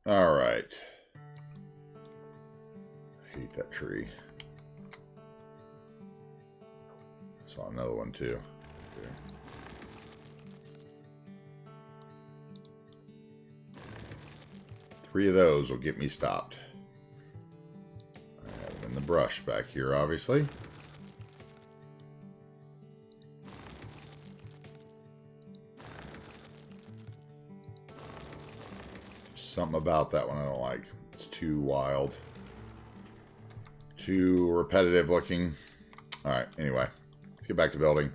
All right. I hate that tree. Saw another one too. Okay. 3 of those will get me stopped. I have them in the brush back here, obviously. Something about that one I don't like. It's too wild. Too repetitive looking. Alright, anyway. Let's get back to building.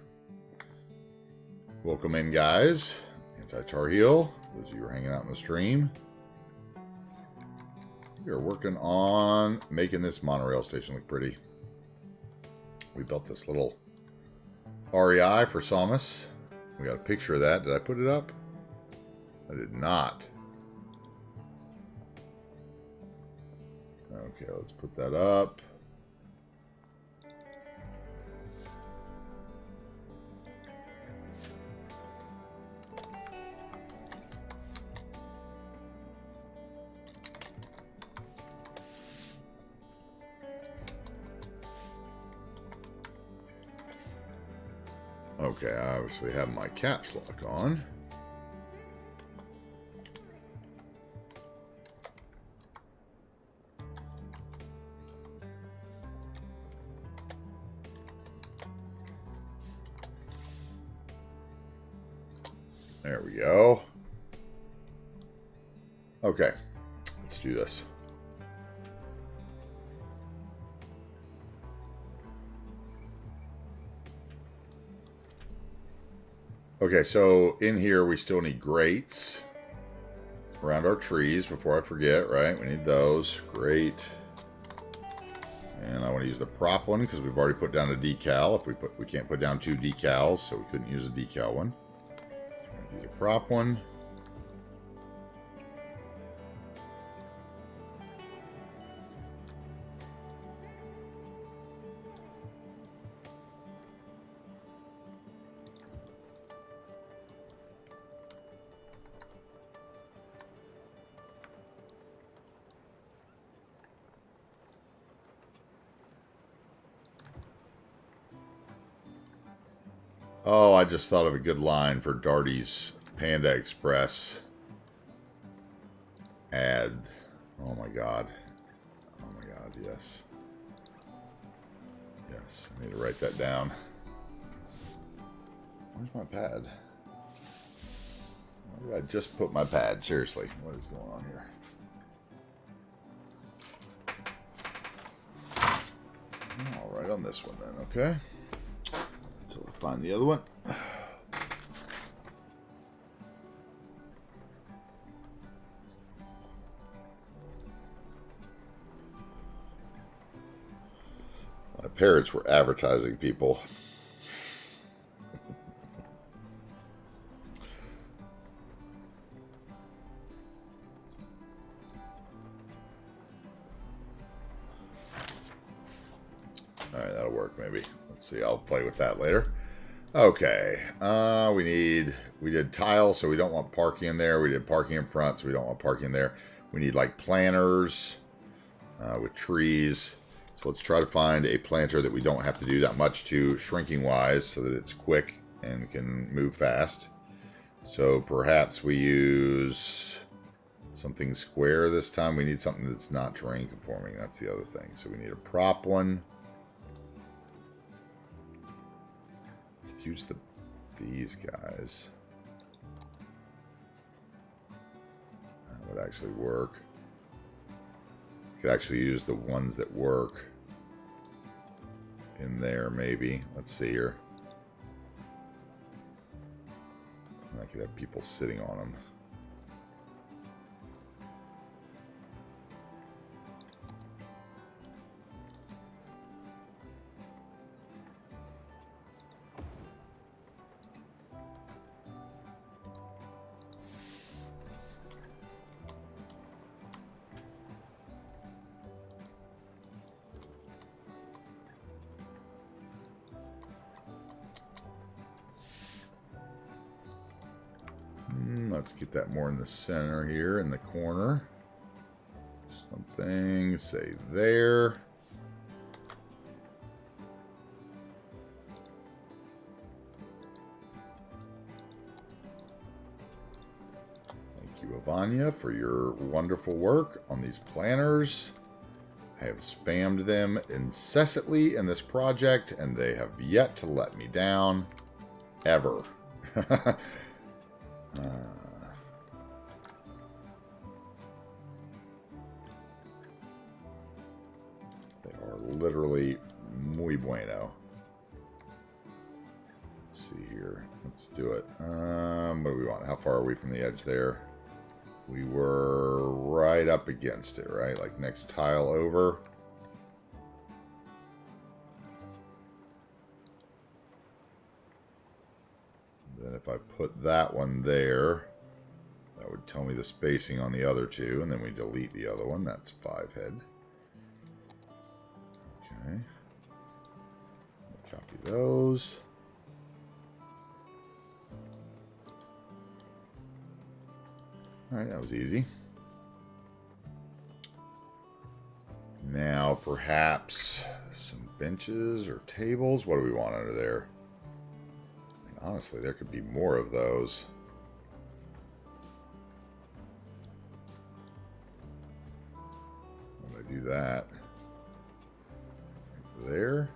Welcome in, guys. AntiTarheel. Those of you who are hanging out in the stream. We are working on making this monorail station look pretty. We built this little REI for Samus. We got a picture of that. Did I put it up? I did not. Okay, let's put that up. Okay, I obviously have my caps lock on. There we go. Okay, let's do this. Okay, so in here we still need grates around our trees before I forget, right? We need those. Great. And I want to use the prop one because we've already put down a decal. If we can't put down 2 decals, so we couldn't use a decal one. So use a prop one. Oh, I just thought of a good line for Darty's Panda Express ad. Oh my god. Oh my god, yes. Yes, I need to write that down. Where's my pad? Where did I just put my pad? Seriously, what is going on here? All right, on this one then, okay? Until I find the other one. My parents were advertising people. Alright, that'll work maybe. Let's see, I'll play with that later. Okay, we did tile, so we don't want parking in there. We did parking in front, so we don't want parking there. We need like planters with trees. So let's try to find a planter that we don't have to do that much to shrinking wise so that it's quick and can move fast. So perhaps we use something square this time. We need something that's not terrain conforming. That's the other thing. So we need a prop one. Use these guys. That would actually work. Could actually use the ones that work in there, maybe. Let's see here. I could have people sitting on them. Let's get that more in the center here, in the corner. something, say there. Thank you, Ivania, for your wonderful work on these planners. I have spammed them incessantly in this project, and they have yet to let me down. Ever. They are literally muy bueno. Let's see here. Let's do it. What do we want? How far are we from the edge there? We were right up against it, right? Like next tile over. Then if I put that one there, that would tell me the spacing on the other two, and then we delete the other one. That's 5 head. Okay. Copy those. Alright, that was easy. Now, perhaps some benches or tables. What do we want under there? I mean, honestly, there could be more of those. When I do that, right there.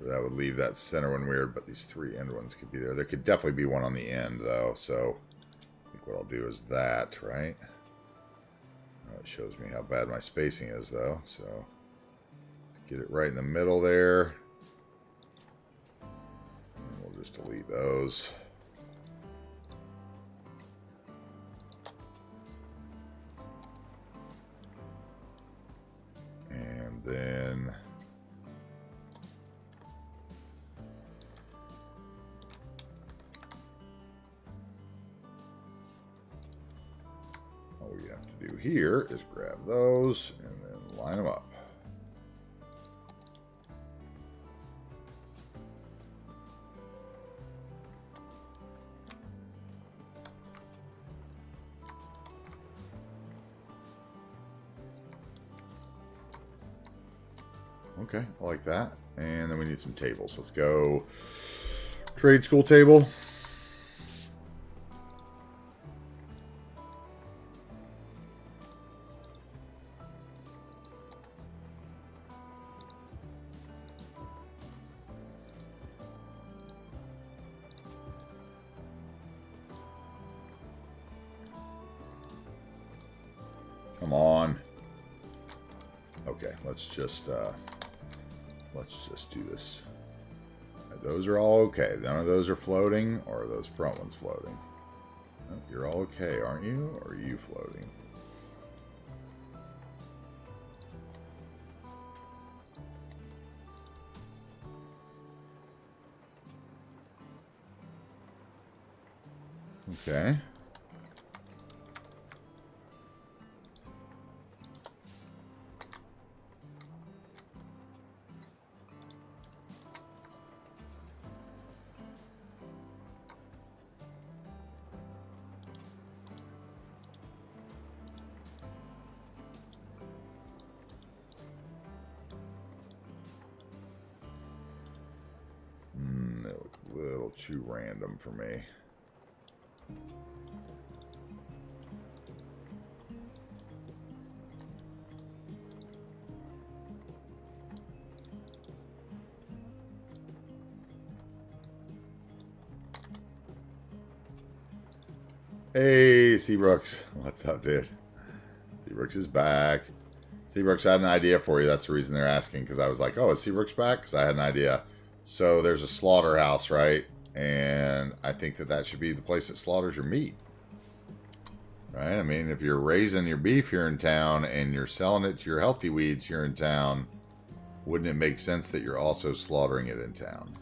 That would leave that center one weird, but these 3 end ones could be there. There could definitely be one on the end, though, so I think what I'll do is that, right? It shows me how bad my spacing is, though, so let's get it right in the middle there. And we'll just delete those. And then... all we have to do here is grab those and then line them up. Okay, I like that. And then we need some tables. Let's go trade school table. Come on. Okay, let's just do this. Those are all okay. None of those are floating, or are those front ones floating? Oh, you're all okay, aren't you? Or are you floating? Okay. They look a little too random for me. Hey, Seabrooks. What's up, dude? Seabrooks is back. Seabrooks, I had an idea for you. That's the reason they're asking, because I was like, oh, is Seabrooks back? Because I had an idea. So there's a slaughterhouse, right? And I think that that should be the place that slaughters your meat. Right? I mean, if you're raising your beef here in town and you're selling it to your healthy weeds here in town, wouldn't it make sense that you're also slaughtering it in town?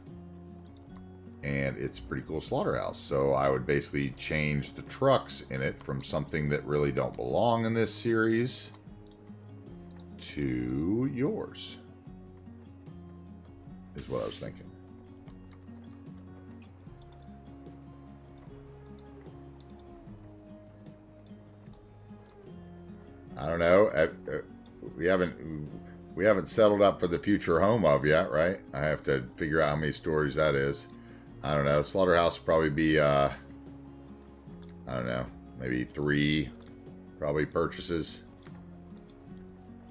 And it's a pretty cool slaughterhouse. So I would basically change the trucks in it from something that really don't belong in this series to yours, is what I was thinking. I don't know. We haven't settled up for the future home of yet, right? I have to figure out how many stories that is. I don't know. Slaughterhouse would probably be, I don't know, maybe 3 probably purchases.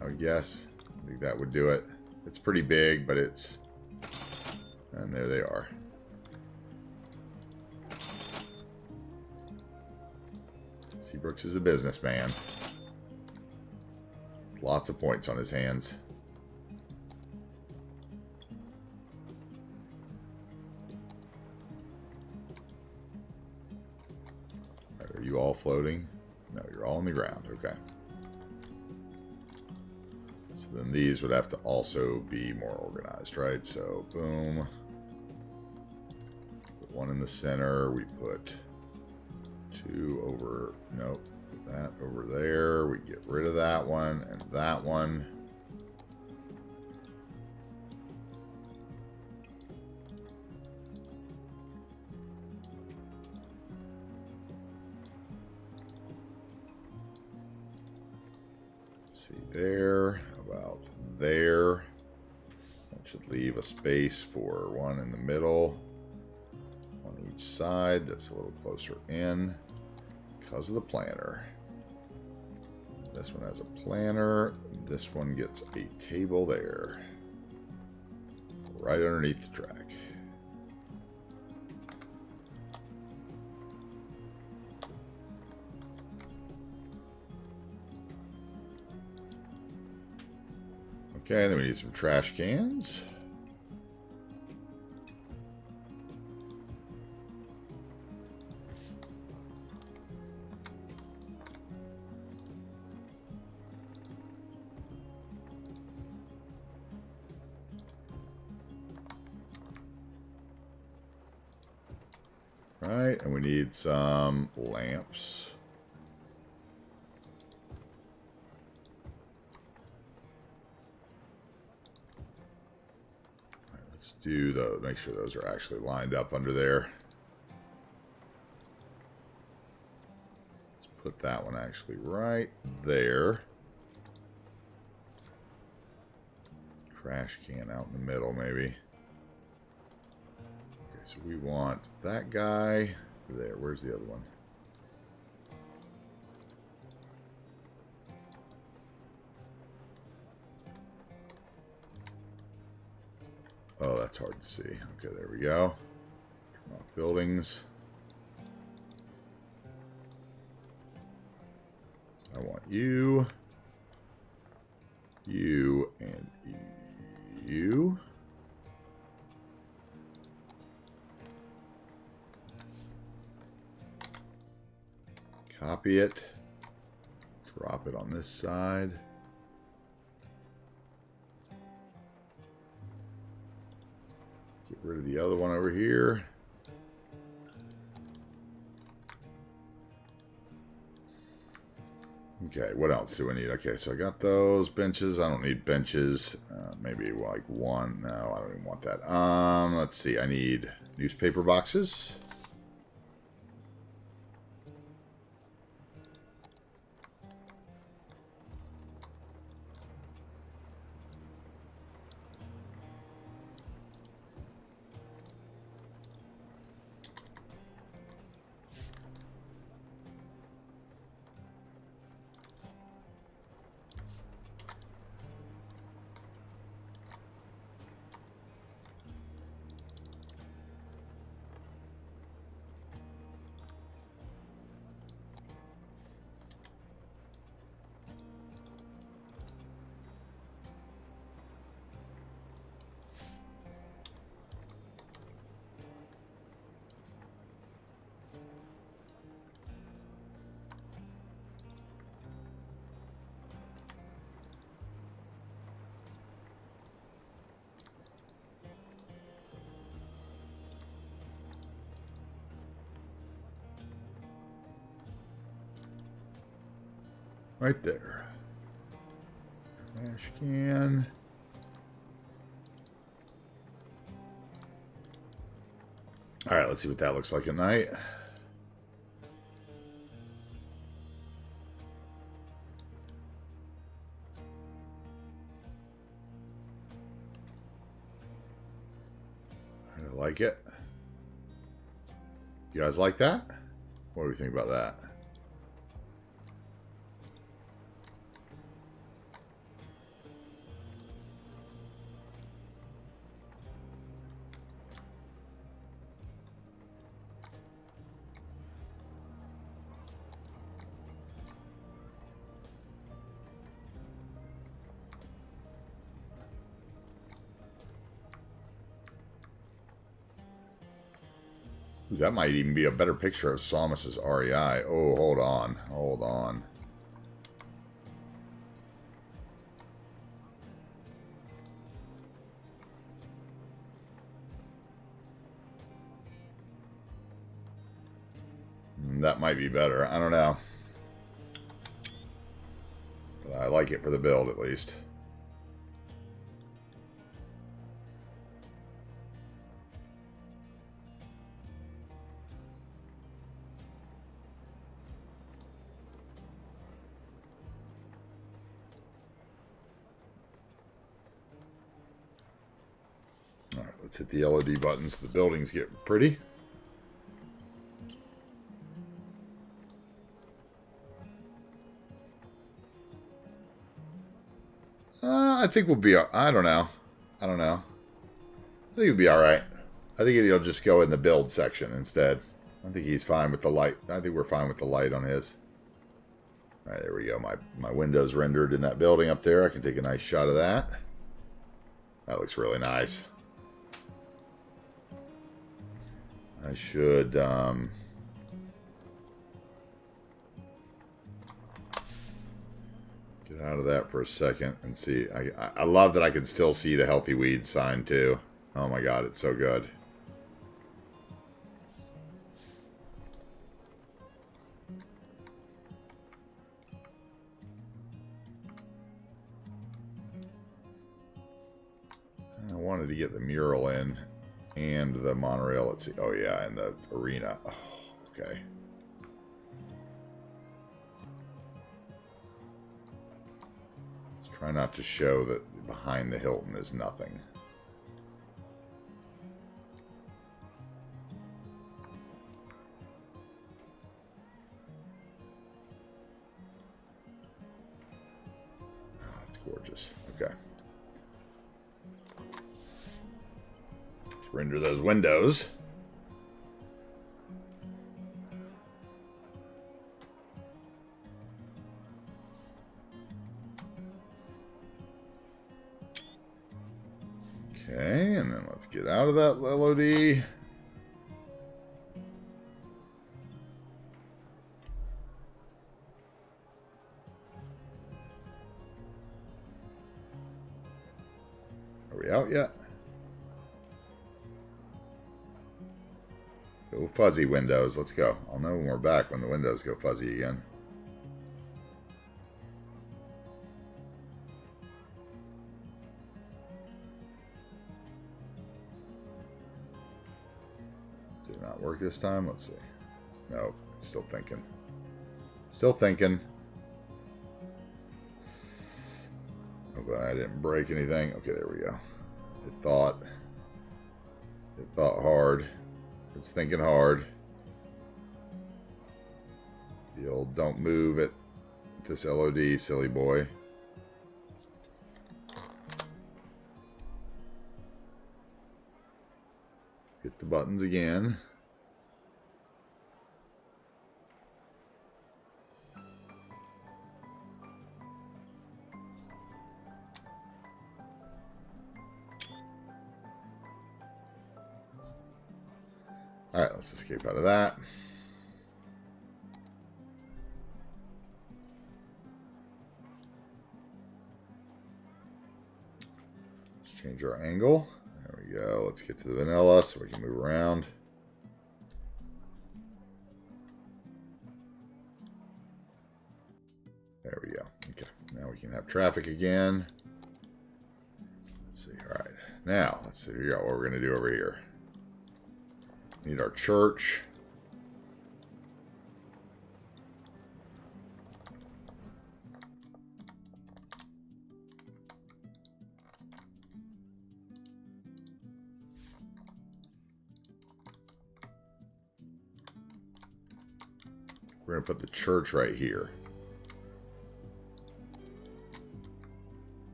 I would guess. I think that would do it. It's pretty big, but it's... And there they are. Seabrooks is a businessman. Lots of points on his hands. Are you all floating? No, you're all on the ground. Okay. So then these would have to also be more organized, right? So, boom. Put 1 in the center. We put 2 over... Nope. Put that over there. We get rid of that one and that one. See there, about there. That should leave a space for 1 in the middle on each side. That's a little closer in because of the planter. This one has a planter. This one gets a table there, right underneath the track. Okay, then we need some trash cans. Right, and we need some lamps. Let's do the, make sure those are actually lined up under there. Let's put that one actually right there. Trash can out in the middle, maybe. Okay, so we want that guy there. Where's the other one? Oh, that's hard to see. Okay, there we go. Turn off buildings. I want you, you, and you. Copy it. Drop it on this side. Get rid of the other one over here. Okay, what else do we need? Okay, so I got those benches. I don't need benches. Maybe like 1. No, I don't even want that. Let's see. I need newspaper boxes. Right there. Trash can. All right, let's see what that looks like at night. like it. You guys like that? What do we think about that? Ooh, that might even be a better picture of Psalmus's REI. Oh, hold on. Hold on. That might be better. I don't know. But I like it for the build, at least. All right, let's hit the LED buttons so the buildings get pretty. I think we'll be... I don't know. I don't know. I think it'll be alright. I think it'll just go in the build section instead. I think he's fine with the light. I think we're fine with the light on his. Alright, there we go. My window's rendered in that building up there. I can take a nice shot of that. That looks really nice. I should... get out of that for a second and see. I love that I can still see the healthy weed sign too. Oh my god, it's so good. I wanted to get the mural in and the monorail. Let's see. Oh yeah, and the arena. Oh, okay. Try not to show that behind the Hilton is nothing. Oh, that's gorgeous. Okay. Let's render those windows. Okay, and then let's get out of that LOD. Are we out yet? Go fuzzy windows. Let's go. I'll know when we're back when the windows go fuzzy again. Did it not work this time? Let's see. No, it's still thinking. Still thinking. Oh, but I didn't break anything. Okay, there we go. It thought. It thought hard. It's thinking hard. The old don't move at this LOD, silly boy. Hit the buttons again. Alright, let's escape out of that. Let's change our angle. There we go. Let's get to the vanilla so we can move around. There we go. Okay. Now we can have traffic again. Let's see. Alright. Now, let's figure out what we're going to do over here. Need our church. We're going to put the church right here.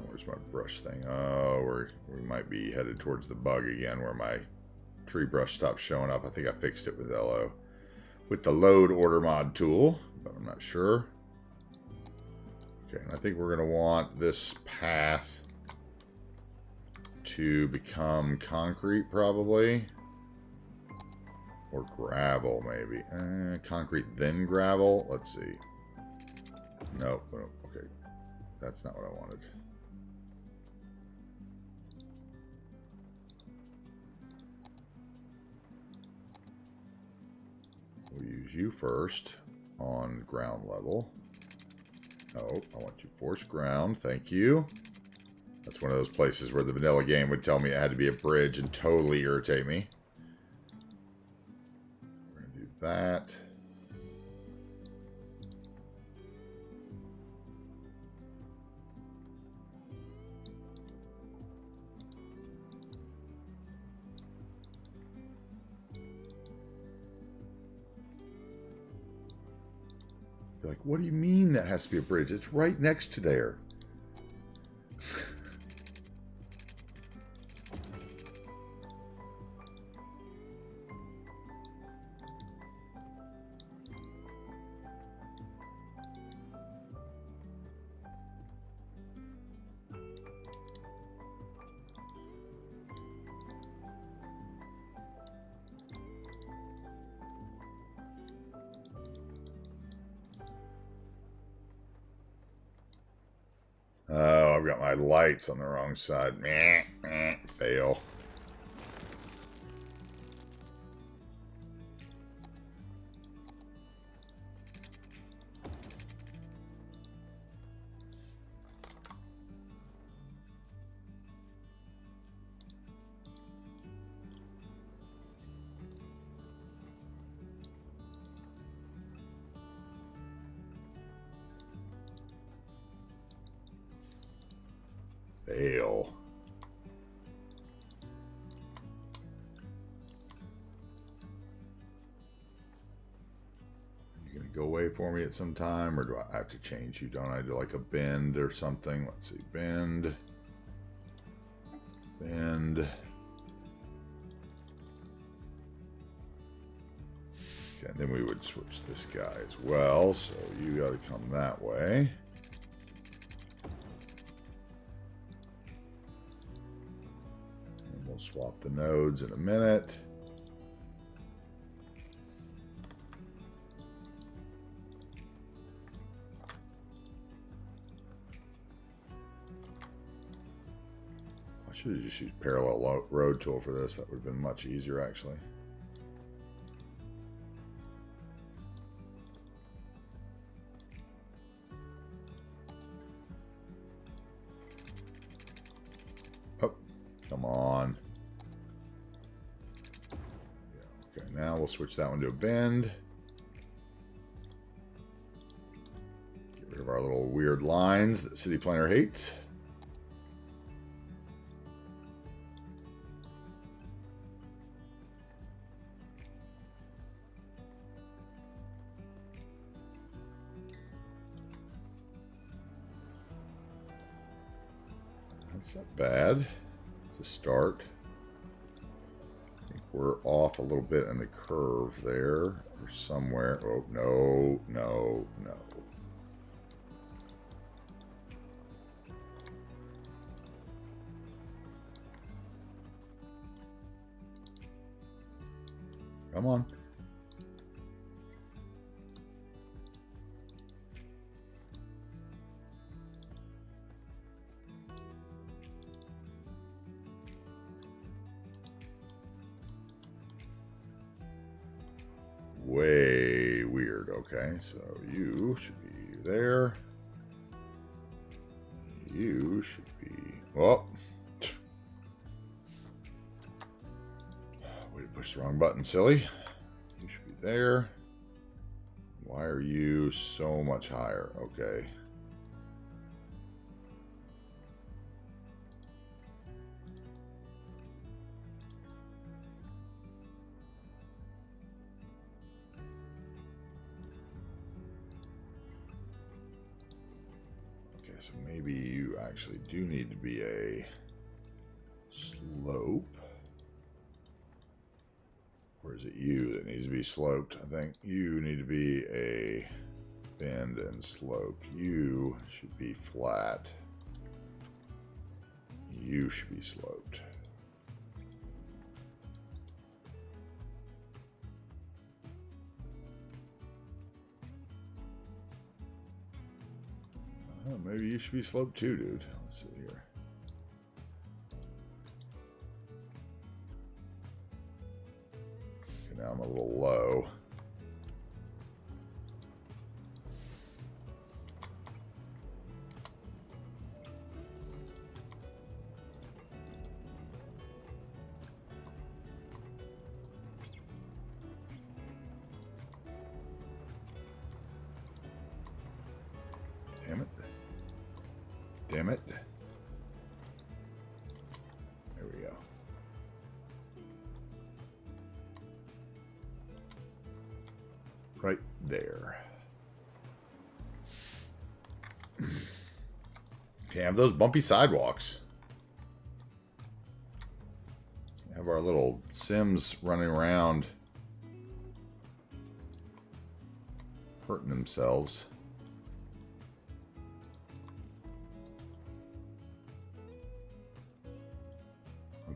Where's my brush thing? Oh, we might be headed towards the bug again where my tree brush stopped showing up. I think I fixed it with LO. With the load order mod tool, but I'm not sure. Okay, and I think we're going to want this path to become concrete probably. Or gravel maybe. Concrete then gravel. Let's see. Nope. Okay. That's not what I wanted. We'll use you first on ground level. Oh, I want you force ground. Thank you. That's one of those places where the vanilla game would tell me it had to be a bridge and totally irritate me. We're going to do that. You're like, what do you mean that has to be a bridge? It's right next to there. Oh, I've got my lights on the wrong side. Meh, meh, fail. Fail. You gonna go away for me at some time, or do I have to change you? Don't I do like a bend or something? Let's see, bend, bend. Okay, and then we would switch this guy as well. So you got to come that way. We'll swap the nodes in a minute. I should have just used parallel road tool for this. That would have been much easier actually. Oh, come on. Okay, now we'll switch that one to a bend. Get rid of our little weird lines that City Planner hates. That's not bad. It's a start. I think we're off a little bit in the curve there or somewhere. Oh, no, no, no. Come on. Way weird. Okay, so you should be there. You should be... Oh. Way to push the wrong button, silly. You should be there. Why are you so much higher? Okay. so maybe you actually do need to be a slope. Or is it you that needs to be sloped? I think you need to be a bend and slope. You should be flat. You should be sloped. Oh, maybe you should be sloped too, dude. Let's see here. Okay, now I'm a little low. Damn it. Damn it. There we go. Right there. Okay, have those bumpy sidewalks. Have our little Sims running around hurting themselves.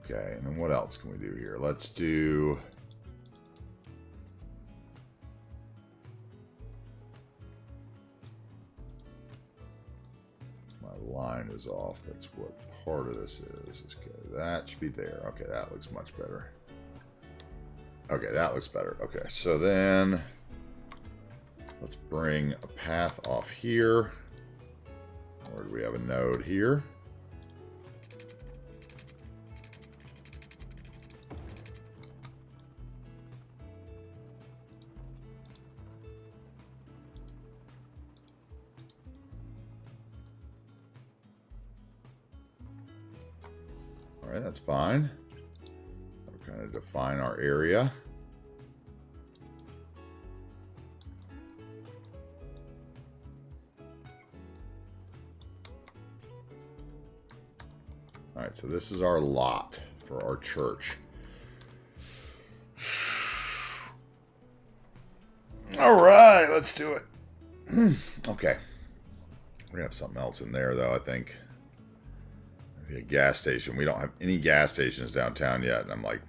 Okay, and then what else can we do here? Let's do... My line is off. That's what part of this is. Okay, that should be there. Okay, that looks much better. Okay, that looks better. Okay, so then let's bring a path off here. Or do we have a node here? Alright, that's fine. That'll kind of define our area. Alright, so this is our lot for our church. Alright, let's do it. Okay. We're gonna have something else in there, though, I think. Maybe a gas station. We don't have any gas stations downtown yet. And I'm like,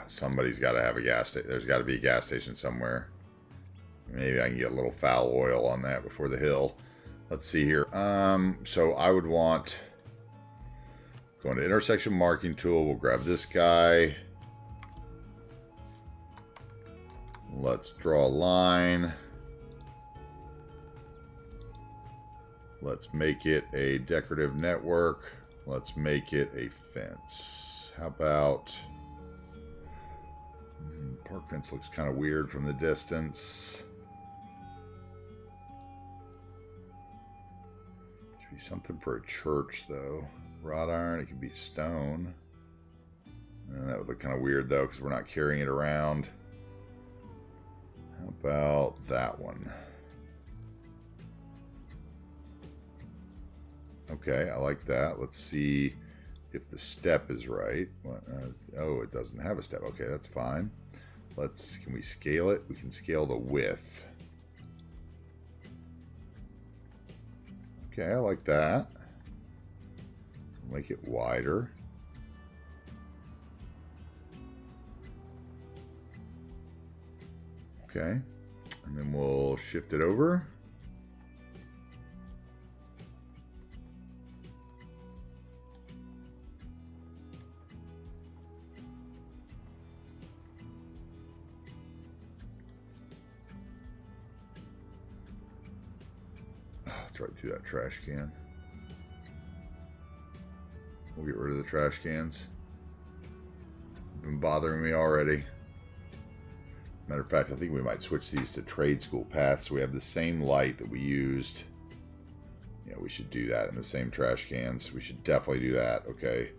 somebody's got to have a gas station. There's got to be a gas station somewhere. Maybe I can get a little foul oil on that before the hill. Let's see here. So I would want... Go into intersection marking tool. We'll grab this guy. Let's draw a line. Let's make it a decorative network. Let's make it a fence. How about... Park fence looks kind of weird from the distance. Should be something for a church, though. Wrought iron, it could be stone. And that would look kind of weird, though, because we're not carrying it around. How about that one? Okay, I like that. Let's see if the step is right. Oh, it doesn't have a step. Okay, that's fine. Can we scale it? We can scale the width. Okay, I like that. Make it wider. Okay, and then we'll shift it over. It's right through that trash can. We'll get rid of the trash cans. Been bothering me already. Matter of fact, I think we might switch these to trade school paths so we have the same light that we used. Yeah, we should do that in the same trash cans. We should definitely do that. Okay.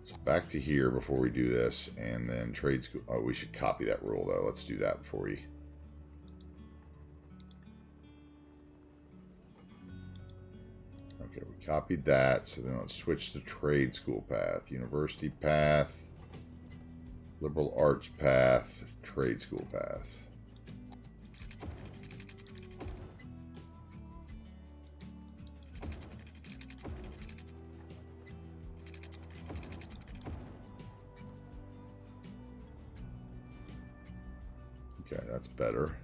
So back to here before we do this, and then trade school. Oh, we should copy that rule though. Let's do that before we... Okay, we copied that. So then let's switch to trade school path, university path, liberal arts path, trade school path. Okay, that's better.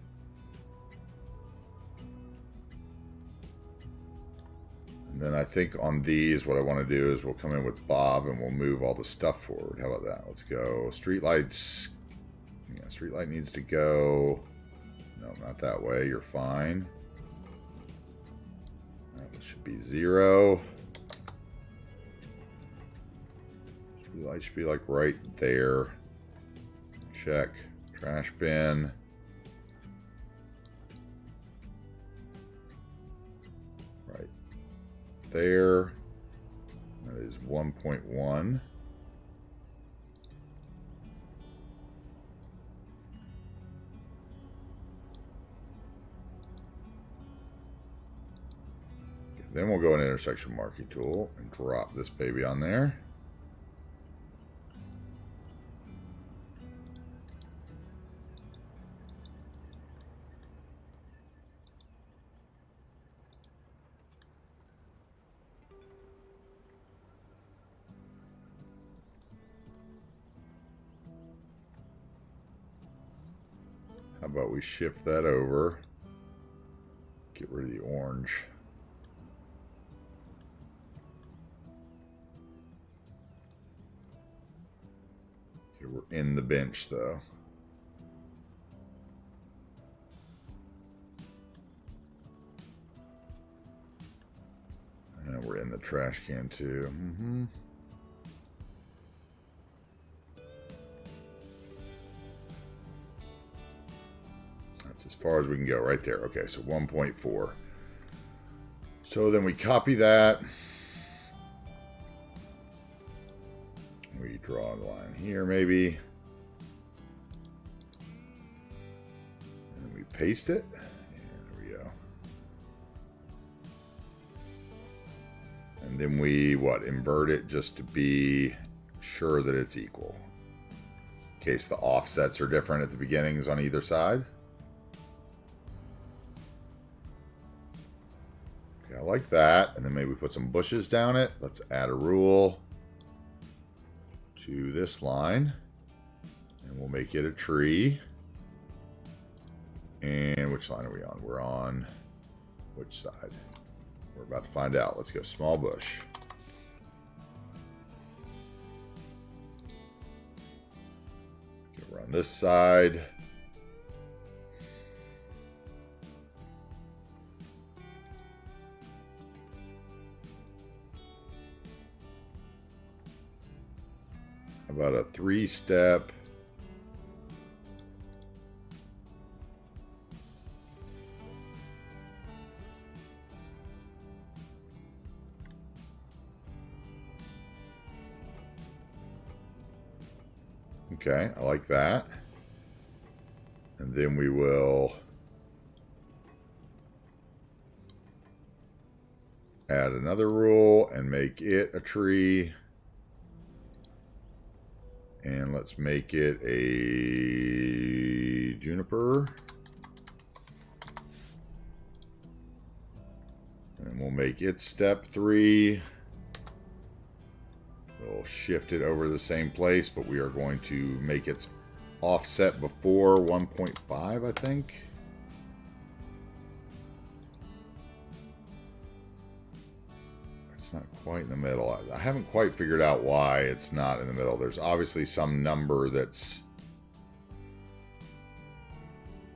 And then I think on these, what I want to do is we'll come in with Bob and we'll move all the stuff forward. How about that? Let's go. Streetlights. Yeah, streetlight needs to go. No, not that way. You're fine. That should be 0. Streetlight should be like right there. Check. Trash bin. Right there. That is 1.1. Then we'll go in intersection marking tool and drop this baby on there. How about we shift that over? Get rid of the orange. Okay, we're in the bench though. And we're in the trash can too. That's as far as we can go right there. Okay, so 1.4. So then we copy that. We draw a line here maybe. And then we paste it. And there we go. And then we, invert it just to be sure that it's equal. In case the offsets are different at the beginnings on either side. Okay, I like that. And then maybe put some bushes down it. Let's add a rule to this line. And we'll make it a tree. And which line are we on? We're on which side? We're about to find out. Let's go small bush. Okay, we're on this side. How about a 3-step? Okay, I like that. And then we will add another rule and make it a tree. And let's make it a juniper. And we'll make it step 3. We'll shift it over to the same place, but we are going to make its offset before 1.5, I think. It's not quite in the middle. I haven't quite figured out why it's not in the middle. There's obviously some number that's...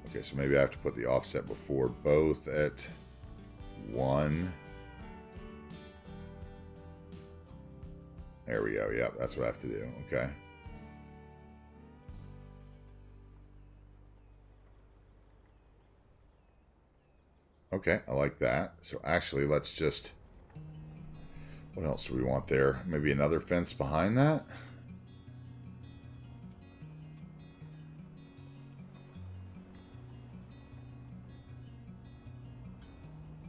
Okay, so maybe I have to put the offset before both at 1. There we go. Yep, that's what I have to do. Okay. Okay, I like that. So actually, let's just... What else do we want there? Maybe another fence behind that?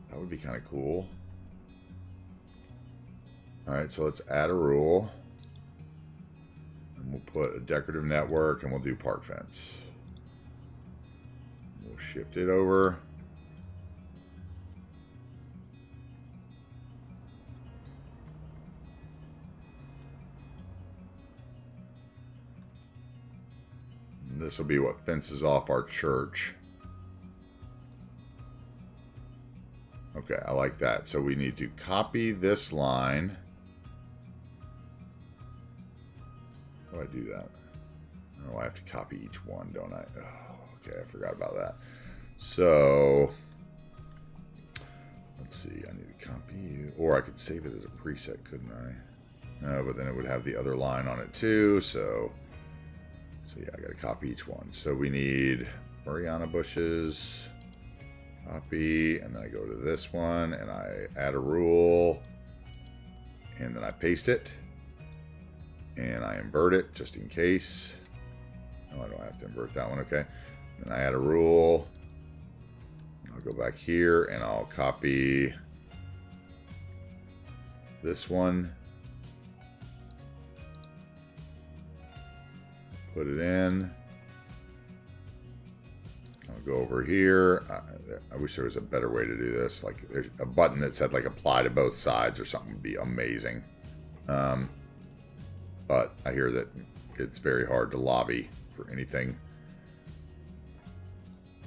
That would be kind of cool. Alright, so let's add a rule. And we'll put a decorative network and we'll do park fence. We'll shift it over. And this will be what fences off our church. Okay, I like that. So we need to copy this line. How do I do that? Oh, I have to copy each one, don't I? Oh, okay, I forgot about that. So, let's see. I need to copy you. Or I could save it as a preset, couldn't I? No, but then it would have the other line on it too. So yeah, I got to copy each one. So we need Mariana bushes. Copy, and then I go to this one, and I add a rule, and then I paste it, and I invert it, just in case. No, I don't have to invert that one, okay. Then I add a rule. I'll go back here, and I'll copy this one. Put it in. I'll go over here. I wish there was a better way to do this. Like, there's a button that said, like, apply to both sides or something would be amazing. But I hear that it's very hard to lobby for anything.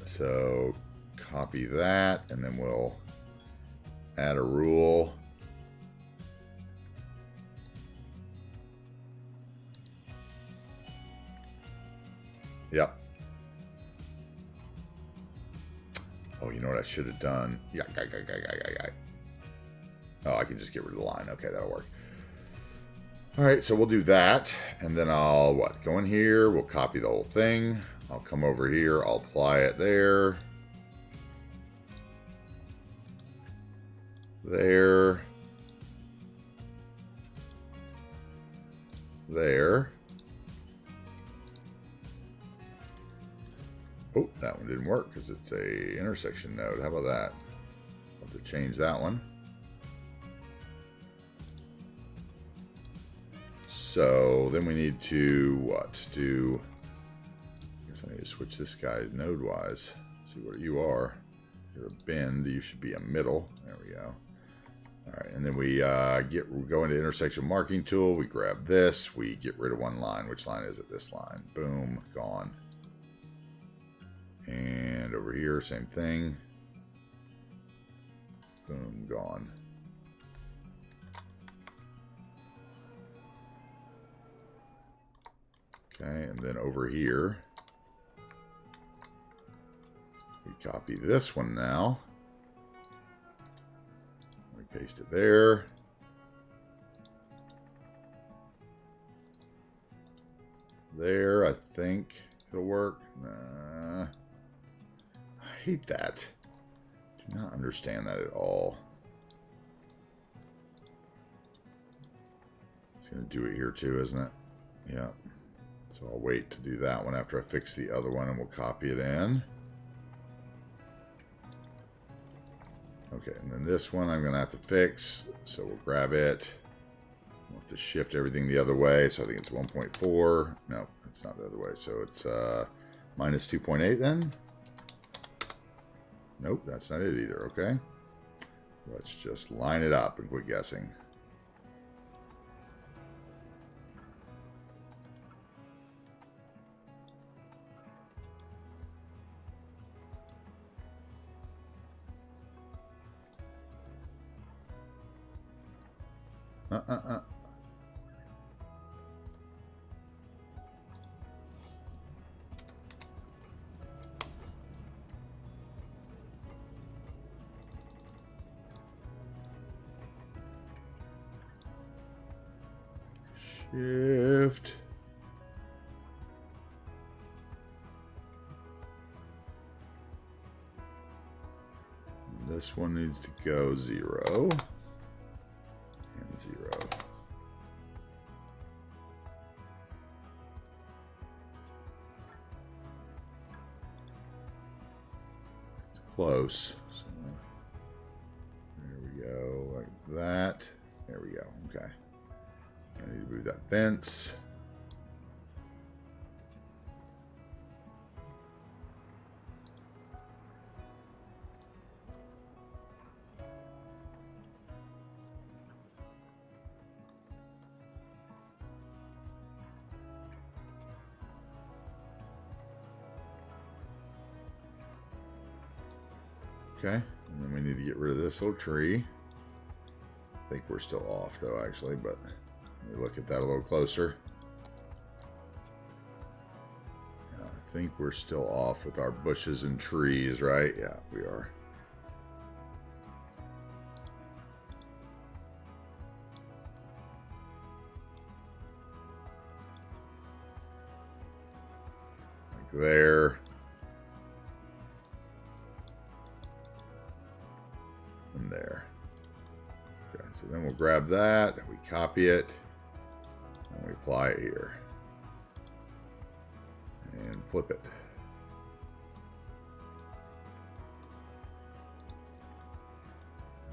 So, copy that, and then we'll add a rule. Yep. Oh, you know what I should have done? Yeah. Oh, I can just get rid of the line. Okay, that'll work. All right, so we'll do that. And then I'll, go in here. We'll copy the whole thing. I'll come over here. I'll apply it there. There. There. Oh, that one didn't work because it's a intersection node. How about that? I'll have to change that one. So then we need to do? I guess I need to switch this guy node-wise. See what you are. You're a bend. You should be a middle. There we go. All right, and then we go into intersection marking tool. We grab this. We get rid of one line. Which line is it? This line. Boom, gone. And over here, same thing. Boom, gone. Okay, and then over here, we copy this one now. We paste it there. There, I think it'll work. Nah. I hate that. Do not understand that at all. It's going to do it here too, isn't it? Yeah. So I'll wait to do that one after I fix the other one, and we'll copy it in. Okay, and then this one I'm going to have to fix. So we'll grab it. We'll have to shift everything the other way. So I think it's 1.4. No, it's not the other way. So it's minus 2.8 then. Nope, that's not it either, okay? Let's just line it up and quit guessing. Shift. This one needs to go 0 and 0. It's close. So there we go, like that. There we go. Okay. I need to move that fence. Okay, and then we need to get rid of this little tree. I think we're still off though, actually, but let me look at that a little closer. Yeah, I think we're still off with our bushes and trees, right? Yeah, we are. Like there. And there. Okay, so then we'll grab that, we copy it, and we apply it here. And flip it.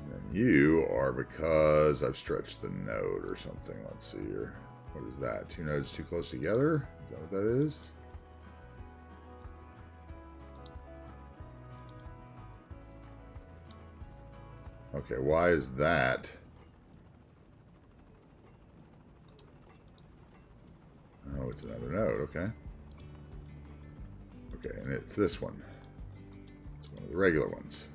And then you are, because I've stretched the node or something. Let's see here. What is that? Two nodes too close together? Is that what that is? Okay, why is that? Oh, it's another node, okay. Okay, and it's this one. It's one of the regular ones.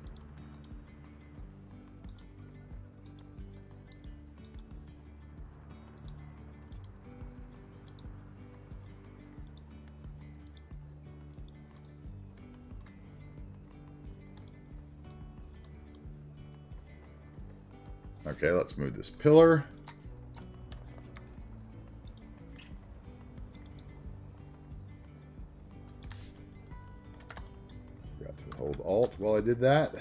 Okay, let's move this pillar. Forgot to hold Alt while I did that.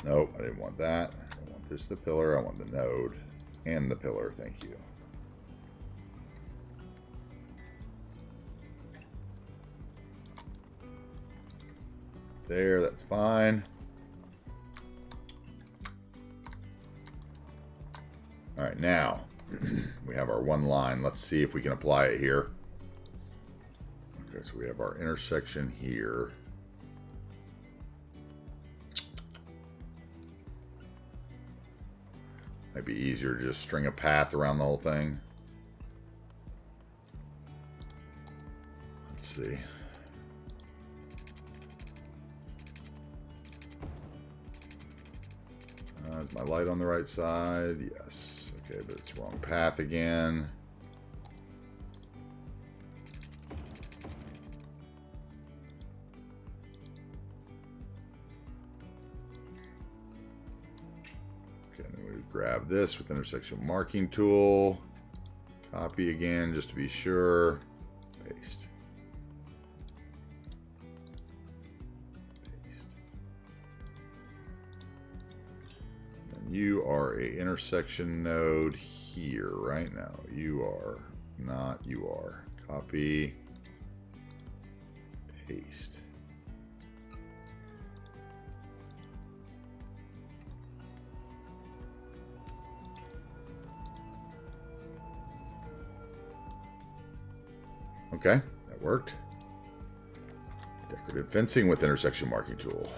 Nope, I didn't want that. I want this the pillar. I want the node and the pillar. Thank you. There, that's fine. All right, now we have our one line. Let's see if we can apply it here. Okay, so we have our intersection here. Might be easier to just string a path around the whole thing. Let's see. Is my light on the right side? Yes. Okay, but it's wrong path again. Okay, then we grab this with intersection marking tool. Copy again just to be sure. Paste. You are a intersection node here right now. You are not. You are. Copy. Paste. Okay, that worked. Decorative fencing with intersection marking tool.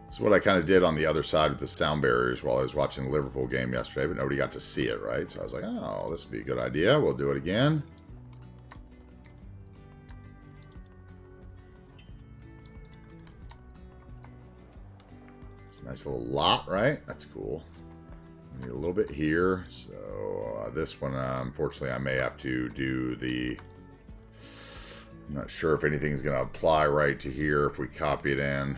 So what I kind of did on the other side with the sound barriers while I was watching the Liverpool game yesterday, but nobody got to see it, right? So I was like, oh, this would be a good idea. We'll do it again. It's a nice little lot, right? That's cool. We need a little bit here. So this one, unfortunately, I may have to do the... I'm not sure if anything's going to apply right to here if we copy it in.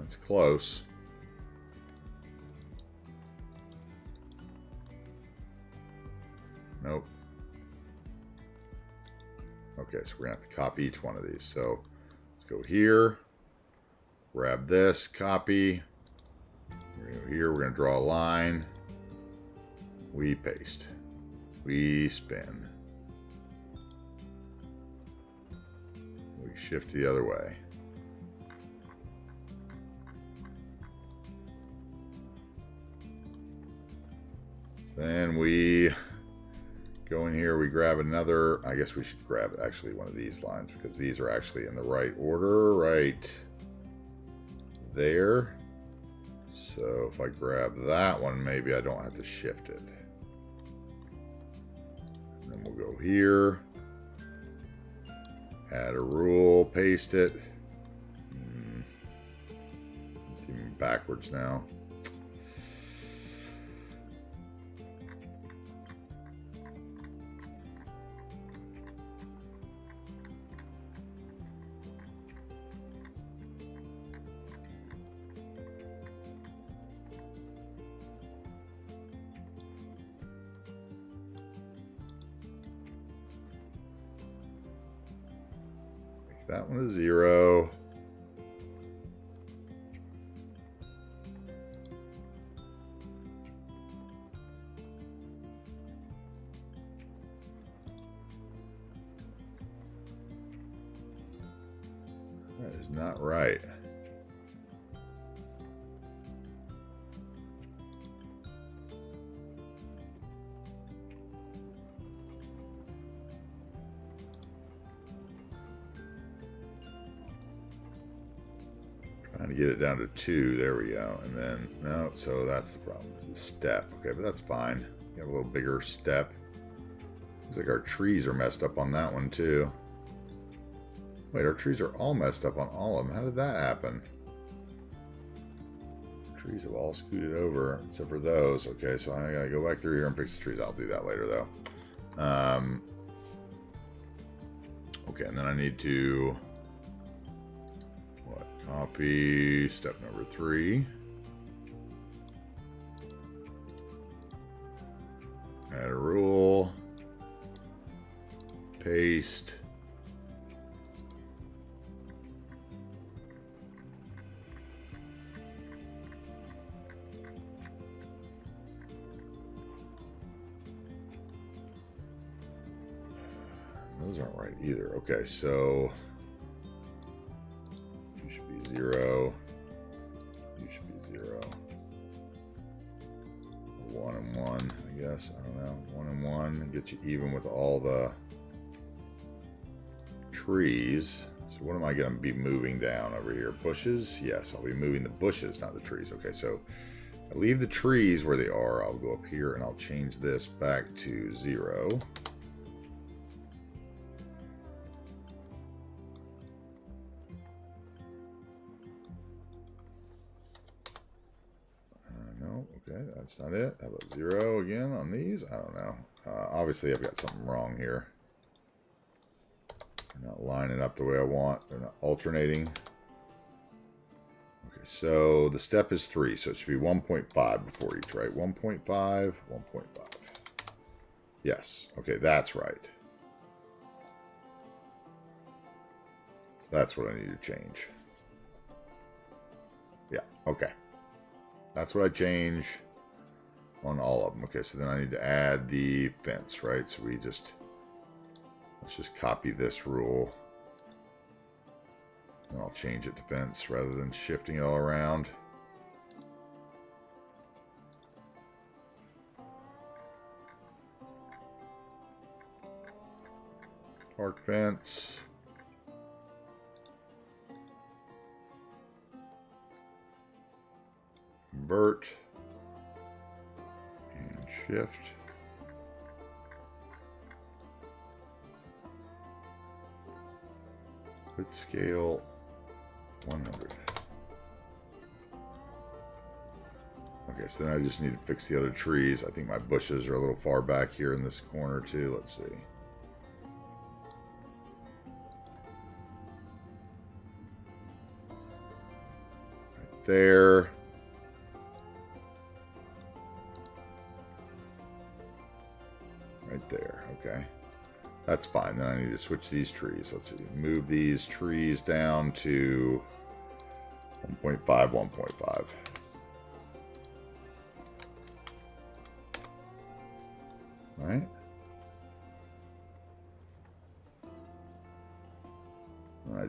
It's close. Nope. Okay, so we're gonna have to copy each one of these. So let's go here, grab this, copy. We're gonna go here, we're gonna draw a line. We paste. We spin. We shift the other way. Then we go in here, we grab another, I guess we should grab actually one of these lines because these are actually in the right order, right there. So if I grab that one, maybe I don't have to shift it. And then we'll go here, add a rule, paste it. It's even backwards now. That one is 0. That is not right. Trying to get it down to 2. There we go. And then, no, so that's the problem. Is the step. Okay, but that's fine. We have a little bigger step. Looks like our trees are messed up on that one, too. Wait, our trees are all messed up on all of them. How did that happen? Trees have all scooted over, except for those. Okay, so I gotta go back through here and fix the trees. I'll do that later, though. Okay, and then I need to... Copy step number 3. Add a rule. Paste. Those aren't right either. Okay, so... 0. You should be 0. 1 and 1, I guess. I don't know. 1 and 1. Get you even with all the trees. So what am I going to be moving down over here? Bushes? Yes, I'll be moving the bushes, not the trees. Okay, so I leave the trees where they are. I'll go up here and I'll change this back to 0. Okay, that's not it. How about 0 again on these? I don't know. Obviously, I've got something wrong here. They're not lining up the way I want. They're not alternating. Okay, so the step is 3, so it should be 1.5 before each, right? 1.5, 1.5. Yes. Okay, that's right. That's what I need to change. Yeah, okay. That's what I change on all of them. Okay, so then I need to add the fence, right? So let's just copy this rule. And I'll change it to fence rather than shifting it all around. Park fence. Convert and shift. With scale 100. Okay, so then I just need to fix the other trees. I think my bushes are a little far back here in this corner too. Let's see. Right there. Right there, okay. That's fine. Then I need to switch these trees. Let's see. Move these trees down to 1.5, 1.5. Right?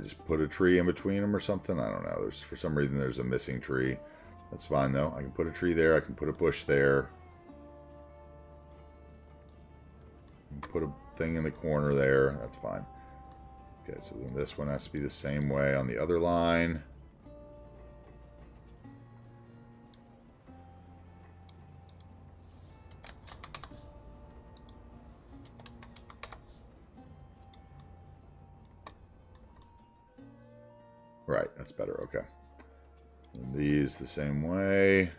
just put a tree in between them or something? I don't know. There's, for some reason, there's a missing tree. That's fine, though. I can put a tree there. I can put a bush there. Put a thing in the corner there. That's fine. Okay, so then this one has to be the same way on the other line. Right, that's better. Okay. And these the same way.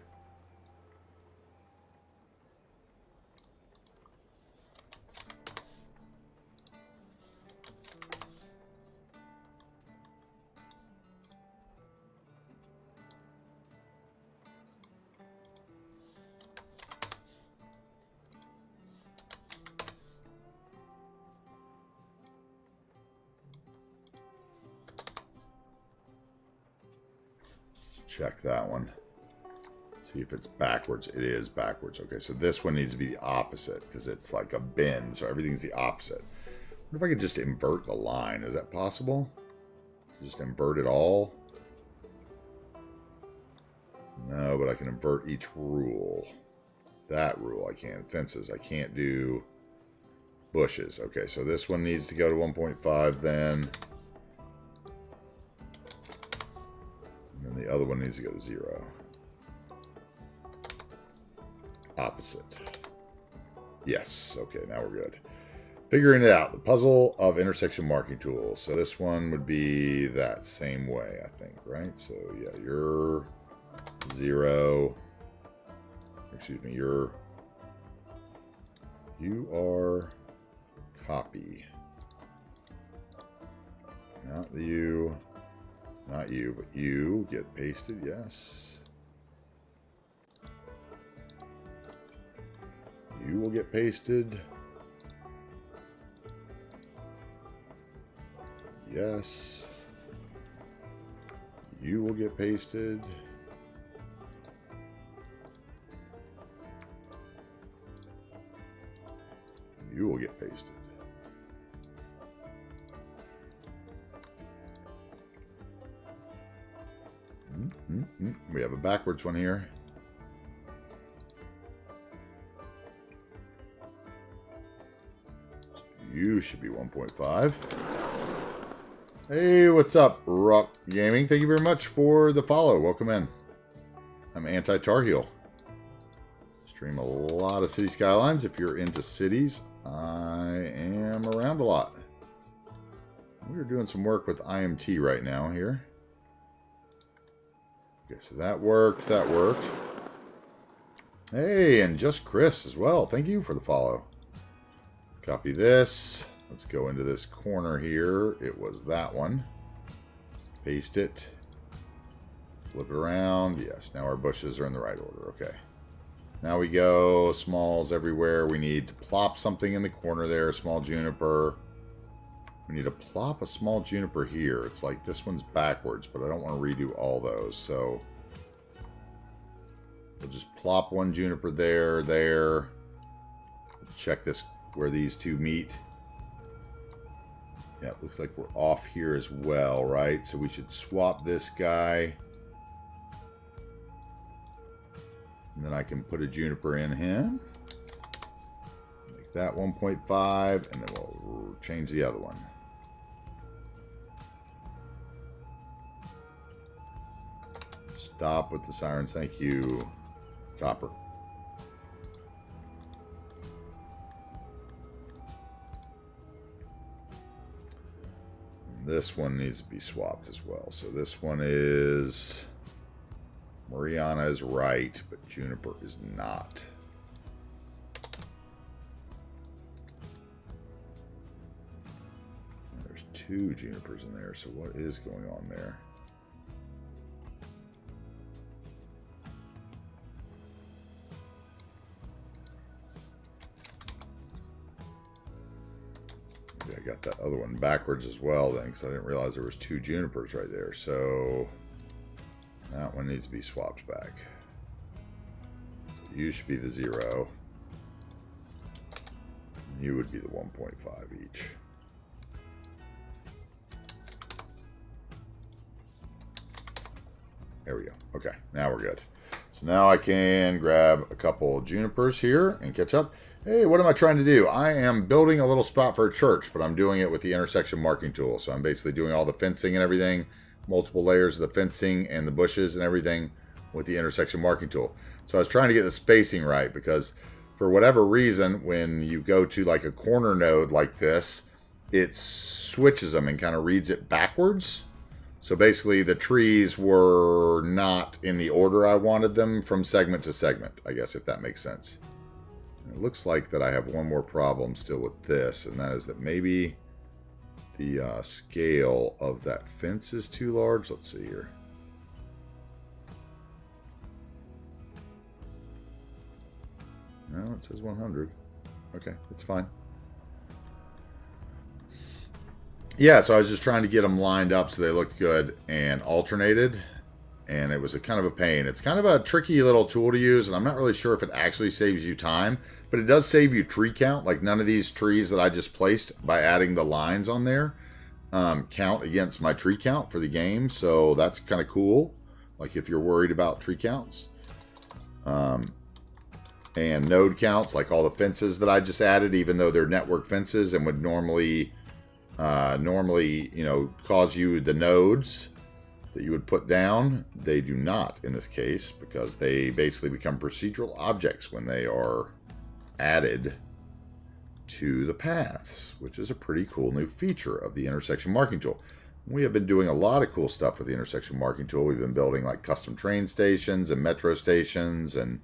Check that one. See if it's backwards. It is backwards. Okay, so this one needs to be the opposite because it's like a bend, so everything's the opposite. What if I could just invert the line? Is that possible? Just invert it all? No, but I can invert each rule. That rule I can. Fences. I can't do bushes. Okay, so this one needs to go to 1.5 then. And then the other one needs to go to 0. Opposite. Yes. Okay, now we're good. Figuring it out. The puzzle of intersection marking tools. So this one would be that same way, I think, right? So yeah, you're 0. Excuse me, you are copy. Not you. Not you, but you get pasted, yes. You will get pasted. Yes. You will get pasted. You will get pasted. We have a backwards one here. So you should be 1.5. Hey, what's up, Rock Gaming? Thank you very much for the follow. Welcome in. I'm AntiTarheel. Stream a lot of City Skylines. If you're into cities, I am around a lot. We're doing some work with IMT right now here. Okay, so that worked. That worked. Hey, and just Chris as well. Thank you for the follow. Let's copy this. Let's go into this corner here. It was that one. Paste it. Flip it around. Yes, now our bushes are in the right order. Okay. Now we go. Smalls everywhere. We need to plop something in the corner there. Small juniper. We need to plop a small juniper here. It's like this one's backwards, but I don't want to redo all those. So we'll just plop one juniper there, there. Let's check this where these two meet. Yeah, it looks like we're off here as well, right? So we should swap this guy. And then I can put a juniper in him. Make that 1.5, and then we'll change the other one. Stop with the sirens. Thank you, Copper. And this one needs to be swapped as well. So this one is... Mariana is right, but Juniper is not. There's two Junipers in there, so what is going on there? Okay, I got that other one backwards as well then, because I didn't realize there was two Junipers right there. So that one needs to be swapped back. You should be the 0. You would be the 1.5 each. There we go. Okay, now we're good. So now I can grab a couple junipers here and catch up. Hey, what am I trying to do? I am building a little spot for a church, but I'm doing it with the intersection marking tool. So I'm basically doing all the fencing and everything, multiple layers of the fencing and the bushes and everything with the intersection marking tool. So I was trying to get the spacing right because for whatever reason, when you go to like a corner node like this, it switches them and kind of reads it backwards. So basically the trees were not in the order I wanted them from segment to segment, I guess, if that makes sense. It looks like that I have one more problem still with this, and that is that maybe the scale of that fence is too large. Let's see here. No, it says 100. Okay, it's fine. Yeah, so I was just trying to get them lined up so they look good and alternated, and it was a kind of a pain. It's kind of a tricky little tool to use, and I'm not really sure if it actually saves you time, but it does save you tree count. Like none of these trees that I just placed by adding the lines on there count against my tree count for the game, so that's kind of cool. Like if you're worried about tree counts. And node counts, like all the fences that I just added, even though they're network fences and would normally cause you the nodes that you would put down, they do not in this case because they basically become procedural objects when they are added to the paths, which is a pretty cool new feature of the intersection marking tool. We have been doing a lot of cool stuff with the intersection marking tool. We've been building like custom train stations and metro stations and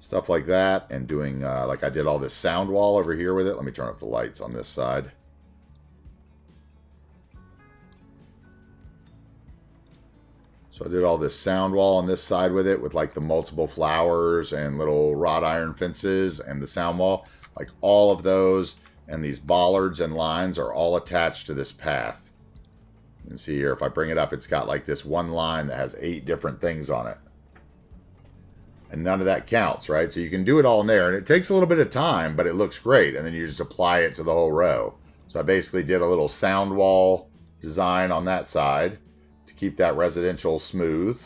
stuff like that, and doing like I did all this sound wall over here with it. Let me turn up the lights on this side. So I did all this sound wall on this side with it, with like the multiple flowers and little wrought iron fences and the sound wall. Like all of those and these bollards and lines are all attached to this path. You can see here, if I bring it up, it's got like this one line that has 8 different things on it. And none of that counts, right? So you can do it all in there, and it takes a little bit of time, but it looks great. And then you just apply it to the whole row. So I basically did a little sound wall design on that side to keep that residential smooth.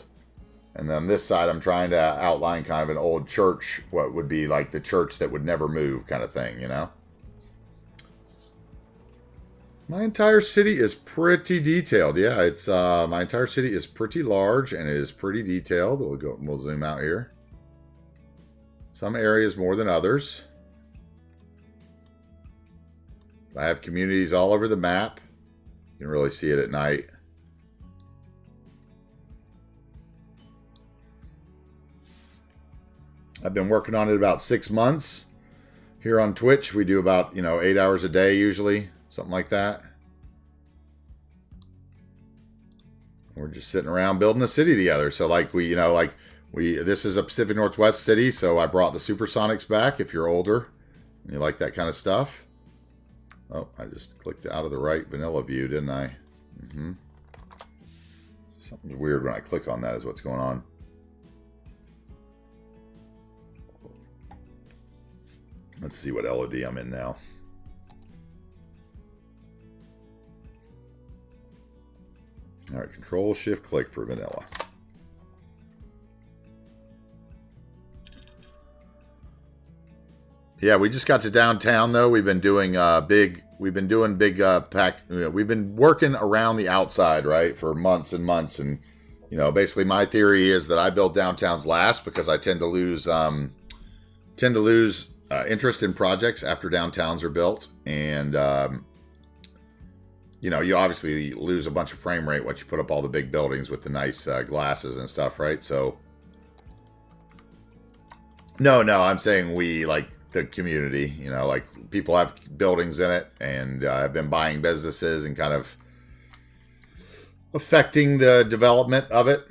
And then on this side, I'm trying to outline kind of an old church, what would be like the church that would never move kind of thing, you know? My entire city is pretty detailed. Yeah, it's my entire city is pretty large, and it is pretty detailed. We'll zoom out here. Some areas more than others. I have communities all over the map. You can really see it at night. I've been working on it about 6 months. Here on Twitch, we do about, 8 hours a day usually. Something like that. We're just sitting around building a city together. So like this is a Pacific Northwest city, so I brought the Supersonics back if you're older and you like that kind of stuff. Oh, I just clicked out of the right vanilla view, didn't I? Something's weird when I click on that is what's going on. Let's see what LED I'm in now. All right, Control-Shift-Click for vanilla. Yeah, we just got to downtown though. We've been doing big pack. We've been working around the outside, right, for months and months. And basically my theory is that I build downtowns last because I tend to lose interest in projects after downtowns are built, and you obviously lose a bunch of frame rate once you put up all the big buildings with the nice glasses and stuff, right? So no, I'm saying we, like the community, like people have buildings in it and have been buying businesses and kind of affecting the development of it.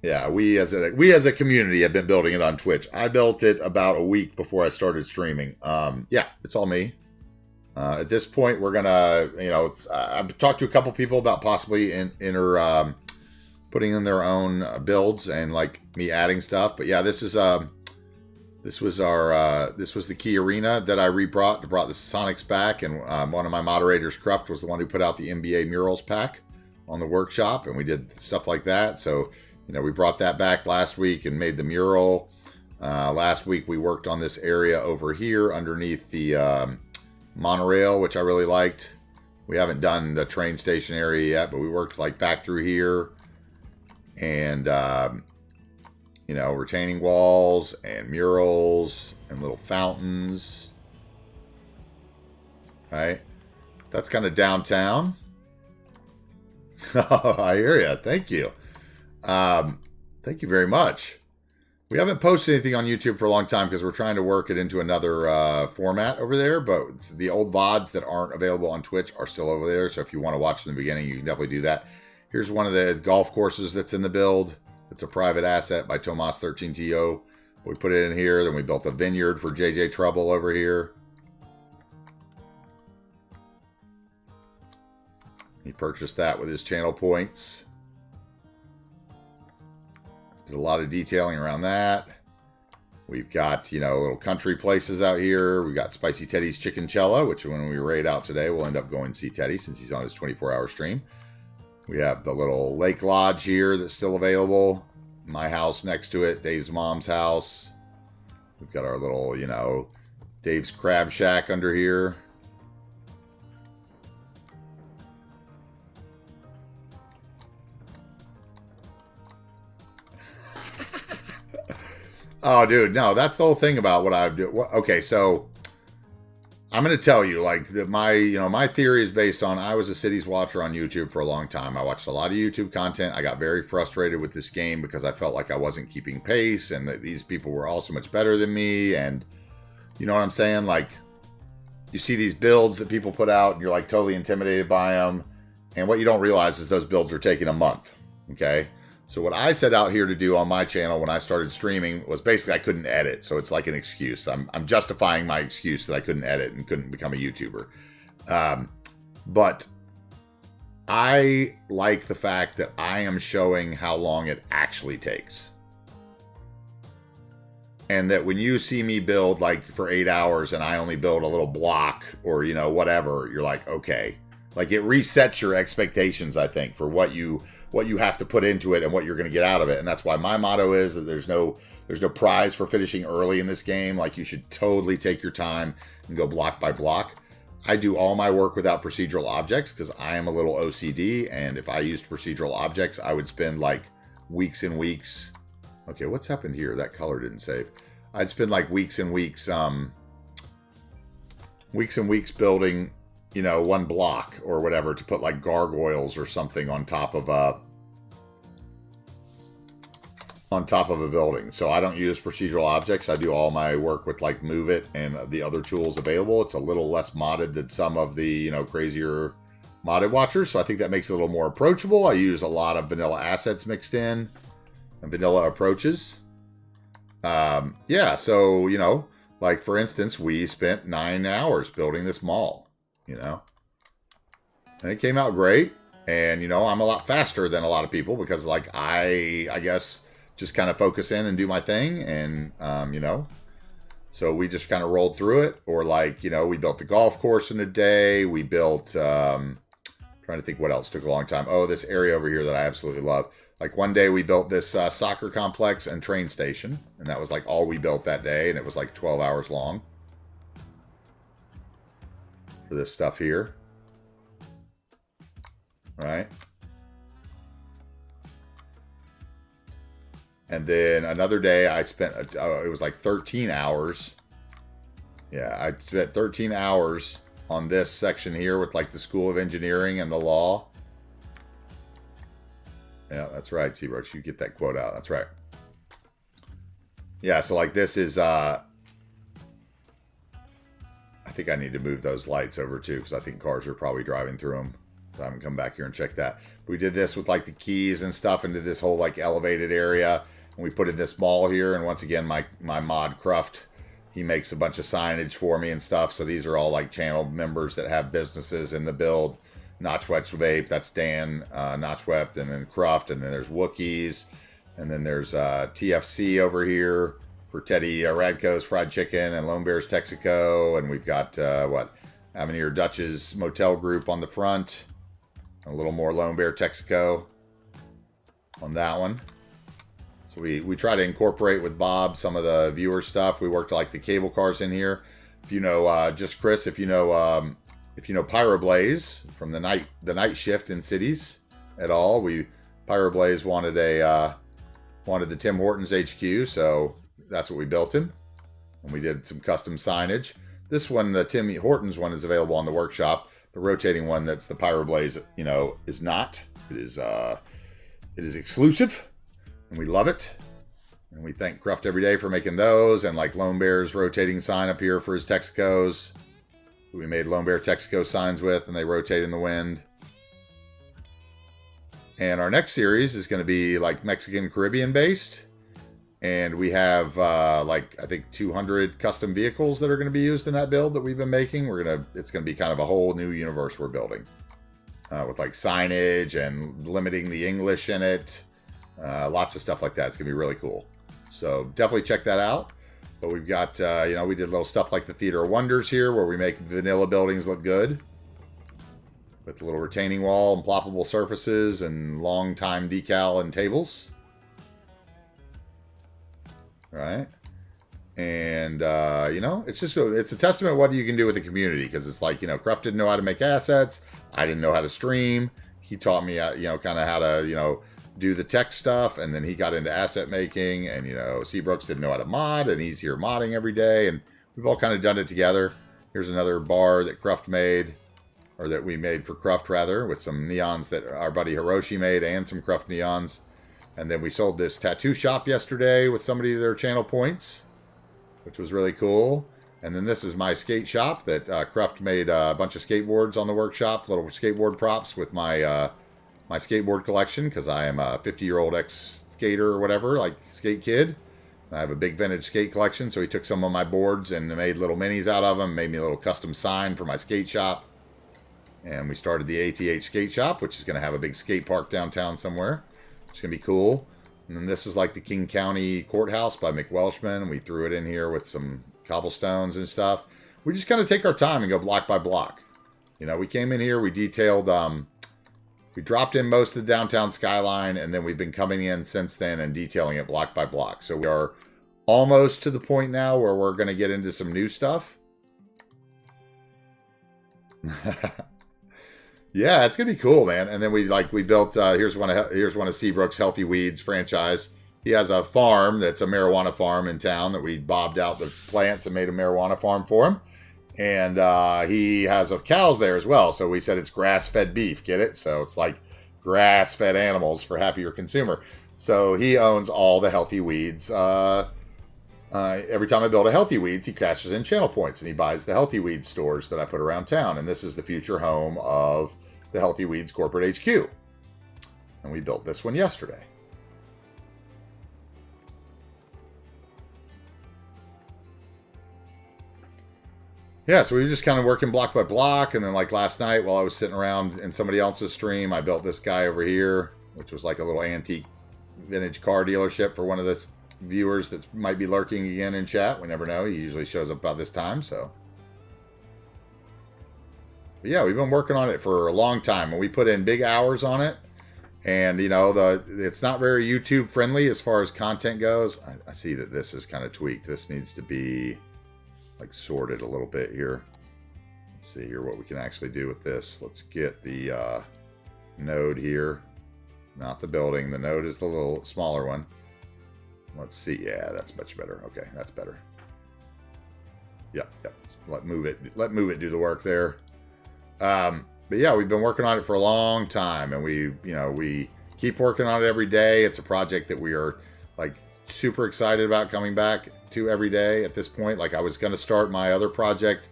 Yeah, we as a community have been building it on Twitch. I built it about a week before I started streaming. Yeah, it's all me. At this point, we're gonna, I've talked to a couple people about possibly putting in their own builds and like me adding stuff. But yeah, this was the key arena that I brought the Sonics back, and one of my moderators, Cruft, was the one who put out the NBA murals pack on the workshop, and we did stuff like that. So You know, we brought that back last week and made the mural. Last week we worked on this area over here underneath the monorail, which I really liked. We haven't done the train station area yet, but we worked like back through here. And, you know, retaining walls and murals and little fountains. Right? That's kind of downtown. Oh, I hear you. Thank you. Thank you very much. We haven't posted anything on YouTube for a long time because we're trying to work it into another format over there. But the old VODs that aren't available on Twitch are still over there. So if you want to watch from the beginning, you can definitely do that. Here's one of the golf courses that's in the build. It's a private asset by Tomas13TO. We put it in here. Then we built a vineyard for JJ Trouble over here. He purchased that with his channel points. Did a lot of detailing around that. We've got, you know, little country places out here. We've got Spicy Teddy's Chickenchella, which when we raid out today, we'll end up going to see Teddy since he's on his 24-hour stream. We have the little lake lodge here that's still available. My house next to it, Dave's mom's house. We've got our little, you know, Dave's crab shack under here. Oh, dude, no, that's the whole thing about what I do. Okay, so I'm going to tell you, like, my theory is based on I was a Cities watcher on YouTube for a long time. I watched a lot of YouTube content. I got very frustrated with this game because I felt like I wasn't keeping pace and that these people were all so much better than me. And you know what I'm saying? Like, you see these builds that people put out and you're like totally intimidated by them. And what you don't realize is those builds are taking a month. Okay. So what I set out here to do on my channel when I started streaming was basically I couldn't edit. So it's like an excuse. I'm justifying my excuse that I couldn't edit and couldn't become a YouTuber. But I like the fact that I am showing how long it actually takes. And that when you see me build like for 8 hours and I only build a little block or, you know, whatever, you're like, okay. Like it resets your expectations, I think, for what you have to put into it and what you're going to get out of it. And that's why my motto is that there's no prize for finishing early in this game. Like you should totally take your time and go block by block. I do all my work without procedural objects because I am a little OCD. And if I used procedural objects, I would spend like weeks and weeks. Okay, what's happened here? That color didn't save. I'd spend like weeks and weeks building, you know, one block or whatever to put like gargoyles or something on top of a building. So I don't use procedural objects. I do all my work with like Move It and the other tools available. It's a little less modded than some of the, you know, crazier modded watchers. So I think that makes it a little more approachable. I use a lot of vanilla assets mixed in and vanilla approaches. Yeah, so, you know, like for instance, we spent 9 hours building this mall. You know, and it came out great. And, you know, I'm a lot faster than a lot of people because like I guess just kind of focus in and do my thing. And, you know, so we just kind of rolled through it. Or like, you know, we built the golf course in a day. We built, trying to think what else took a long time. Oh, this area over here that I absolutely love. Like one day we built this soccer complex and train station. And that was like all we built that day. And it was like 12 hours long. For this stuff here. Right. And then another day I spent, it was like 13 hours. Yeah, I spent 13 hours on this section here with like the School of Engineering and the law. Yeah, that's right, T-Brooks. You get that quote out. That's right. Yeah, so like this is, I think I need to move those lights over too because I think cars are probably driving through them. So I haven't come back here and checked that. We did this with like the keys and stuff into this whole like elevated area. And we put in this mall here. And once again, my mod Cruft, he makes a bunch of signage for me and stuff. So these are all like channel members that have businesses in the build. Notchwept Vape, that's Dan Notchwept, and then Cruft. And then there's Wookiees. And then there's TFC over here for Teddy Radco's Fried Chicken and Lone Bear's Texaco. And we've got, Avenir Dutch's Motel Group on the front. A little more Lone Bear Texaco on that one. So we try to incorporate with Bob some of the viewer stuff. We worked like the cable cars in here. If you know, just Chris, if you know Pyroblaze from the night shift in cities at all, Pyroblaze wanted the Tim Hortons HQ, so that's what we built him. And we did some custom signage. This one, the Tim Hortons one, is available on the workshop. The rotating one that's the Pyroblaze, is not. It is exclusive, and we love it. And we thank Cruft every day for making those, and like Lone Bear's rotating sign up here for his Texacos. We made Lone Bear Texaco signs with, and they rotate in the wind. And our next series is going to be like Mexican Caribbean based. And we have I think 200 custom vehicles that are going to be used in that build that we've been making. It's going to be kind of a whole new universe we're building. With like signage and limiting the English in it. Lots of stuff like that. It's going to be really cool. So definitely check that out. But we've got, we did little stuff like the Theater of Wonders here where we make vanilla buildings look good. With the little retaining wall and ploppable surfaces and long time decal and tables. Right? And, it's a testament of what you can do with the community. Because it's like, Cruft didn't know how to make assets. I didn't know how to stream. He taught me, kind of how to, do the tech stuff. And then he got into asset making. And, Seabrooks didn't know how to mod. And he's here modding every day. And we've all kind of done it together. Here's another bar that Cruft made. Or that we made for Cruft, rather. With some neons that our buddy Hiroshi made. And some Cruft neons. And then we sold this tattoo shop yesterday with somebody their channel points. Which was really cool. And then this is my skate shop that Cruft made a bunch of skateboards on the workshop. Little skateboard props with my my skateboard collection. Because I am a 50-year-old ex-skater or whatever. Like skate kid. I have a big vintage skate collection. So he took some of my boards and made little minis out of them. Made me a little custom sign for my skate shop. And we started the ATH skate shop. Which is going to have a big skate park downtown somewhere. It's going to be cool. And then this is like the King County Courthouse by McWelshman. We threw it in here with some cobblestones and stuff. We just kind of take our time and go block by block. We came in here, we detailed, we dropped in most of the downtown skyline, and then we've been coming in since then and detailing it block by block. So we are almost to the point now where we're going to get into some new stuff. Yeah, it's gonna be cool, man. And then we built. Here's one of Seabrook's Healthy Weeds franchise. He has a farm that's a marijuana farm in town that we bobbed out the plants and made a marijuana farm for him. And he has cows there as well. So we said it's grass-fed beef. Get it? So it's like grass-fed animals for happier consumer. So he owns all the Healthy Weeds. Every time I build a Healthy Weeds, he cashes in channel points and he buys the Healthy Weeds stores that I put around town. And this is the future home of the Healthy Weeds corporate HQ. And we built this one yesterday. Yeah, so we were just kind of working block by block. And then like last night while I was sitting around in somebody else's stream, I built this guy over here, which was like a little antique vintage car dealership for one of the viewers that might be lurking again in chat. We never know. He usually shows up about this time, so. But yeah, we've been working on it for a long time, and we put in big hours on it. And, it's not very YouTube friendly as far as content goes. I see that this is kind of tweaked. This needs to be like sorted a little bit here. Let's see here what we can actually do with this. Let's get the node here. Not the building. The node is the little smaller one. Let's see. Yeah, that's much better. Okay, that's better. Yep. Let move it do the work there. But yeah, we've been working on it for a long time, and we keep working on it every day. It's a project that we are like super excited about coming back to every day at this point. Like I was going to start my other project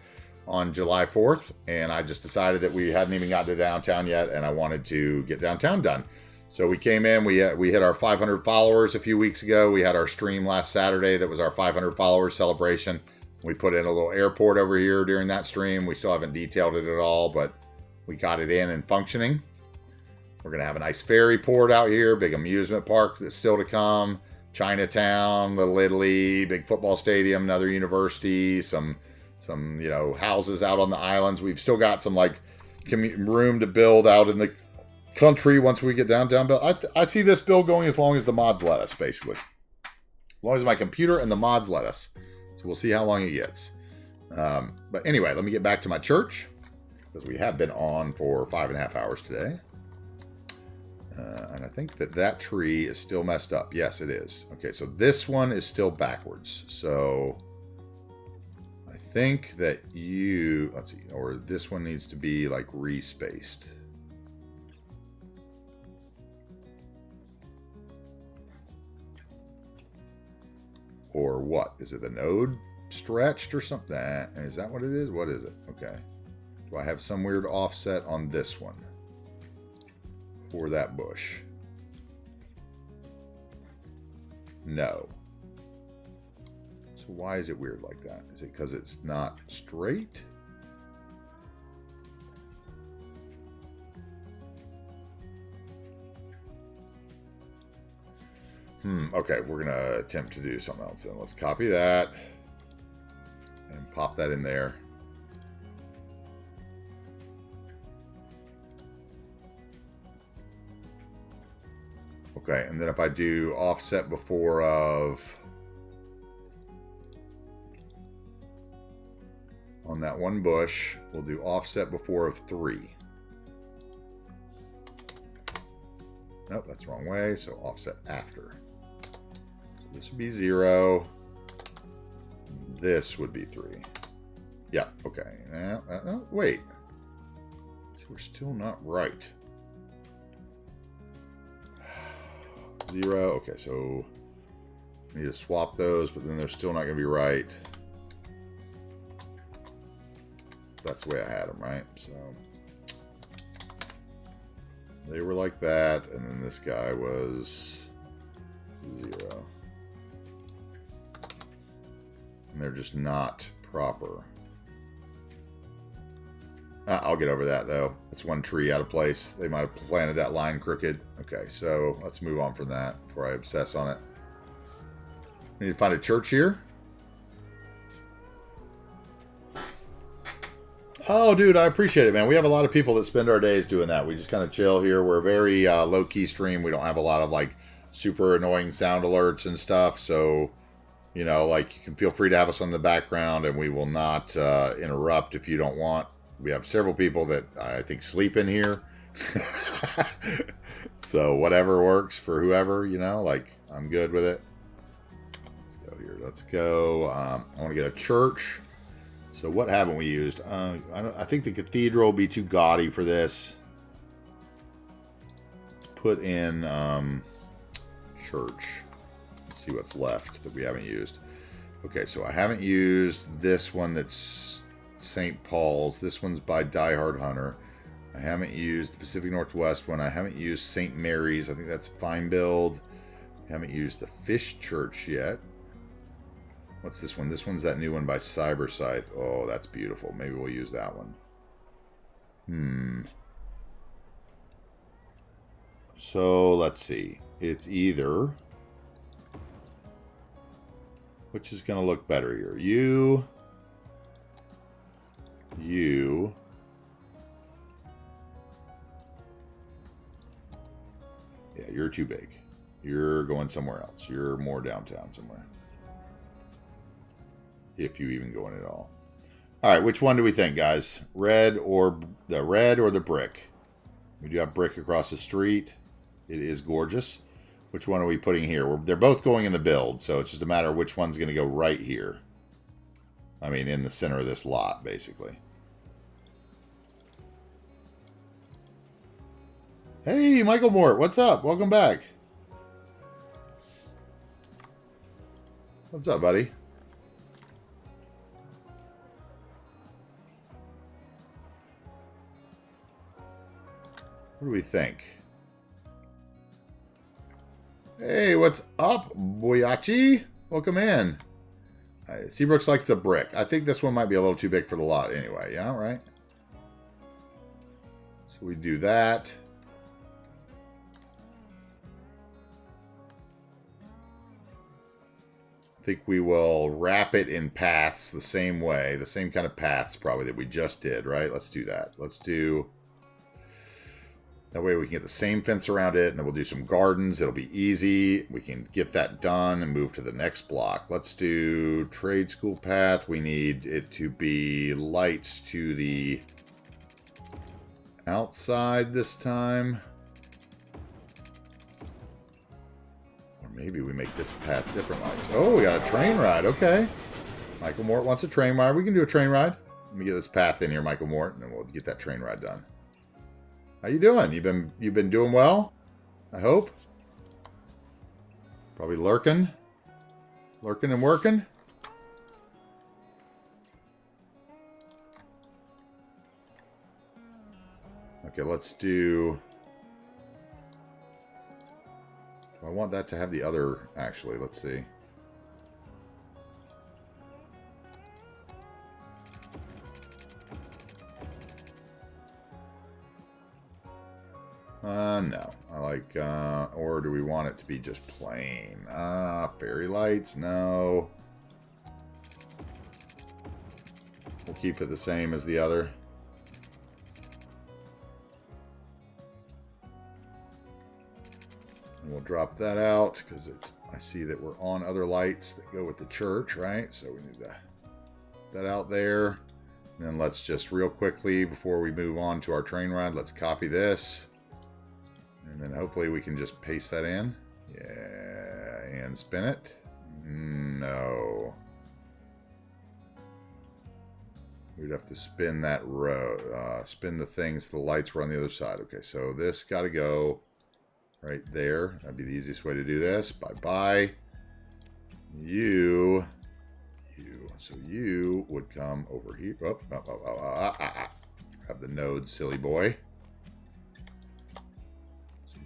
on July 4th, and I just decided that we hadn't even gotten to downtown yet, and I wanted to get downtown done. So we came in, we hit our 500 followers a few weeks ago. We had our stream last Saturday that was our 500 followers celebration. We put in a little airport over here during that stream. We still haven't detailed it at all, but we got it in and functioning. We're going to have a nice ferry port out here, big amusement park that's still to come, Chinatown, Little Italy, big football stadium, another university, some houses out on the islands. We've still got some room to build out in the country once we get downtown build. I see this build going as long as the mods let us, basically. As long as my computer and the mods let us. So we'll see how long it gets. But anyway, let me get back to my church, because we have been on for 5.5 hours today. And I think that tree is still messed up. Yes, it is. Okay, so this one is still backwards. So I think that let's see, or this one needs to be like respaced. Or what? Is it the node stretched or something? Is that what it is? What is it? Okay. Do I have some weird offset on this one? For that bush? No. So why is it weird like that? Is it because it's not straight? Okay, we're going to attempt to do something else then. Let's copy that and pop that in there. Okay, and then if I do offset before of on that one bush, we'll do offset before of 3. Nope, that's the wrong way. So offset after. So this would be 0. This would be 3. Yeah, okay. Now, wait. So we're still not right. 0. Okay, so I need to swap those, but then they're still not going to be right. So that's the way I had them, right? So they were like that, and then this guy was 0. And they're just not proper. I'll get over that, though. It's one tree out of place. They might have planted that line crooked. Okay, so let's move on from that before I obsess on it. I need to find a church here. Oh, dude, I appreciate it, man. We have a lot of people that spend our days doing that. We just kind of chill here. We're a very low-key stream. We don't have a lot of, like, super annoying sound alerts and stuff. So, you know, like, you can feel free to have us on the background, and we will not interrupt if you don't want. We have several people that I think sleep in here. So whatever works for whoever, you know, like, I'm good with it. Let's go here. Let's go. I want to get a church. So what haven't we used? I think the cathedral will be too gaudy for this. Let's put in church. Let's see what's left that we haven't used. Okay, so I haven't used this one that's St. Paul's. This one's by Die Hard Hunter. I haven't used the Pacific Northwest one. I haven't used St. Mary's. I think that's fine build. I haven't used the Fish Church yet. What's this one? This one's that new one by Cyber Scythe. Oh, that's beautiful. Maybe we'll use that one. So, let's see. It's either... Which is going to look better here? You... Yeah, you're too big. You're going somewhere else. You're more downtown somewhere. If you even go in at all. All right, which one do we think, guys? Red or the brick? We do have brick across the street. It is gorgeous. Which one are we putting here? They're both going in the build, so it's just a matter of which one's going to go right here. I mean, in the center of this lot, basically. Hey, Michael Mort, what's up? Welcome back. What's up, buddy? What do we think? Hey, what's up, Boyachi? Welcome in. Seabrooks likes the brick. I think this one might be a little too big for the lot anyway. Yeah, right? So we do that. I think we will wrap it in paths the same way. The same kind of paths probably that we just did, right? Let's do that. Let's do... That way we can get the same fence around it, and then we'll do some gardens. It'll be easy. We can get that done and move to the next block. Let's do trade school path. We need it to be lights to the outside this time. Or maybe we make this path different lights. Oh, we got a train ride. Okay. Michael Mort wants a train ride. We can do a train ride. Let me get this path in here, Michael Mort, and then we'll get that train ride done. How you doing? You've been doing well? I hope. Probably lurking. Lurking and working. Okay, let's do... I want that to have the other... Actually, let's see. No. I like, or do we want it to be just plain? Fairy lights? No. We'll keep it the same as the other. And we'll drop that out, because it's, I see that we're on other lights that go with the church, right? So we need to put that out there. And then let's just real quickly, before we move on to our train ride, let's copy this. And then hopefully we can just paste that in. Yeah, and spin it. No. We'd have to spin that row. Spin the things so the lights were on the other side. Okay, so this got to go right there. That'd be the easiest way to do this. Bye-bye. You. So you would come over here. Have the node, silly boy.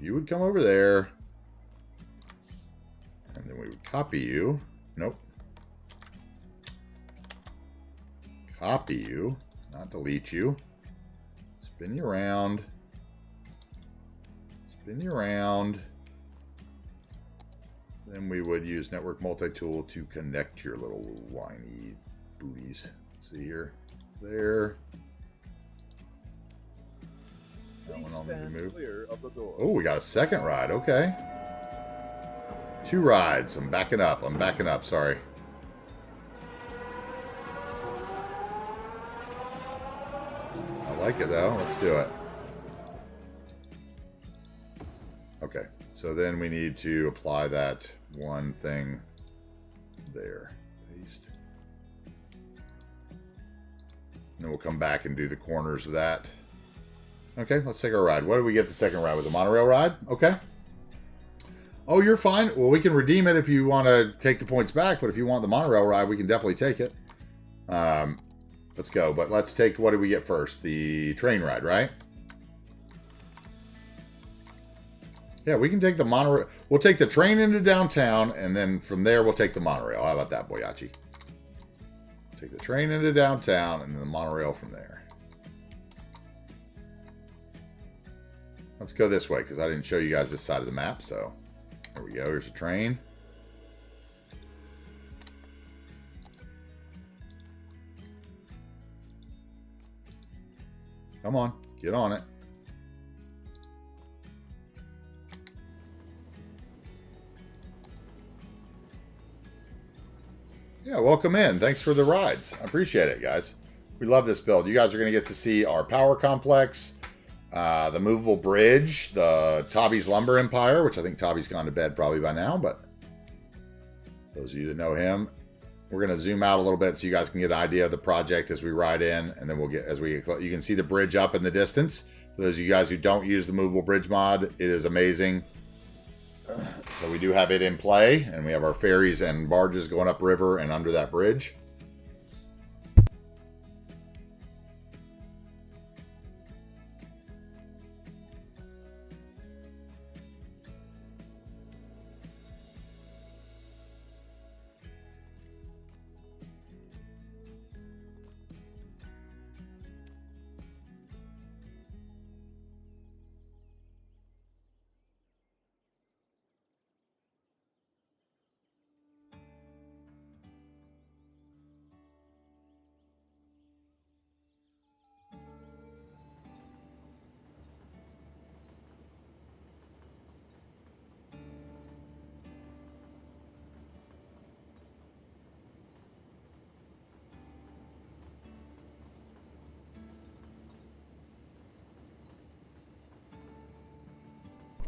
You would come over there, and then we would copy you. Nope. Copy you, not delete you. Spin you around. Spin you around. Then we would use Network Multi-Tool to connect your little whiny booties. Let's see here. There. That one I'll need to move. Oh, we got a second ride. Okay. 2 rides. I'm backing up. Sorry. I like it, though. Let's do it. Okay. So then we need to apply that one thing there. Paste. And then we'll come back and do the corners of that. Okay, let's take our ride. What did we get the second ride? Was a monorail ride? Okay. Oh, you're fine. Well, we can redeem it if you want to take the points back, but if you want the monorail ride, we can definitely take it. Let's go. But let's take, what did we get first? The train ride, right? Yeah, we can take the monorail. We'll take the train into downtown, and then from there, we'll take the monorail. How about that, Boyachi? Take the train into downtown, and then the monorail from there. Let's go this way, because I didn't show you guys this side of the map, so there we go. Here's a train. Come on, get on it. Yeah, welcome in. Thanks for the rides. I appreciate it, guys. We love this build. You guys are going to get to see our power complex, the movable bridge, the Tabby's Lumber Empire, which I think Tabby's gone to bed probably by now, but those of you that know him, we're going to zoom out a little bit so you guys can get an idea of the project as we ride in, and then we'll get, as we get, you can see the bridge up in the distance. For those of you guys who don't use the movable bridge mod, it is amazing. So we do have it in play, and we have our ferries and barges going upriver and under that bridge.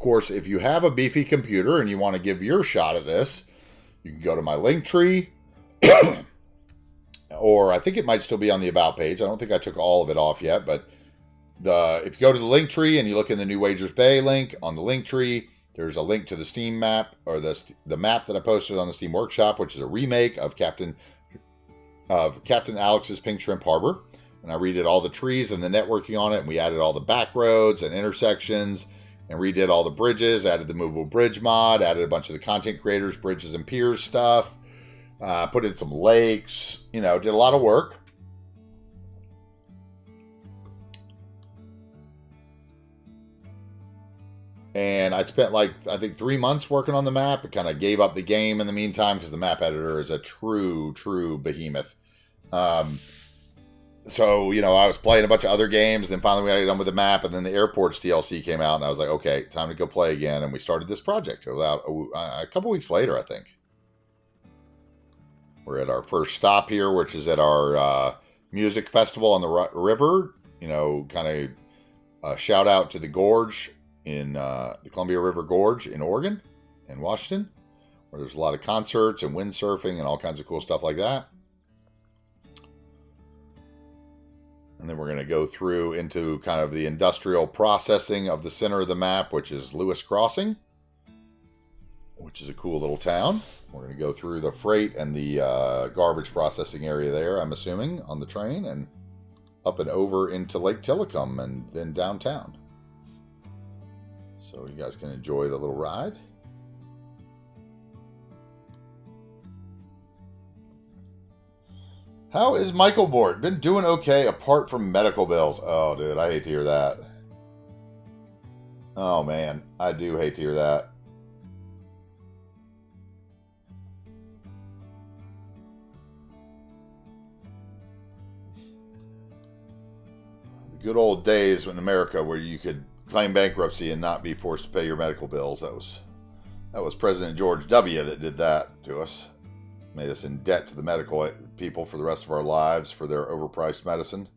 course, if you have a beefy computer and you want to give your shot at this, you can go to my link tree, or I think it might still be on the About page. I don't think I took all of it off yet, but if you go to the link tree and you look in the New Wagers Bay link on the link tree, there's a link to the Steam map, or the map that I posted on the Steam Workshop, which is a remake of Captain Alex's Pink Shrimp Harbor. And I redid all the trees and the networking on it, and we added all the back roads and intersections, and redid all the bridges, added the movable bridge mod, added a bunch of the content creators, bridges and piers stuff, put in some lakes, did a lot of work. And I spent I think 3 months working on the map. I kind of gave up the game in the meantime because the map editor is a true behemoth. So, I was playing a bunch of other games. Then finally we got done with the map. And then the Airports DLC came out. And I was like, okay, time to go play again. And we started this project about a couple weeks later, I think. We're at our first stop here, which is at our music festival on the river. Kind of shout out to the Gorge in the Columbia River Gorge in Oregon and Washington, where there's a lot of concerts and windsurfing and all kinds of cool stuff like that. And then we're going to go through into kind of the industrial processing of the center of the map, which is Lewis Crossing, which is a cool little town. We're going to go through the freight and the garbage processing area there, I'm assuming, on the train, and up and over into Lake Tillicum and then downtown. So you guys can enjoy the little ride. How is Michael Board? Been doing okay apart from medical bills. Oh, dude, I hate to hear that. Oh, man, I do hate to hear that. The good old days in America where you could claim bankruptcy and not be forced to pay your medical bills. That was President George W. that did that to us. Made us in debt to the medical people for the rest of our lives for their overpriced medicine.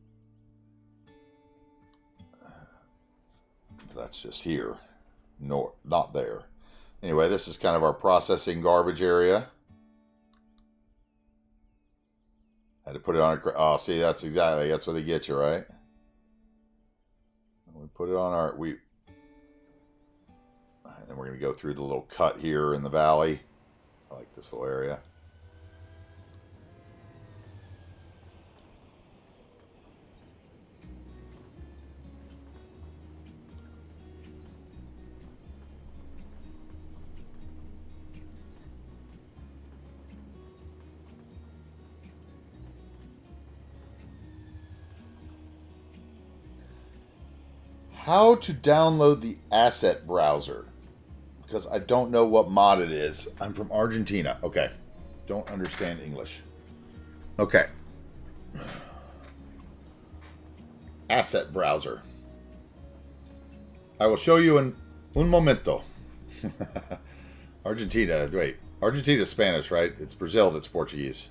That's just here. No, not there. Anyway, this is kind of our processing garbage area. Had to put it on oh, see, that's where they get you, right? We put it on our, and then we're going to go through the little cut here in the valley. I like this little area. How to download the asset browser, because I don't know what mod it is. I'm from Argentina. Okay. Don't understand English. Okay. Asset browser. I will show you in un momento. Argentina. Wait. Argentina is Spanish, right? It's Brazil that's Portuguese.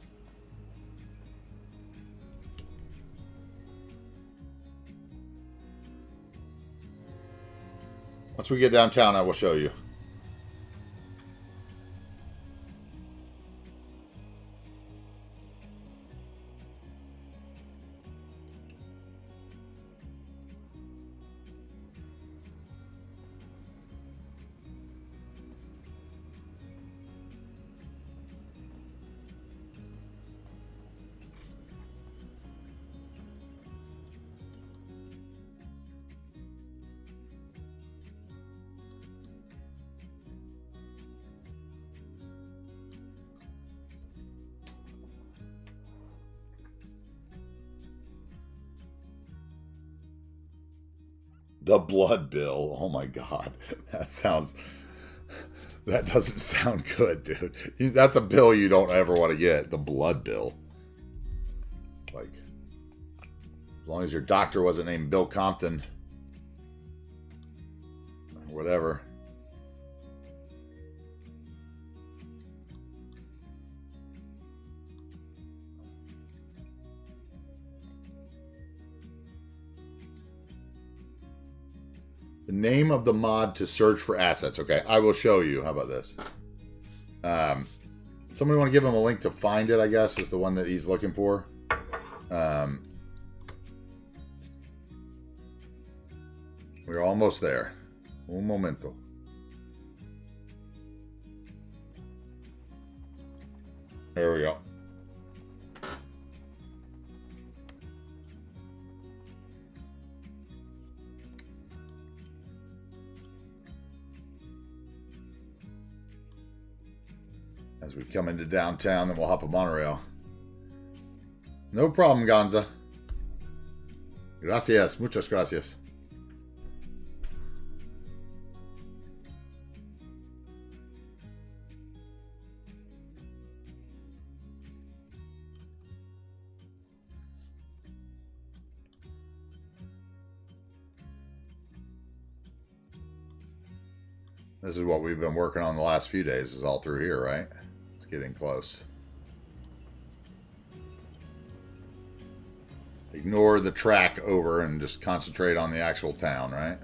Once we get downtown, I will show you. The blood bill. Oh my God. That doesn't sound good, dude. That's a bill you don't ever want to get. The blood bill. It's like, as long as your doctor wasn't named Bill Compton. Or whatever. The name of the mod to search for assets. Okay, I will show you. How about this? Somebody want to give him a link to find it, I guess, is the one that he's looking for. We're almost there. Un momento. There we go. As we come into downtown, then we'll hop a monorail. No problem, Gonza. Gracias. Muchas gracias. This is what we've been working on the last few days, is all through here, right? It's getting close. Ignore the track over and just concentrate on the actual town, right?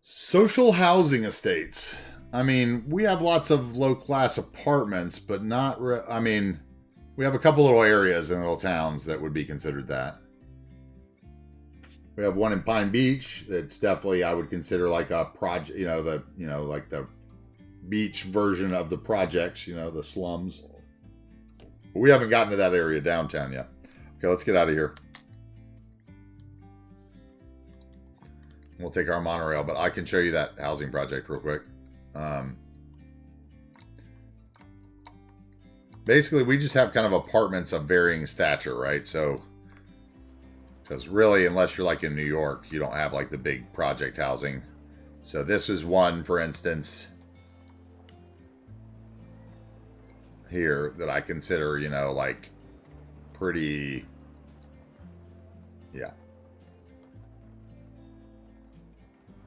Social housing estates. I mean, we have lots of low-class apartments, but not... I mean, we have a couple little areas in little towns that would be considered that. We have one in Pine Beach. It's definitely, I would consider like a project, like the beach version of the projects, the slums. But we haven't gotten to that area downtown yet. Okay, let's get out of here. We'll take our monorail, but I can show you that housing project real quick. Basically, we just have kind of apartments of varying stature, right? So, because really, unless you're like in New York, you don't have like the big project housing. So this is one, for instance, here that I consider, like pretty, yeah.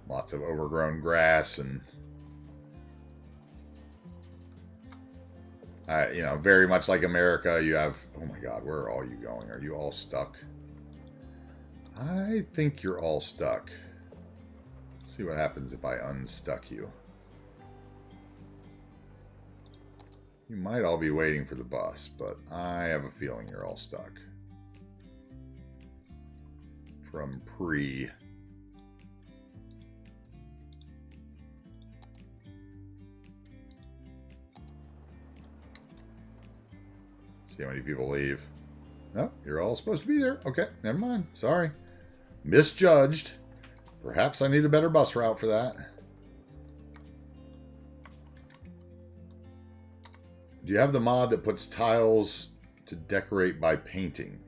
Lots of overgrown grass and, very much like America. You have, oh my God, where are all you going? Are you all stuck? I think you're all stuck. Let's see what happens if I unstuck you. You might all be waiting for the bus, but I have a feeling you're all stuck. From pre... See how many people leave. No, you're all supposed to be there. Okay, never mind. Sorry. Misjudged. Perhaps I need a better bus route for that. Do you have the mod that puts tiles to decorate by painting?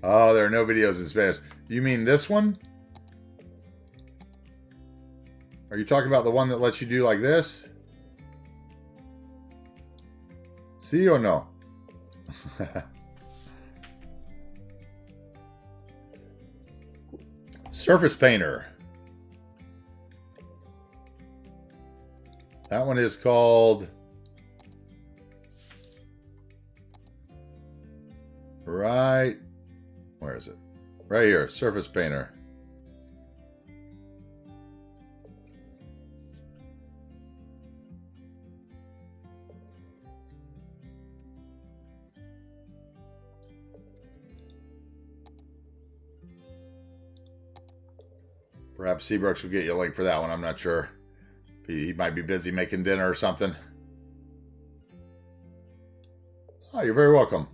Oh, there are no videos in Spanish. You mean this one? Are you talking about the one that lets you do like this? See or no? Surface painter. That one is called... Right... Where is it? Right here. Surface painter. Perhaps Seabrooks will get you a link for that one. I'm not sure. He might be busy making dinner or something. Oh, you're very welcome.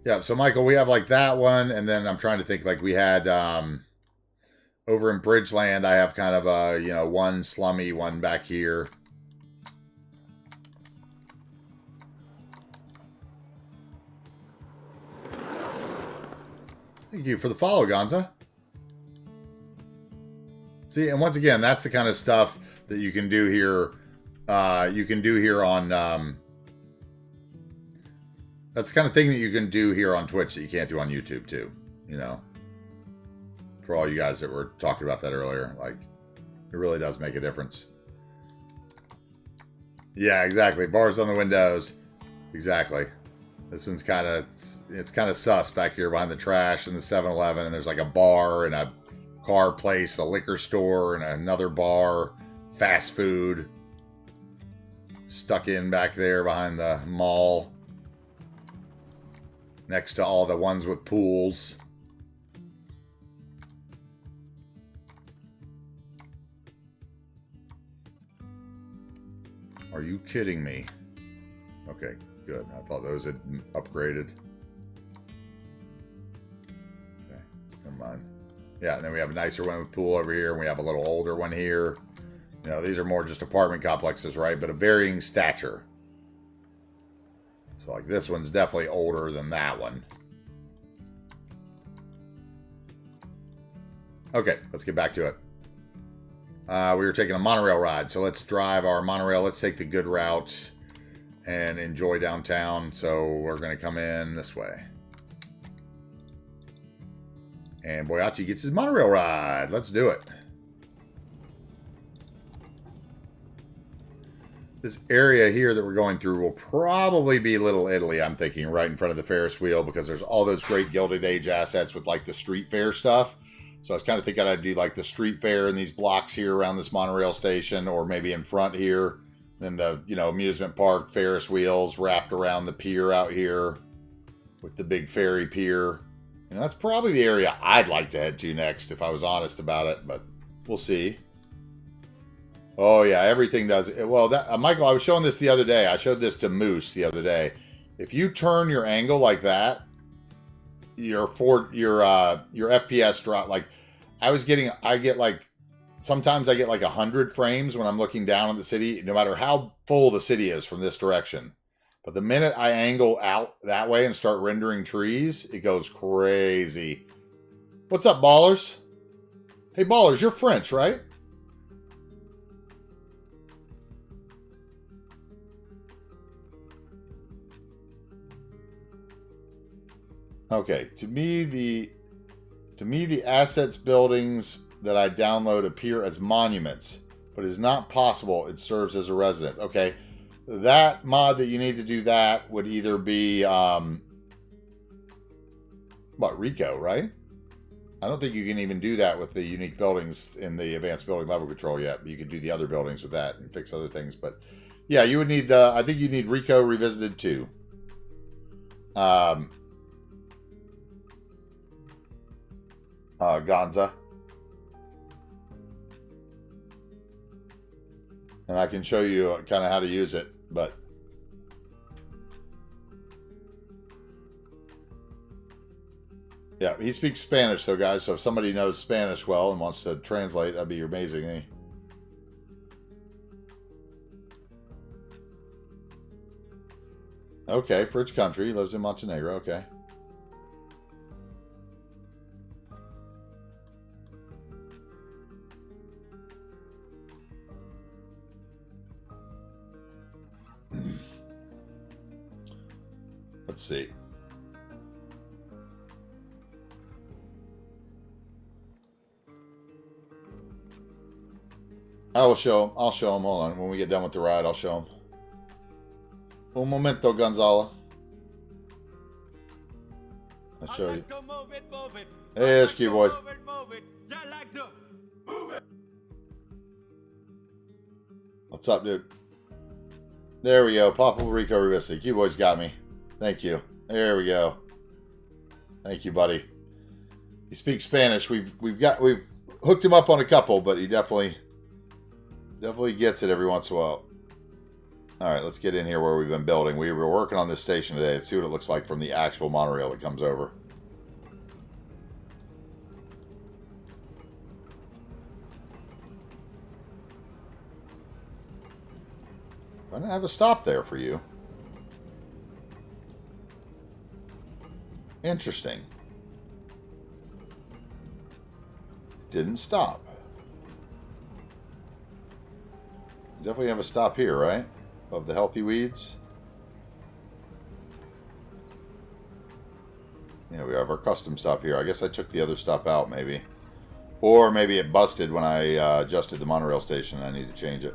Yeah, so Michael, we have like that one, and then I'm trying to think, like we had over in Bridgeland, I have kind of a, one slummy one back here. Thank you for the follow, Gonza. See, and once again, that's the kind of stuff that you can do here. You can do here on. That's the kind of thing that you can do here on Twitch that you can't do on YouTube too. You know, for all you guys that were talking about that earlier, like it really does make a difference. Yeah, exactly. Bars on the windows. Exactly. This one's kind of, it's kind of sus back here behind the trash and the 7-Eleven, and there's like a bar and a car place, a liquor store, and another bar, fast food, stuck in back there behind the mall, next to all the ones with pools. Are you kidding me? Okay. Good. I thought those had upgraded. Okay, never mind. Yeah, and then we have a nicer one with pool over here, and we have a little older one here. You know, these are more just apartment complexes, right? But of varying stature. So, like, this one's definitely older than that one. Okay, let's get back to it. We were taking a monorail ride, so let's drive our monorail. Let's take the good route and enjoy downtown. So we're going to come in this way. And Boyachi gets his monorail ride. Let's do it. This area here that we're going through will probably be Little Italy, I'm thinking, right in front of the Ferris wheel, because there's all those great Gilded Age assets with like the street fair stuff. So I was kind of thinking I'd do like the street fair in these blocks here around this monorail station, or maybe in front here. Then the, you know, amusement park, Ferris wheels wrapped around the pier out here with the big ferry pier. And that's probably the area I'd like to head to next, if I was honest about it, but we'll see. Oh, yeah, everything does. Well, Michael, I was showing this the other day. I showed this to Moose the other day. If you turn your angle like that, your FPS drop. Like, sometimes I get like 100 frames when I'm looking down at the city, no matter how full the city is from this direction. But the minute I angle out that way and start rendering trees, it goes crazy. What's up, Ballers? Hey, Ballers, you're French, right? Okay, to me the assets buildings that I download appear as monuments, but it is not possible it serves as a residence. Okay, that mod that you need to do that would either be Rico, right? I don't think you can even do that with the unique buildings in the advanced building level control yet. But you could do the other buildings with that and fix other things. But yeah, you would need I think you need Rico Revisited too. Gonza. And I can show you kind of how to use it, but yeah, he speaks Spanish though, guys, so if somebody knows Spanish well and wants to translate, that'd be amazing, eh? Okay, Fridge Country, lives in Montenegro, okay. Let's see. I will show him. I'll show him. Hold on. When we get done with the ride, I'll show him. Un momento, Gonzalo. I'll show you. Hey, HQ boy. What's up, dude? There we go. Papa Rico Revisited. Q-Boy's got me. Thank you. There we go. Thank you, buddy. He speaks Spanish. We've hooked him up on a couple, but he definitely gets it every once in a while. All right, let's get in here where we've been building. We were working on this station today. Let's see what it looks like from the actual monorail that comes over. I don't have a stop there for you. Interesting. didn't stop. Definitely have a stop here, right? Of the healthy weeds. Yeah, we have our custom stop here. I guess I took the other stop out, maybe. Or maybe it busted when I adjusted the monorail station and I need to change it.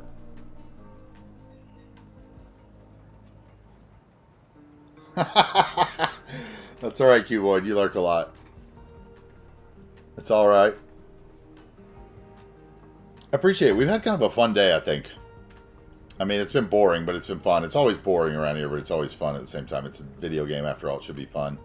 That's alright, Q-Boyd. You lurk a lot. It's alright. I appreciate it. We've had kind of a fun day, I think. I mean, it's been boring, but it's been fun. It's always boring around here, but it's always fun at the same time. It's a video game, after all. It should be fun.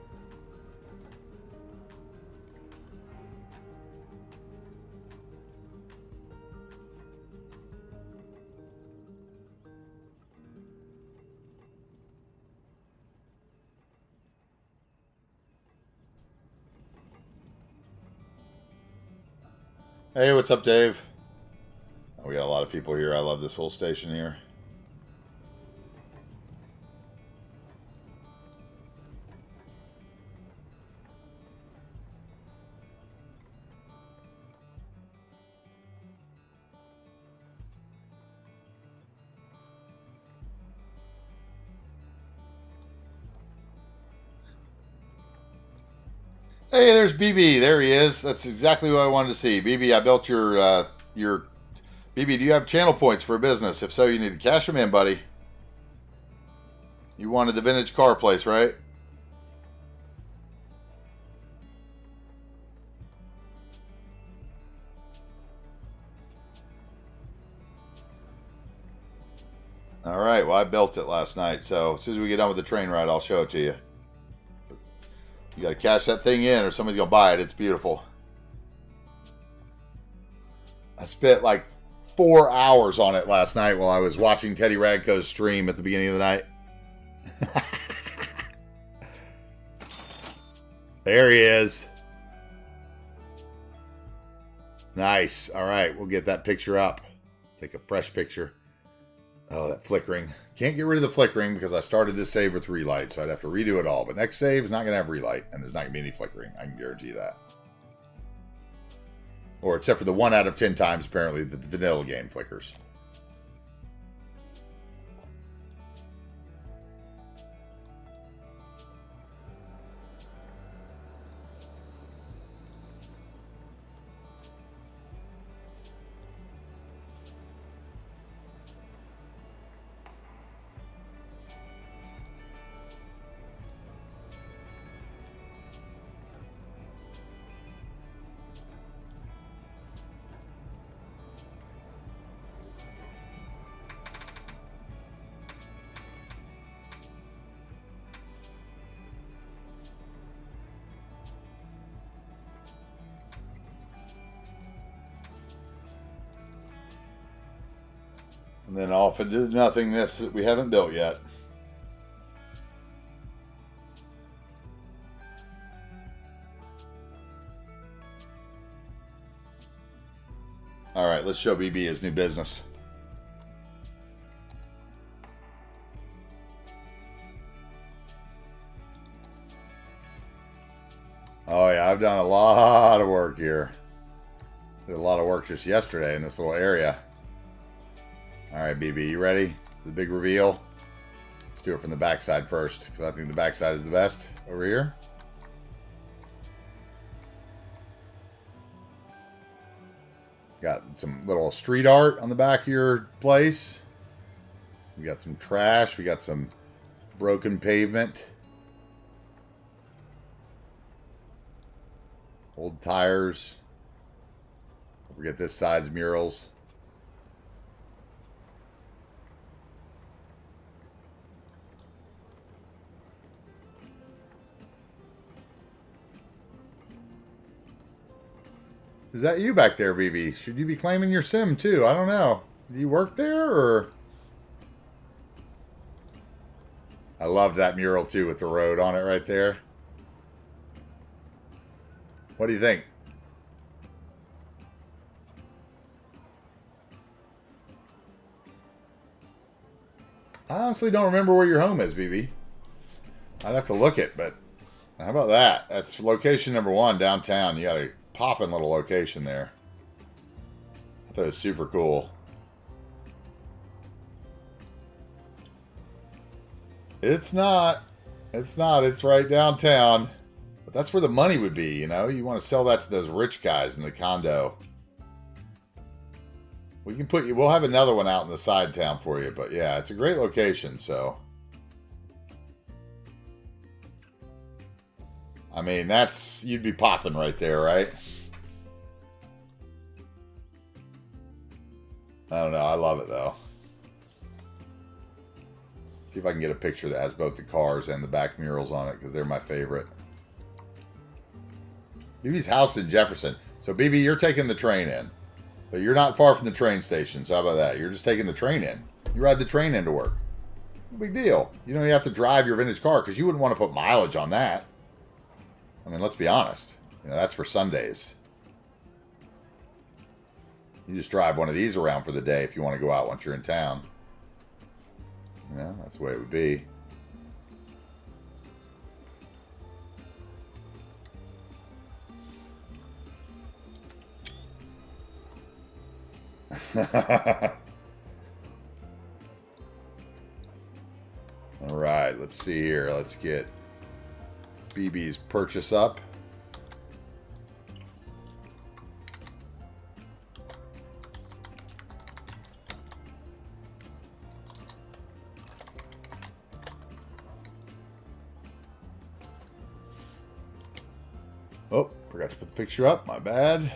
Hey, what's up, Dave? Oh, we got a lot of people here. I love this whole station here. Hey, there's BB. There he is. That's exactly what I wanted to see. BB, I built your BB, do you have channel points for a business? If so, you need to cash them in, buddy. You wanted the vintage car place, right? All right. Well, I built it last night, so as soon as we get done with the train ride, I'll show it to you. You got to cash that thing in or somebody's going to buy it. It's beautiful. I spent like 4 hours on it last night while I was watching Teddy Radko's stream at the beginning of the night. There he is. Nice. All right. We'll get that picture up. Take a fresh picture. Oh, that flickering. Can't get rid of the flickering because I started this save with relight, so I'd have to redo it all. But next save is not going to have relight, and there's not going to be any flickering. I can guarantee that. Or except for the 1 out of 10 times, apparently, that the vanilla game flickers. And then off into nothing that we haven't built yet. All right, let's show BB his new business. Oh yeah, I've done a lot of work here. Did a lot of work just yesterday in this little area. All right, BB, you ready? The big reveal. Let's do it from the backside first, because I think the backside is the best over here. Got some little street art on the back of your place. We got some trash. We got some broken pavement. Old tires. Don't forget this side's murals. Is that you back there, BB? Should you be claiming your sim, too? I don't know. Do you work there, or...? I loved that mural, too, with the road on it right there. What do you think? I honestly don't remember where your home is, BB. I'd have to look it, but... How about that? That's location number 1, downtown. You got a poppin' little location there. I thought it was super cool. It's not. It's not. It's right downtown. But that's where the money would be, you know? You want to sell that to those rich guys in the condo. We can put you... We'll have another one out in the side town for you. But yeah, it's a great location, so... I mean, that's... You'd be popping right there, right? I don't know. I love it, though. See if I can get a picture that has both the cars and the back murals on it, because they're my favorite. BB's house in Jefferson. So, BB, you're taking the train in. But you're not far from the train station, so how about that? You're just taking the train in. You ride the train into work. No big deal. You don't even have to drive your vintage car, because you wouldn't want to put mileage on that. I mean, let's be honest. You know, that's for Sundays. You just drive one of these around for the day if you want to go out once you're in town. You know, that's the way it would be. All right, let's see here. Let's get BB's purchase up. Oh, forgot to put the picture up. My bad.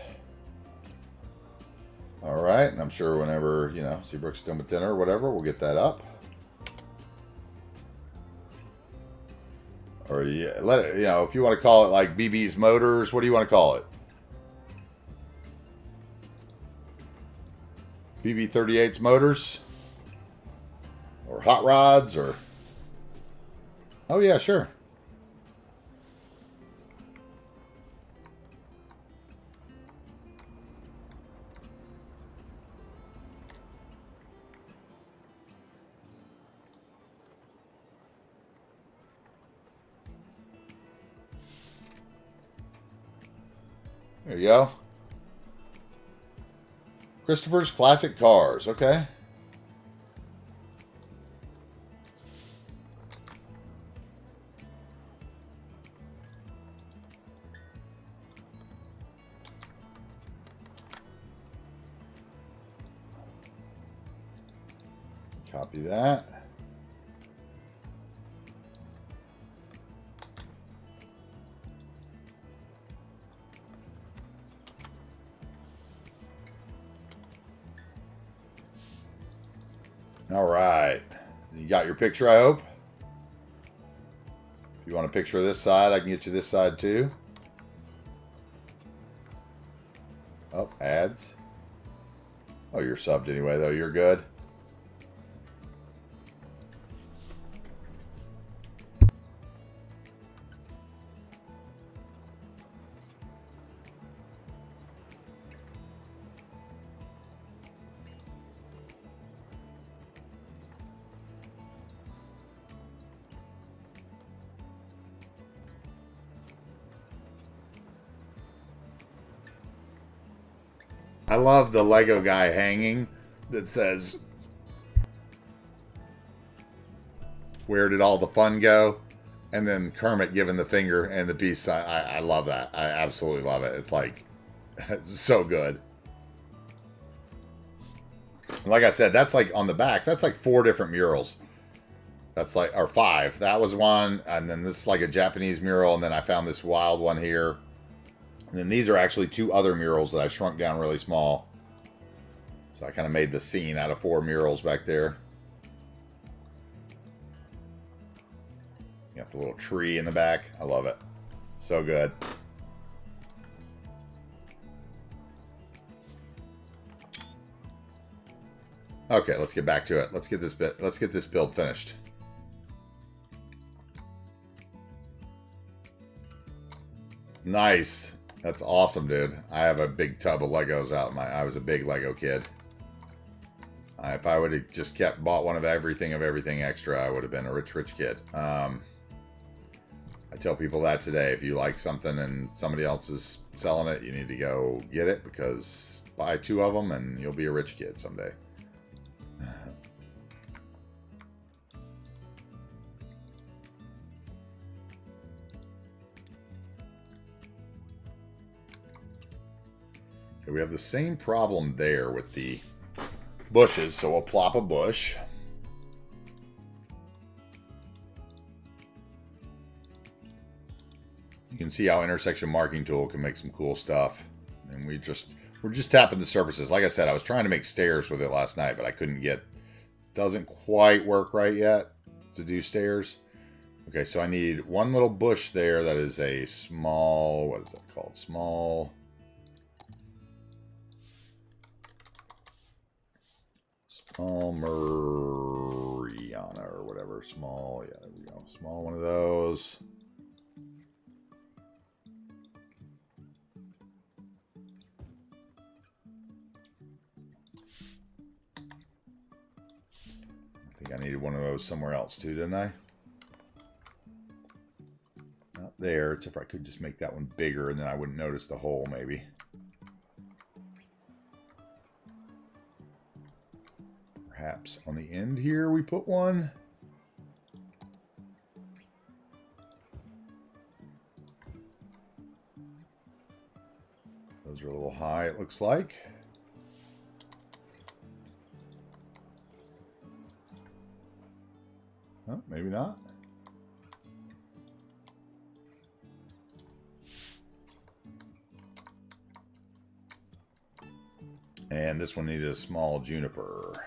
All right, and I'm sure whenever, you know, Seabrook's done with dinner or whatever, we'll get that up. Or, yeah, let it, you know, if you want to call it like BB's Motors, what do you want to call it? BB 38's Motors? Or Hot Rods, or... Oh, yeah, sure. There you go. Christopher's Classic Cars. Okay. Copy that. All right. You got your picture, I hope? If you want a picture of this side, I can get you this side too. Oh, ads. Oh, you're subbed anyway, though. You're good. I love the Lego guy hanging that says, "Where did all the fun go?" And then Kermit giving the finger and the peace sign. I love that. I absolutely love it. It's like, it's so good. Like I said, that's like on the back. That's like 4 different murals. That's like, or 5. That was one. And then this is like a Japanese mural. And then I found this wild one here. And then these are actually 2 other murals that I shrunk down really small. So I kind of made the scene out of 4 murals back there. You got the little tree in the back. I love it. So good. Okay, let's get back to it. Let's get this build finished. Nice. That's awesome, dude. I have a big tub of Legos out. I was a big Lego kid. If I would have just bought one of everything extra, I would have been a rich kid. I tell people that today. If you like something and somebody else is selling it, you need to go get it, because Just buy 2 of them and you'll be a rich kid someday. Okay, we have the same problem there with the bushes, so we'll plop a bush. You can see how intersection marking tool can make some cool stuff. And we're just tapping the surfaces. Like I said, I was trying to make stairs with it last night, but I couldn't get, doesn't quite work right yet to do stairs. Okay, so I need one little bush there that is a small, what is that called? Small Mariana or whatever. Small, yeah, there we go. Small one of those. I think I needed one of those somewhere else too, didn't I? Not there. It's if I could just make that one bigger and then I wouldn't notice the hole maybe. Perhaps on the end here we put one. Those are a little high, it looks like. Oh, maybe not. And this one needed a small juniper.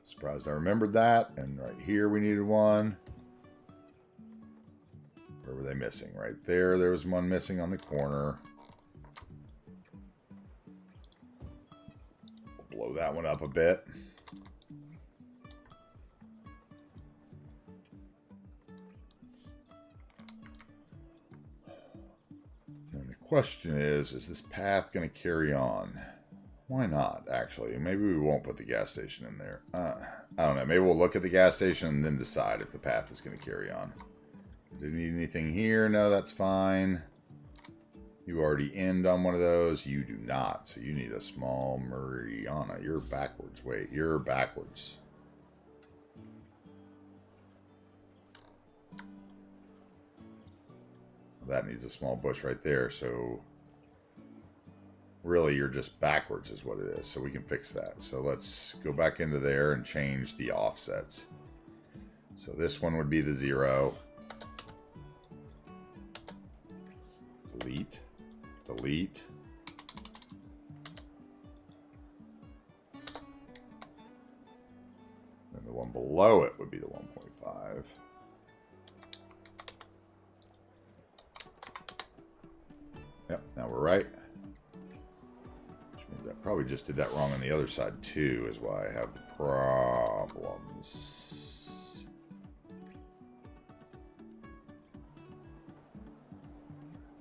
Surprised I remembered that. And right here we needed one. Where were they missing? Right there. There was one missing on the corner. We'll blow that one up a bit. And the question is this path going to carry on? Why not, actually? Maybe we won't put the gas station in there. I don't know. Maybe we'll look at the gas station and then decide if the path is going to carry on. Do you need anything here? No, that's fine. You already end on one of those. You do not. So you need a small Mariana. You're backwards. Wait, you're backwards. That needs a small bush right there. So really, you're just backwards is what it is. So we can fix that. So let's go back into there and change the offsets. So this one would be the 0. Delete. Delete. And the one below it would be the 1.5. Yep, now we're right. Which means I probably just did that wrong on the other side too, is why I have the problems.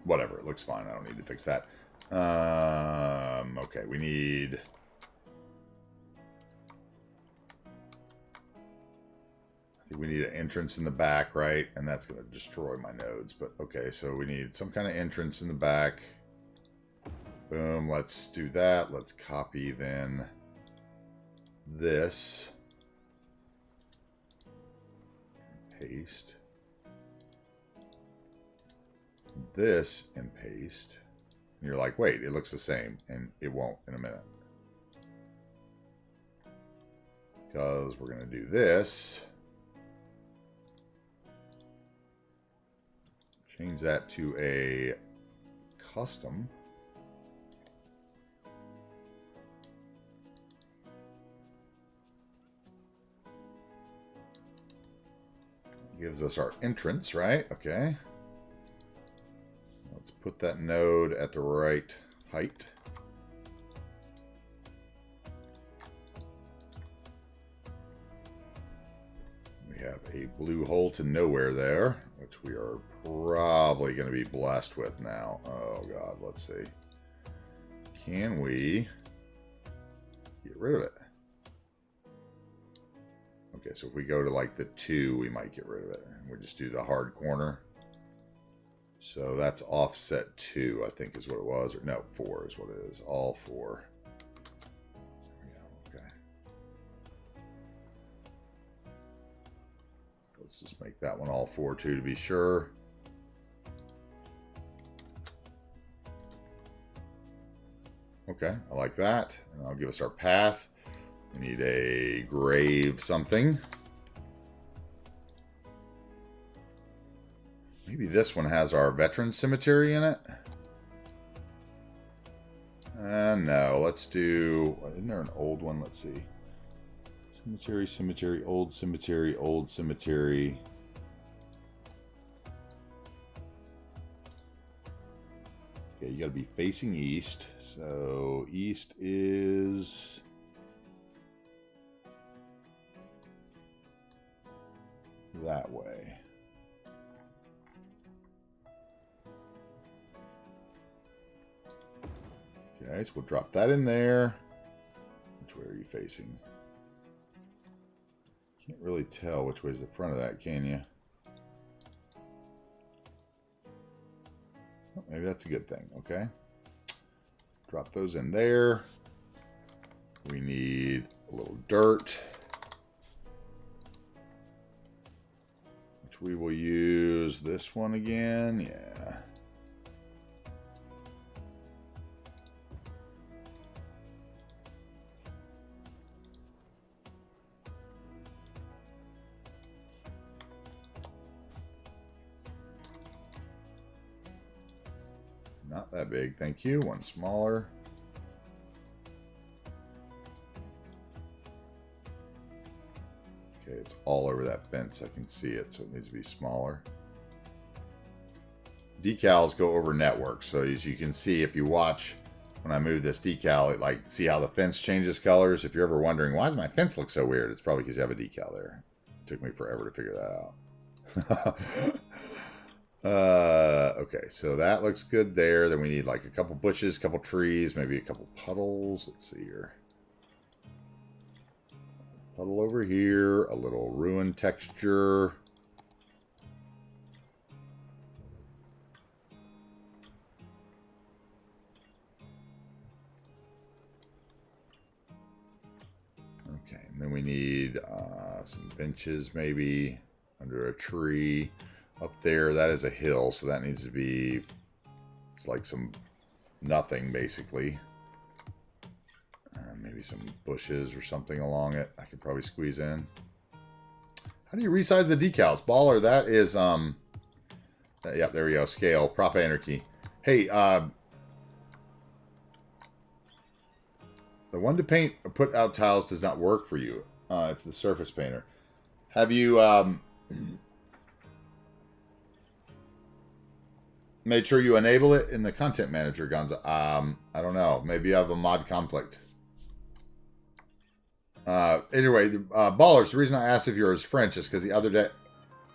Whatever, it looks fine. I don't need to fix that. Okay, we need... I think we need an entrance in the back, right? And that's going to destroy my nodes. But okay, so we need some kind of entrance in the back. Boom, let's do that. Let's copy then this. Paste. This and paste. And you're like, wait, it looks the same. And it won't in a minute. Because we're going to do this. Change that to a custom. Gives us our entrance, right? Okay. Let's put that node at the right height. We have a blue hole to nowhere there, which we are probably going to be blessed with now. Oh god, let's see. Can we get rid of it? Okay, so if we go to like the 2, we might get rid of it. We just do the hard corner. So that's offset 2, I think is what it was. Or no, 4 is what it is. All 4. There we go. Okay. So let's just make that one all 4 too to be sure. Okay, I like that. And I'll give us our path. We need a grave something. Maybe this one has our veteran cemetery in it. No, let's do... Isn't there an old one? Let's see. Cemetery, cemetery, old cemetery, old cemetery. Okay, you got to be facing east. So east is... that way. Okay, so we'll drop that in there. Which way are you facing? Can't really tell which way is the front of that, can you? Oh, maybe that's a good thing. Okay. Drop those in there. We need a little dirt, which we will use this one again. Yeah. Not that big, thank you. One smaller. Okay, it's all over that fence. I can see it, so it needs to be smaller. Decals go over network, so as you can see, if you watch when I move this decal, it like, see how the fence changes colors? If you're ever wondering, why does my fence look so weird? It's probably because you have a decal there. It took me forever to figure that out. Okay, so that looks good there. Then we need like a couple bushes, a couple trees, maybe a couple puddles. Let's see here. Puddle over here, a little ruin texture. Okay, and then we need some benches maybe under a tree. Up there, that is a hill, so that needs to be, it's like some nothing, basically. Maybe some bushes or something along it I could probably squeeze in. How do you resize the decals? Baller, that is, yep, there we go, scale, prop anarchy. Hey, the one to paint or put out tiles does not work for you. It's the surface painter. Have you, made sure you enable it in the content manager, Gonza? I don't know. Maybe you have a mod conflict. Anyway, Ballers, the reason I asked if yours is French is because the other day...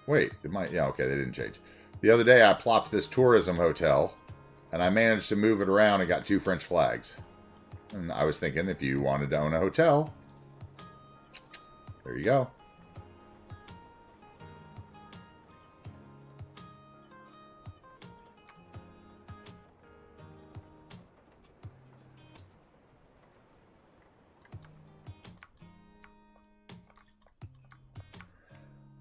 Wait, it might... Yeah, okay, they didn't change. The other day I plopped this tourism hotel, and I managed to move it around and got 2 French flags. And I was thinking, if you wanted to own a hotel, there you go.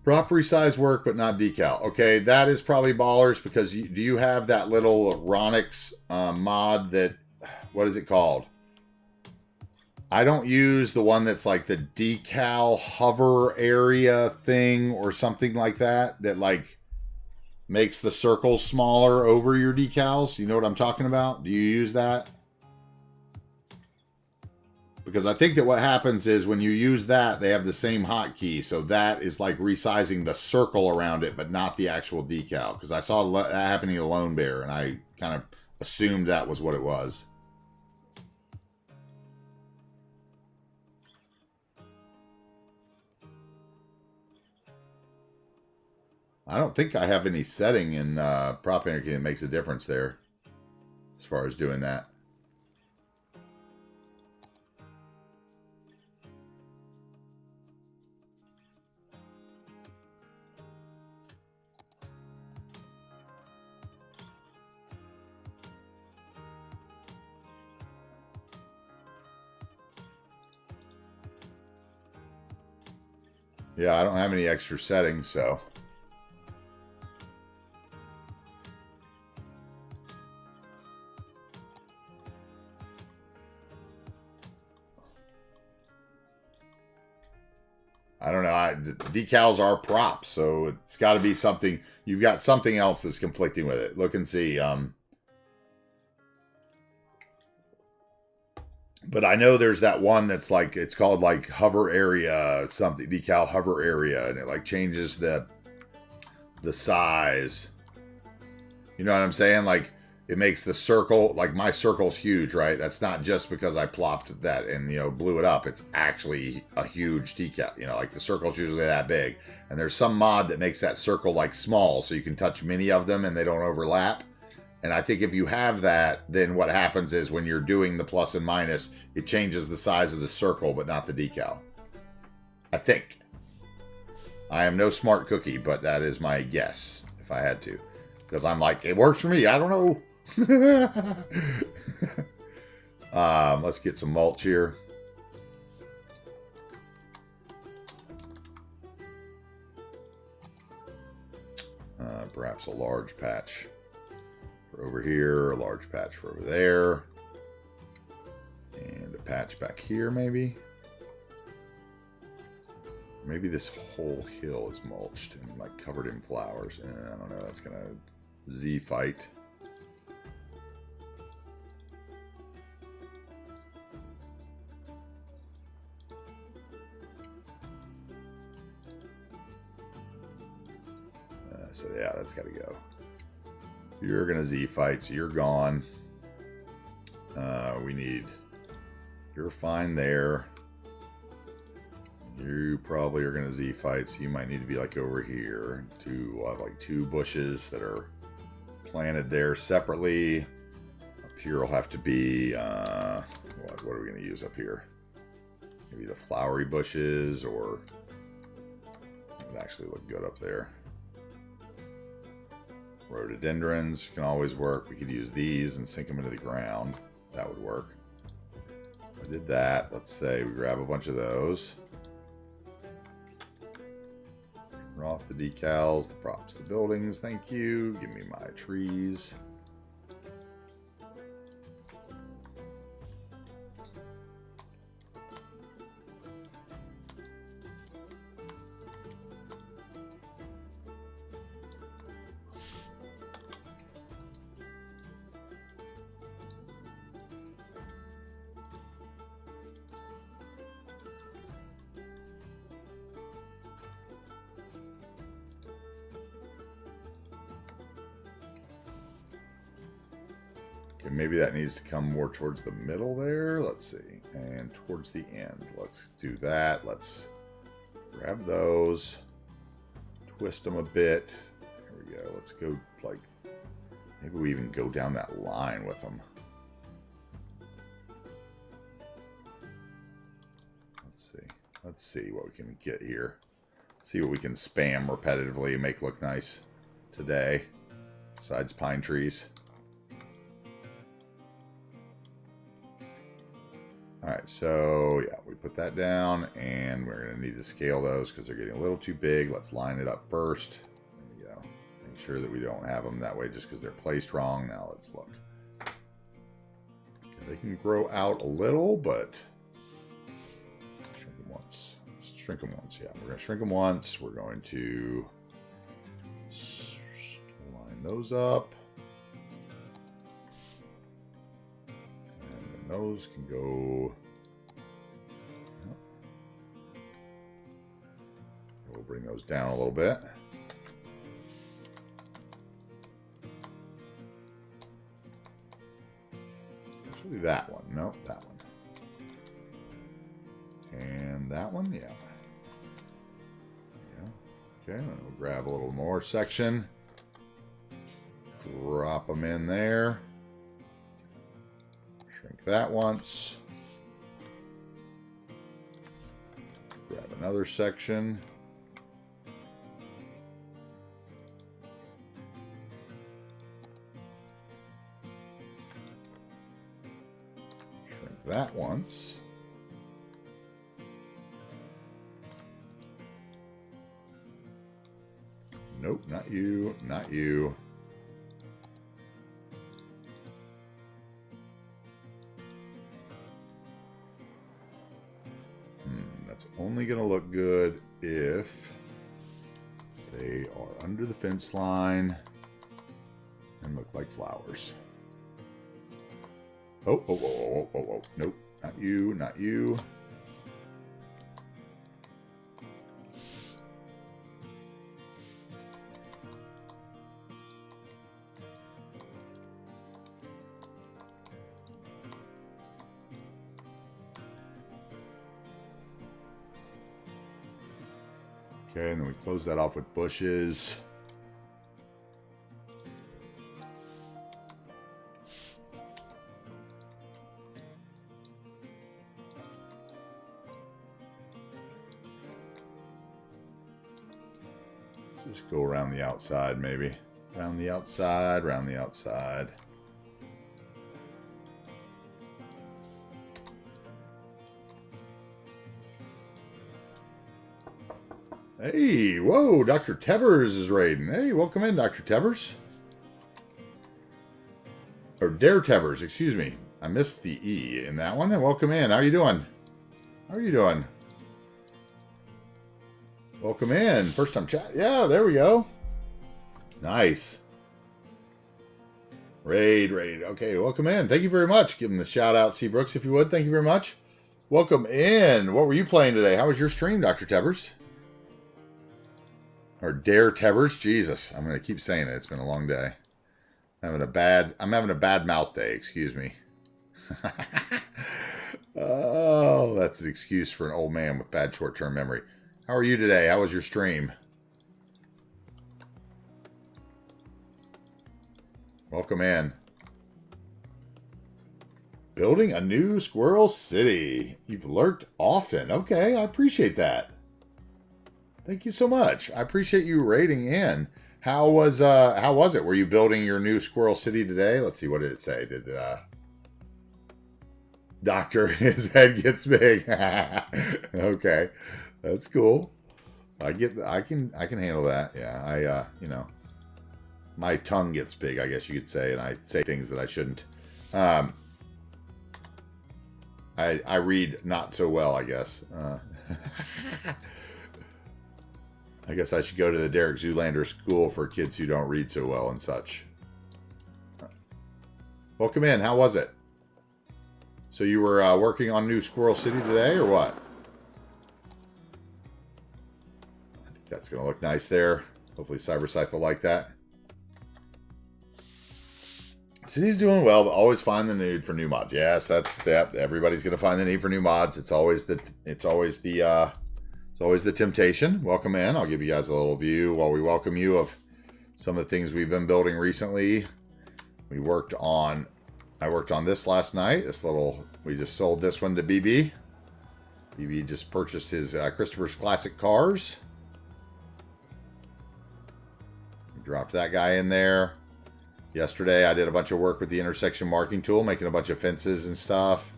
Prop resize work, but not decal. Okay, that is probably Ballers because do you have that little Ronix mod that, what is it called? I don't use the one that's like the decal hover area thing or something like that, that like makes the circles smaller over your decals. You know what I'm talking about? Do you use that? Because I think that what happens is when you use that, they have the same hotkey. So that is like resizing the circle around it, but not the actual decal. Because I saw that happening to Lone Bear, and I kind of assumed that was what it was. I don't think I have any setting in Prop Anarchy that makes a difference there as far as doing that. Yeah, I don't have any extra settings, so. I don't know. Decals are props, so it's got to be something. You've got something else that's conflicting with it. Look and see. But I know there's that one that's like, it's called like hover area something, decal hover area, and it like changes the size. You know what I'm saying? Like it makes the circle, like my circle's huge, right? That's not just because I plopped that and, you know, blew it up. It's actually a huge decal. You know, like the circle's usually that big. And there's some mod that makes that circle like small so you can touch many of them and they don't overlap. And I think if you have that, then what happens is when you're doing the plus and minus, it changes the size of the circle, but not the decal. I think. I am no smart cookie, but that is my guess, if I had to. Because I'm like, it works for me. I don't know. Let's get some mulch here. Perhaps a large patch for over here, a large patch for over there, and a patch back here maybe. Maybe this whole hill is mulched and like covered in flowers. I don't know, that's gonna Z fight. So yeah, that's gotta go. You're gonna Z fight, so you're gone. We need. You're fine there. You probably are gonna Z fight, so you might need to be like over here. We'll have like 2 bushes that are planted there separately. Up here will have to be what are we gonna use up here? Maybe the flowery bushes, or it would actually look good up there. Rhododendrons can always work. We could use these and sink them into the ground. That would work. I did that. Let's say we grab a bunch of those. Turn off the decals, the props, the buildings. Thank you. Give me my trees. Okay, maybe that needs to come more towards the middle there. Let's see. And towards the end. Let's do that. Let's grab those. Twist them a bit. There we go. Let's go like... Maybe we even go down that line with them. Let's see. Let's see what we can get here. See what we can spam repetitively and make look nice today. Besides pine trees. Alright, so yeah, we put that down, and we're going to need to scale those because they're getting a little too big. Let's line it up first. There we go. Make sure that we don't have them that way just because they're placed wrong. Now let's look. Okay, they can grow out a little, but shrink them once. Let's shrink them once, yeah. We're going to shrink them once. We're going to line those up. Those can go. We'll bring those down a little bit. Actually, that one. Nope, that one. And that one, yeah. Okay, then we'll grab a little more section. Drop them in there. Shrink that once. Grab another section. Shrink that once. Nope, not you. Not you. That's only going to look good if they are under the fence line and look like flowers. Oh, oh, oh, oh, oh, oh. Nope, not you, not you. Okay, and then we close that off with bushes. Just go around the outside, maybe. Around the outside, around the outside. Hey, whoa, Dr. Tebers is raiding. Hey, welcome in, Dr. Tebers. Or Dare Tebers, excuse me. I missed the E in that one. And welcome in. How are you doing? How are you doing? Welcome in. First time chat. Yeah, there we go. Nice. Raid. Okay, welcome in. Thank you very much. Give him the shout out, C. Brooks, if you would. Thank you very much. Welcome in. What were you playing today? How was your stream, Dr. Tebers? Or Dare Tebers? Jesus, I'm going to keep saying it. It's been a long day. I'm having a bad mouth day. Excuse me. Oh, that's an excuse for an old man with bad short-term memory. How are you today? How was your stream? Welcome in. Building a new Squirrel City. You've lurked often. Okay, I appreciate that. Thank you so much. I appreciate you raiding in. How was it? Were you building your new Squirrel City today? Let's see, what did it say? Did Doctor, his head gets big. Okay. That's cool. I can handle that. Yeah, my tongue gets big, I guess you could say, and I say things that I shouldn't. I read not so well, I guess. I guess I should go to the Derek Zoolander School for kids who don't read so well and such. Welcome in. How was it? So you were working on New Squirrel City today, or what? I think that's going to look nice there. Hopefully CyberScythe will like that. City's doing well, but always find the need for new mods. Yes, that's that. Everybody's going to find the need for new mods. It's always the temptation. Welcome in. I'll give you guys a little view while we welcome you of some of the things we've been building recently. I worked on this last night. We just sold this one to BB. BB just purchased his Christopher's Classic Cars. We dropped that guy in there. Yesterday, I did a bunch of work with the intersection marking tool, making a bunch of fences and stuff.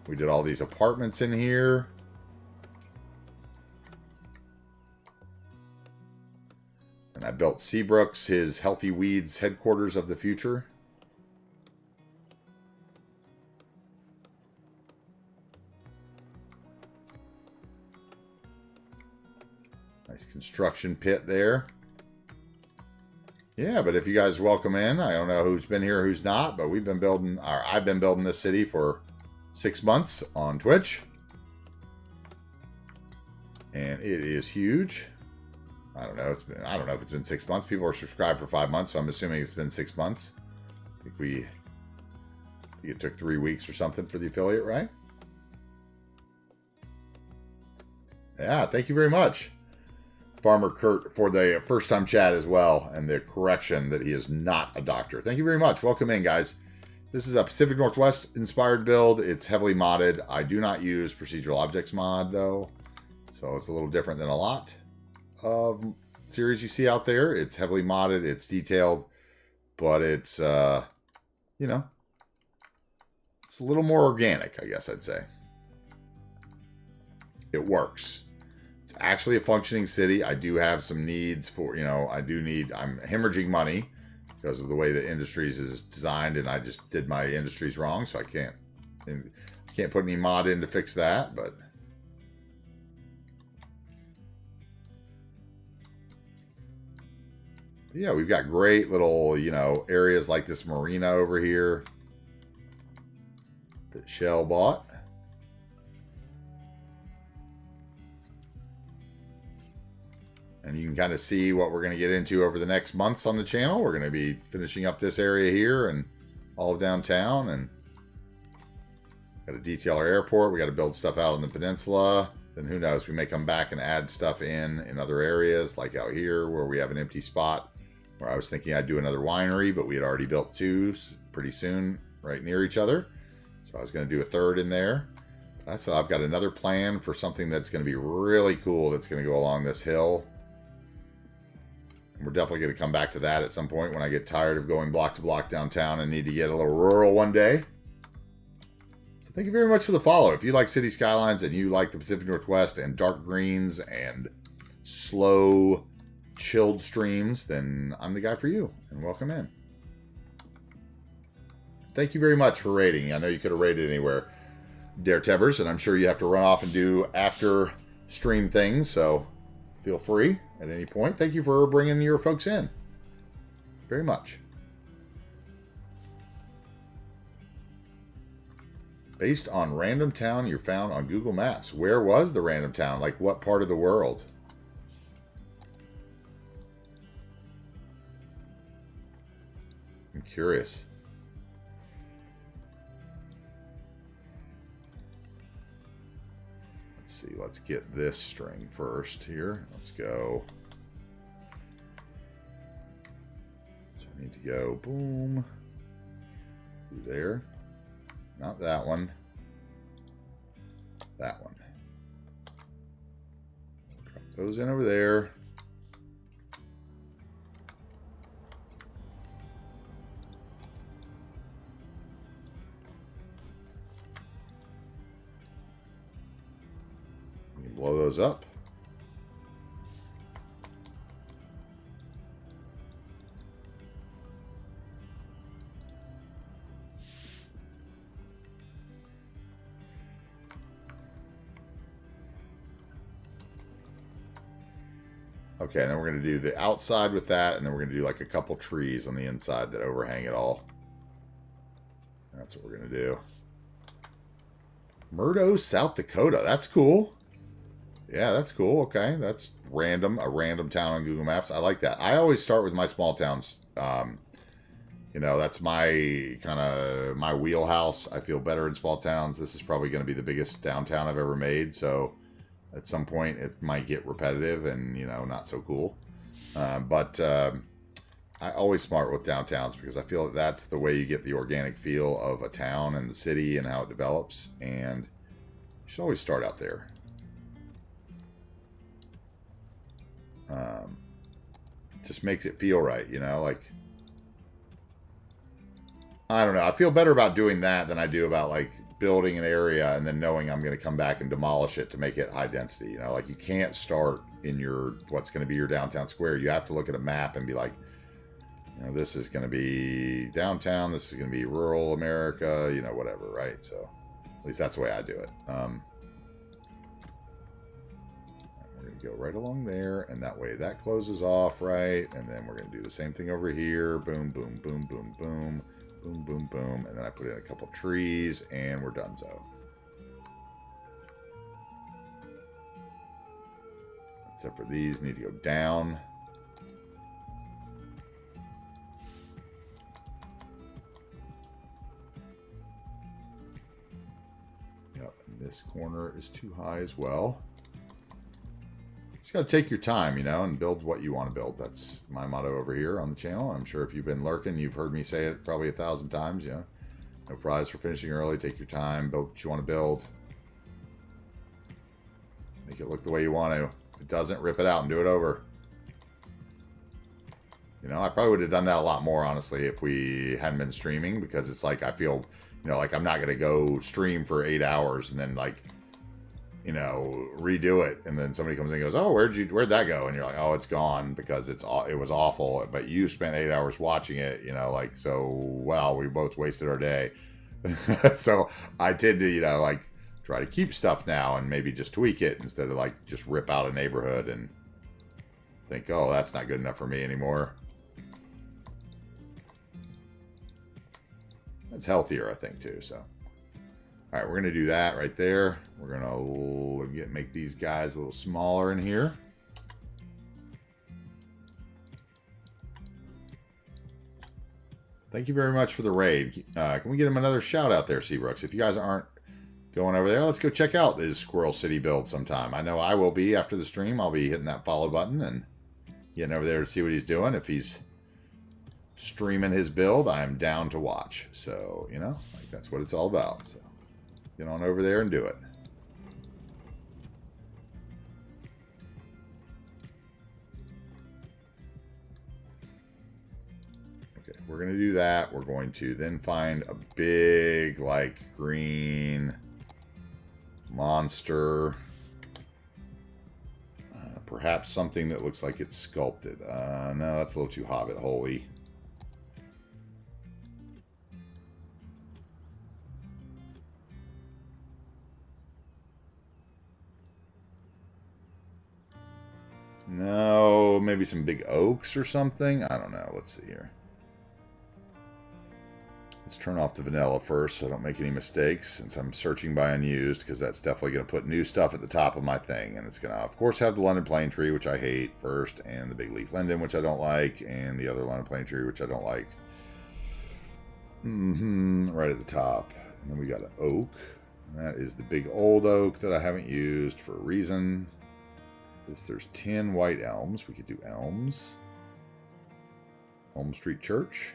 We did all these apartments in here. And I built Seabrooks, his Healthy Weeds headquarters of the future. Nice construction pit there. Yeah, but if you guys welcome in, I don't know who's been here, who's not, but I've been building this city for 6 months on Twitch. And it is huge. I don't know if it's been 6 months. People are subscribed for 5 months, so I'm assuming it's been 6 months. I think it took 3 weeks or something for the affiliate, right? Yeah, thank you very much, Farmer Kurt, for the first time chat as well, and the correction that he is not a doctor. Thank you very much. Welcome in, guys. This is a Pacific Northwest inspired build. It's heavily modded. I do not use procedural objects mod, though, so it's a little different than a lot of series you see out there. It's heavily modded. It's detailed, but it's, it's a little more organic, I guess I'd say. It works. It's It's actually a functioning city. I do have some needs for, I'm hemorrhaging money because of the way the Industries is designed, and I just did my Industries wrong, so I can't put any mod in to fix that, but yeah, we've got great little, areas like this marina over here that Shell bought. And you can kind of see what we're going to get into over the next months on the channel. We're going to be finishing up this area here and all of downtown, and got to detail our airport. We got to build stuff out on the peninsula. Then who knows, we may come back and add stuff in other areas, like out here where we have an empty spot where I was thinking I'd do another winery, but we had already built 2 pretty soon right near each other. So I was going to do a 3rd in there. So I've got another plan for something that's going to be really cool that's going to go along this hill. We're definitely going to come back to that at some point when I get tired of going block to block downtown and need to get a little rural one day. So thank you very much for the follow. If you like City Skylines and you like the Pacific Northwest and dark greens and slow, chilled streams, then I'm the guy for you, and welcome in. Thank you very much for rating. I know you could have rated anywhere, Dare Tebbers, and I'm sure you have to run off and do after stream things, so feel free at any point. Thank you for bringing your folks in. Very much. Based on random town you found on Google Maps. Where was the random town? Like what part of the world? I'm curious. Let's see. Let's get this string first here. Let's go. So I need to go boom. Through there. Not that one. That one. Drop those in over there. You can blow those up. Okay, and then we're going to do the outside with that, and then we're going to do like a couple trees on the inside that overhang it all. That's what we're going to do. Murdo, South Dakota. That's cool. Yeah, that's cool. Okay, that's random. A random town on Google Maps. I like that. I always start with my small towns. That's my kind of my wheelhouse. I feel better in small towns. This is probably going to be the biggest downtown I've ever made, so at some point it might get repetitive and, not so cool. But I always smart with downtowns because I feel that that's the way you get the organic feel of a town and the city and how it develops. And you should always start out there. Just makes it feel right, like, I don't know. I feel better about doing that than I do about like building an area and then knowing I'm going to come back and demolish it to make it high density. Like you can't start in what's going to be your downtown square. You have to look at a map and be like, this is going to be downtown. This is going to be rural America, whatever. Right. So at least that's the way I do it. We're going to go right along there, and that way that closes off. Right. And then we're going to do the same thing over here. Boom, boom, boom, boom, boom. Boom, boom, boom. And then I put in a couple trees, and we're donezo. Except for these need to go down. Yep, and this corner is too high as well. Just got to take your time, and build what you want to build. That's my motto over here on the channel. I'm sure if you've been lurking, you've heard me say it probably 1,000 times. No prize for finishing early. Take your time. Build what you want to build. Make it look the way you want to. If it doesn't, rip it out and do it over. I probably would have done that a lot more, honestly, if we hadn't been streaming, because it's like I feel, like I'm not going to go stream for 8 hours and then like you know, redo it, and then somebody comes in and goes, "Oh, where'd that go?" And you're like, "Oh, it's gone because it was awful, but you spent 8 hours watching it, you know, like, so, well, we both wasted our day." So I tend to, you know, like, try to keep stuff now and maybe just tweak it instead of like just rip out a neighborhood and think, "Oh, that's not good enough for me anymore." That's healthier, I think, too. So, all right, we're gonna do that right there. We're gonna make these guys a little smaller in here. Thank you very much for the raid. Can we get him another shout out there, Seabrooks? If you guys aren't going over there, let's go check out his Squirrel City build sometime. I know I will be after the stream. I'll be hitting that follow button and getting over there to see what he's doing. If he's streaming his build, I'm down to watch. So, you know, like, that's what it's all about. So get on over there and do it. Okay, we're going to do that. We're going to then find a big, like, green monster. Perhaps something that looks like it's sculpted. No, that's a little too Hobbit holy. No, maybe some big oaks or something. I don't know. Let's see here. Let's turn off the vanilla first so I don't make any mistakes, since I'm searching by unused, because that's definitely going to put new stuff at the top of my thing. And it's going to, of course, have the London plane tree, which I hate, first, and the big leaf linden, which I don't like, and the other London plane tree, which I don't like. Right at the top. And then we got an oak. And that is the big old oak that I haven't used for a reason. There's 10 white elms. We could do elms. Elm Street Church.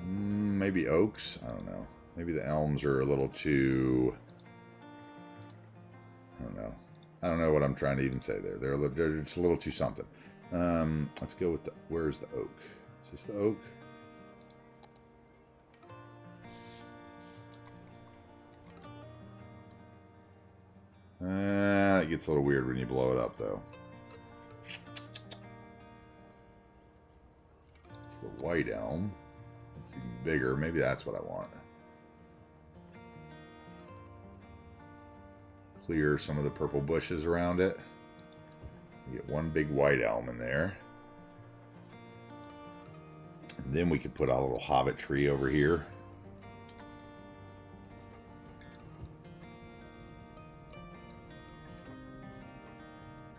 Maybe oaks. I don't know. Maybe the elms are a little too... I don't know. I don't know what I'm trying to even say there. They're just a little too something. Let's go with the... Where's the oak? Is this the oak? It gets a little weird when you blow it up, though. It's the white elm. It's even bigger. Maybe that's what I want. Clear some of the purple bushes around it. You get one big white elm in there. And then we could put a little hobbit tree over here.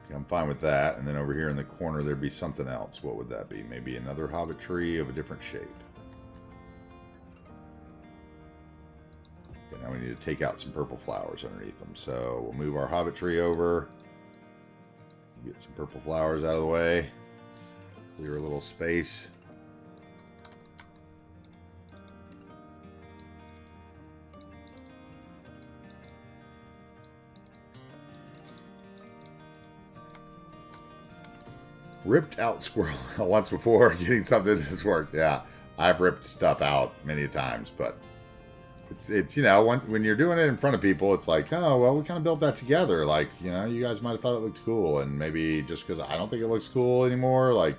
Okay, I'm fine with that. And then over here in the corner there'd be something else. What would that be? Maybe another hobbit tree of a different shape. Okay, now we need to take out some purple flowers underneath them. So we'll move our hobbit tree over. Get some purple flowers out of the way. Clear a little space. Ripped out squirrel once before, getting something that's worked. Yeah, I've ripped stuff out many times, but it's you know, when you're doing it in front of people, it's like, oh, well, we kind of built that together. Like, you know, you guys might have thought it looked cool, and maybe just because I don't think it looks cool anymore, like,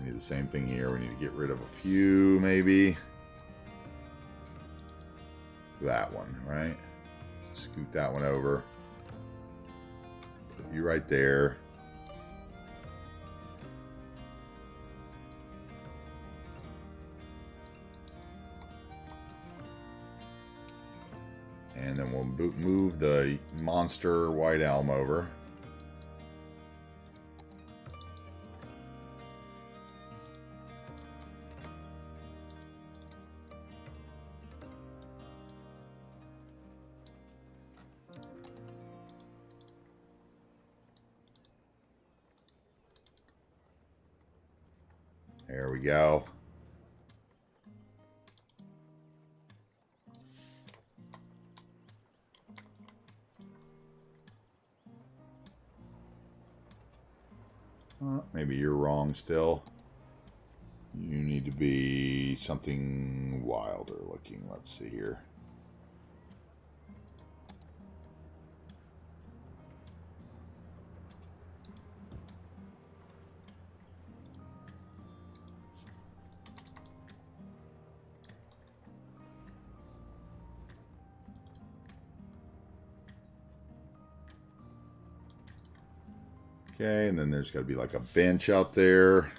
we need the same thing here. We need to get rid of a few, maybe. That one, right? Scoot that one over. Put you right there. And then we'll move the monster white elm over. There we go. Maybe you're wrong still. You need to be something wilder looking. Let's see here. Okay, and then there's got to be like a bench out there.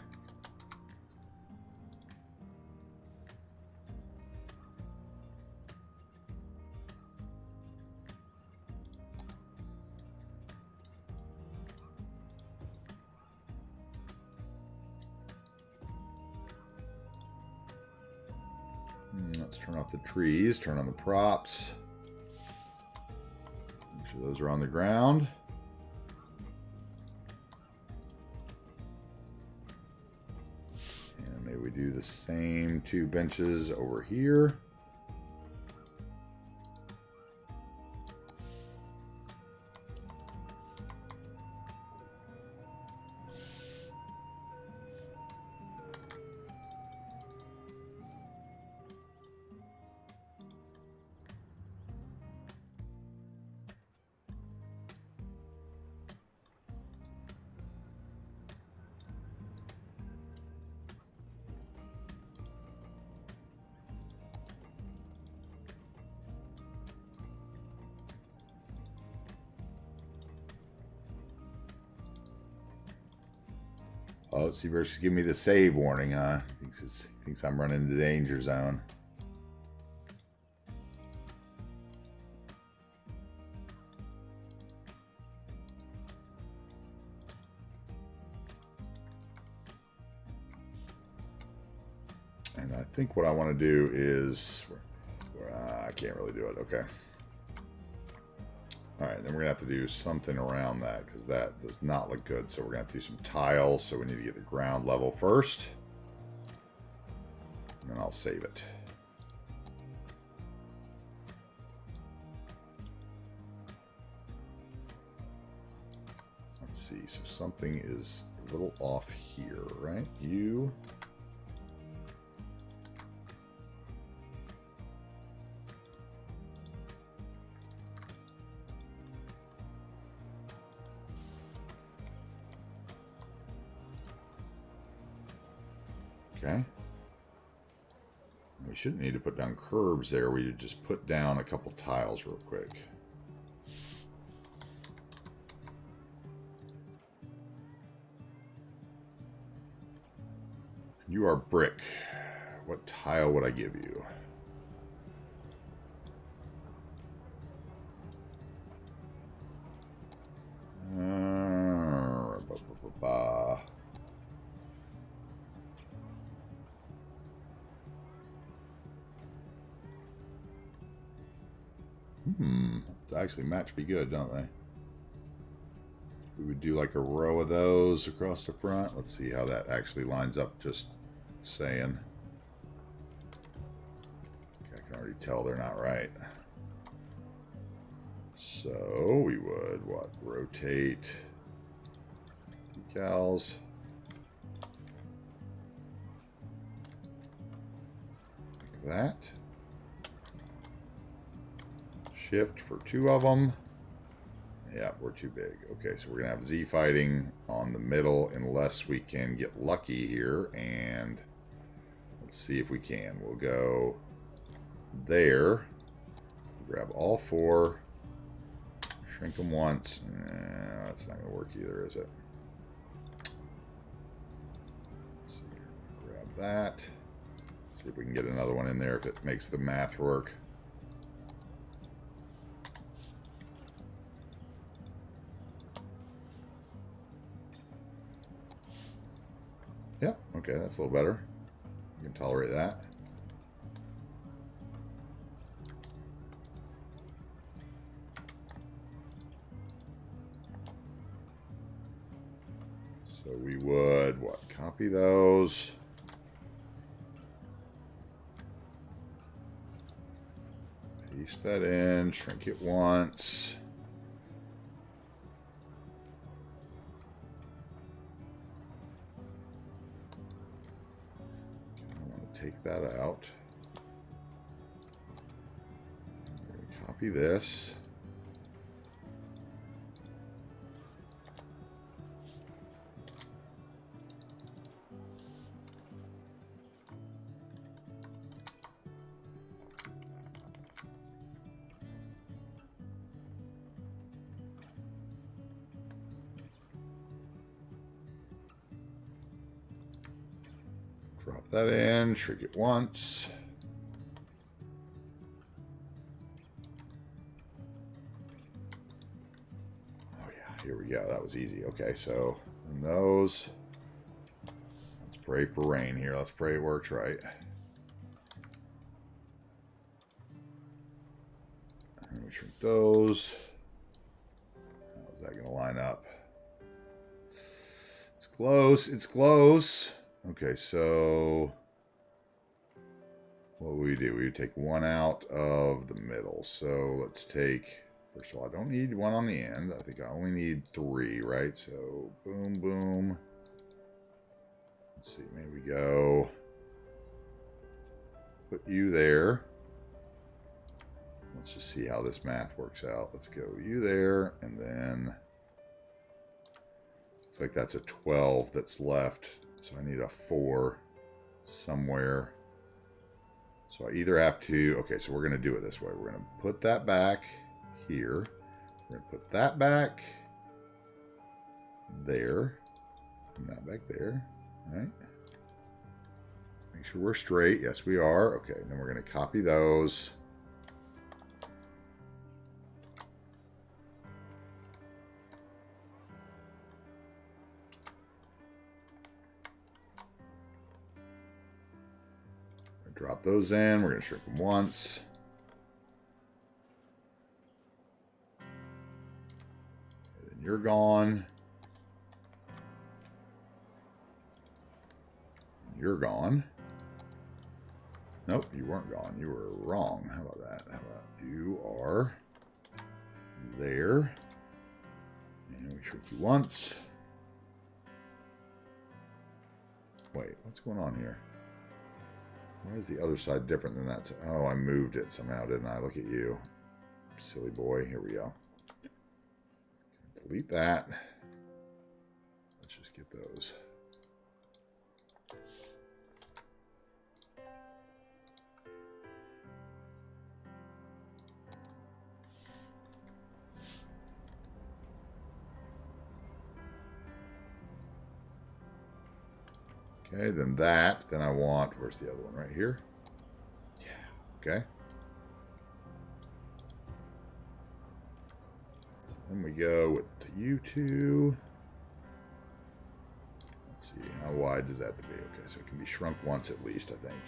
Let's turn off the trees, turn on the props. Make sure those are on the ground. And maybe we do the same 2 benches over here. Oh, Seaverse giving me the save warning, huh? Thinks I'm running into danger zone. And I think what I want to do is... I can't really do it. Okay. Alright, then we're going to have to do something around that because that does not look good. So we're going to have to do some tiles. So we need to get the ground level first. And then I'll save it. Let's see. So something is a little off here, right? You... Okay. We shouldn't need to put down curbs there. We just put down a couple tiles real quick. You are brick. What tile would I give you? Actually match be good, don't they? We would do like a row of those across the front. Let's see how that actually lines up, just saying. Okay, I can already tell they're not right. So we would what? Rotate decals. Like that. Shift for 2 of them. Yeah, we're too big. Okay, so we're going to have Z fighting on the middle unless we can get lucky here. And let's see if we can. We'll go there. Grab all 4. Shrink them once. That's not going to work either, is it? Let's see. Grab that. See if we can get another one in there if it makes the math work. Yep, okay, that's a little better. You can tolerate that. So we would, what, copy those. Paste that in, shrink it once. take that out. We're going to copy this. Drop that in, shrink it once. Oh yeah, here we go. That was easy. Okay, so those. Let's pray for rain here. Let's pray it works right. And we shrink those. How is that going to line up? It's close. It's close. Okay, so what would we do? We would take one out of the middle. So let's take, first of all, I don't need one on the end. I think I only need 3, right? So boom, boom. Let's see, maybe go put you there. Let's just see how this math works out. Let's go you there, and then looks like that's a 12 that's left. So I need a 4 somewhere. So I either have to, okay, so we're going to do it this way. We're going to put that back here. We're going to put that back there. And that back there. All right. Make sure we're straight. Yes, we are. Okay, then we're going to copy those. Drop those in. We're going to shrink them once. And then you're gone. You're gone. Nope, you weren't gone. You were wrong. How about that? How about you are there. And we shrink you once. Wait, what's going on here? Why is the other side different than that? Oh, I moved it somehow, didn't I? Look at you. Silly boy. Here we go. Delete that. Let's just get those. Okay, then that. Then I want, where's the other one? Right here? Yeah, okay. So then we go with you two. Let's see, how wide does that have to be? Okay, so it can be shrunk once at least, I think.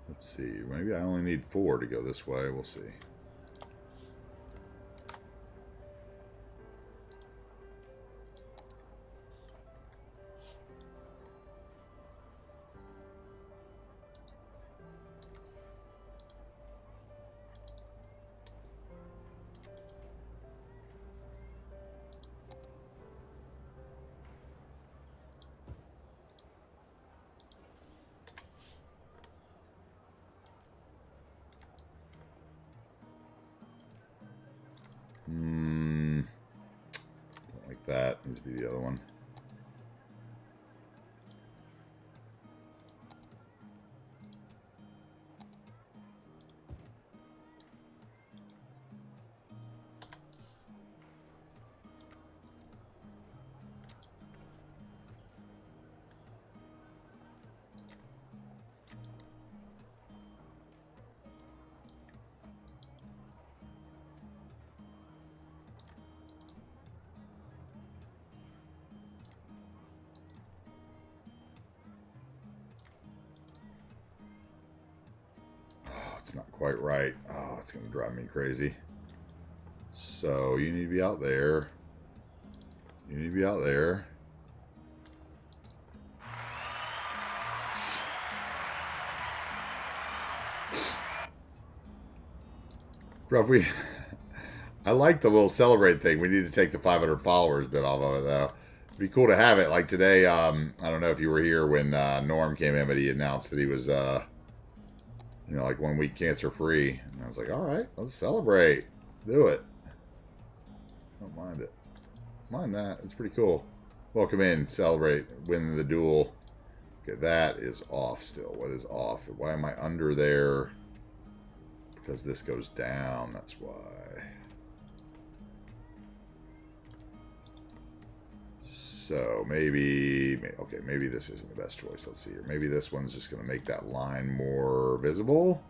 Let's see, maybe I only need 4 to go this way. We'll see. Don't like that. Needs to be the other one. it's not quite right. Oh, it's going to drive me crazy. So you need to be out there. You need to be out there. Gruff, I like the little celebrate thing. We need to take the 500 followers bit off of it, though. It'd be cool to have it. Like today, I don't know if you were here when Norm came in, but he announced that he was, you know, like 1 week cancer-free. And I was like, all right, let's celebrate. Do it. Don't mind it. Mind that. It's pretty cool. Welcome in. Celebrate. Win the duel. Okay, that is off still. What is off? Why am I under there? Because this goes down. That's why. So maybe, okay, maybe this isn't the best choice. Let's see here. Maybe this one's just going to make that line more visible.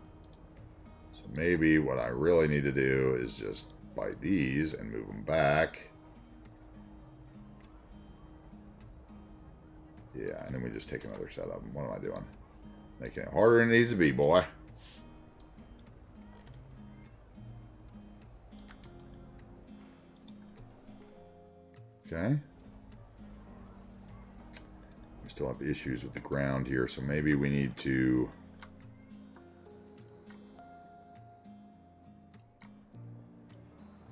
So maybe what I really need to do is just bite these and move them back. Yeah, and then we just take another set of them. What am I doing? Making it harder than it needs to be, boy. Okay. We still have issues with the ground here, so maybe we need to...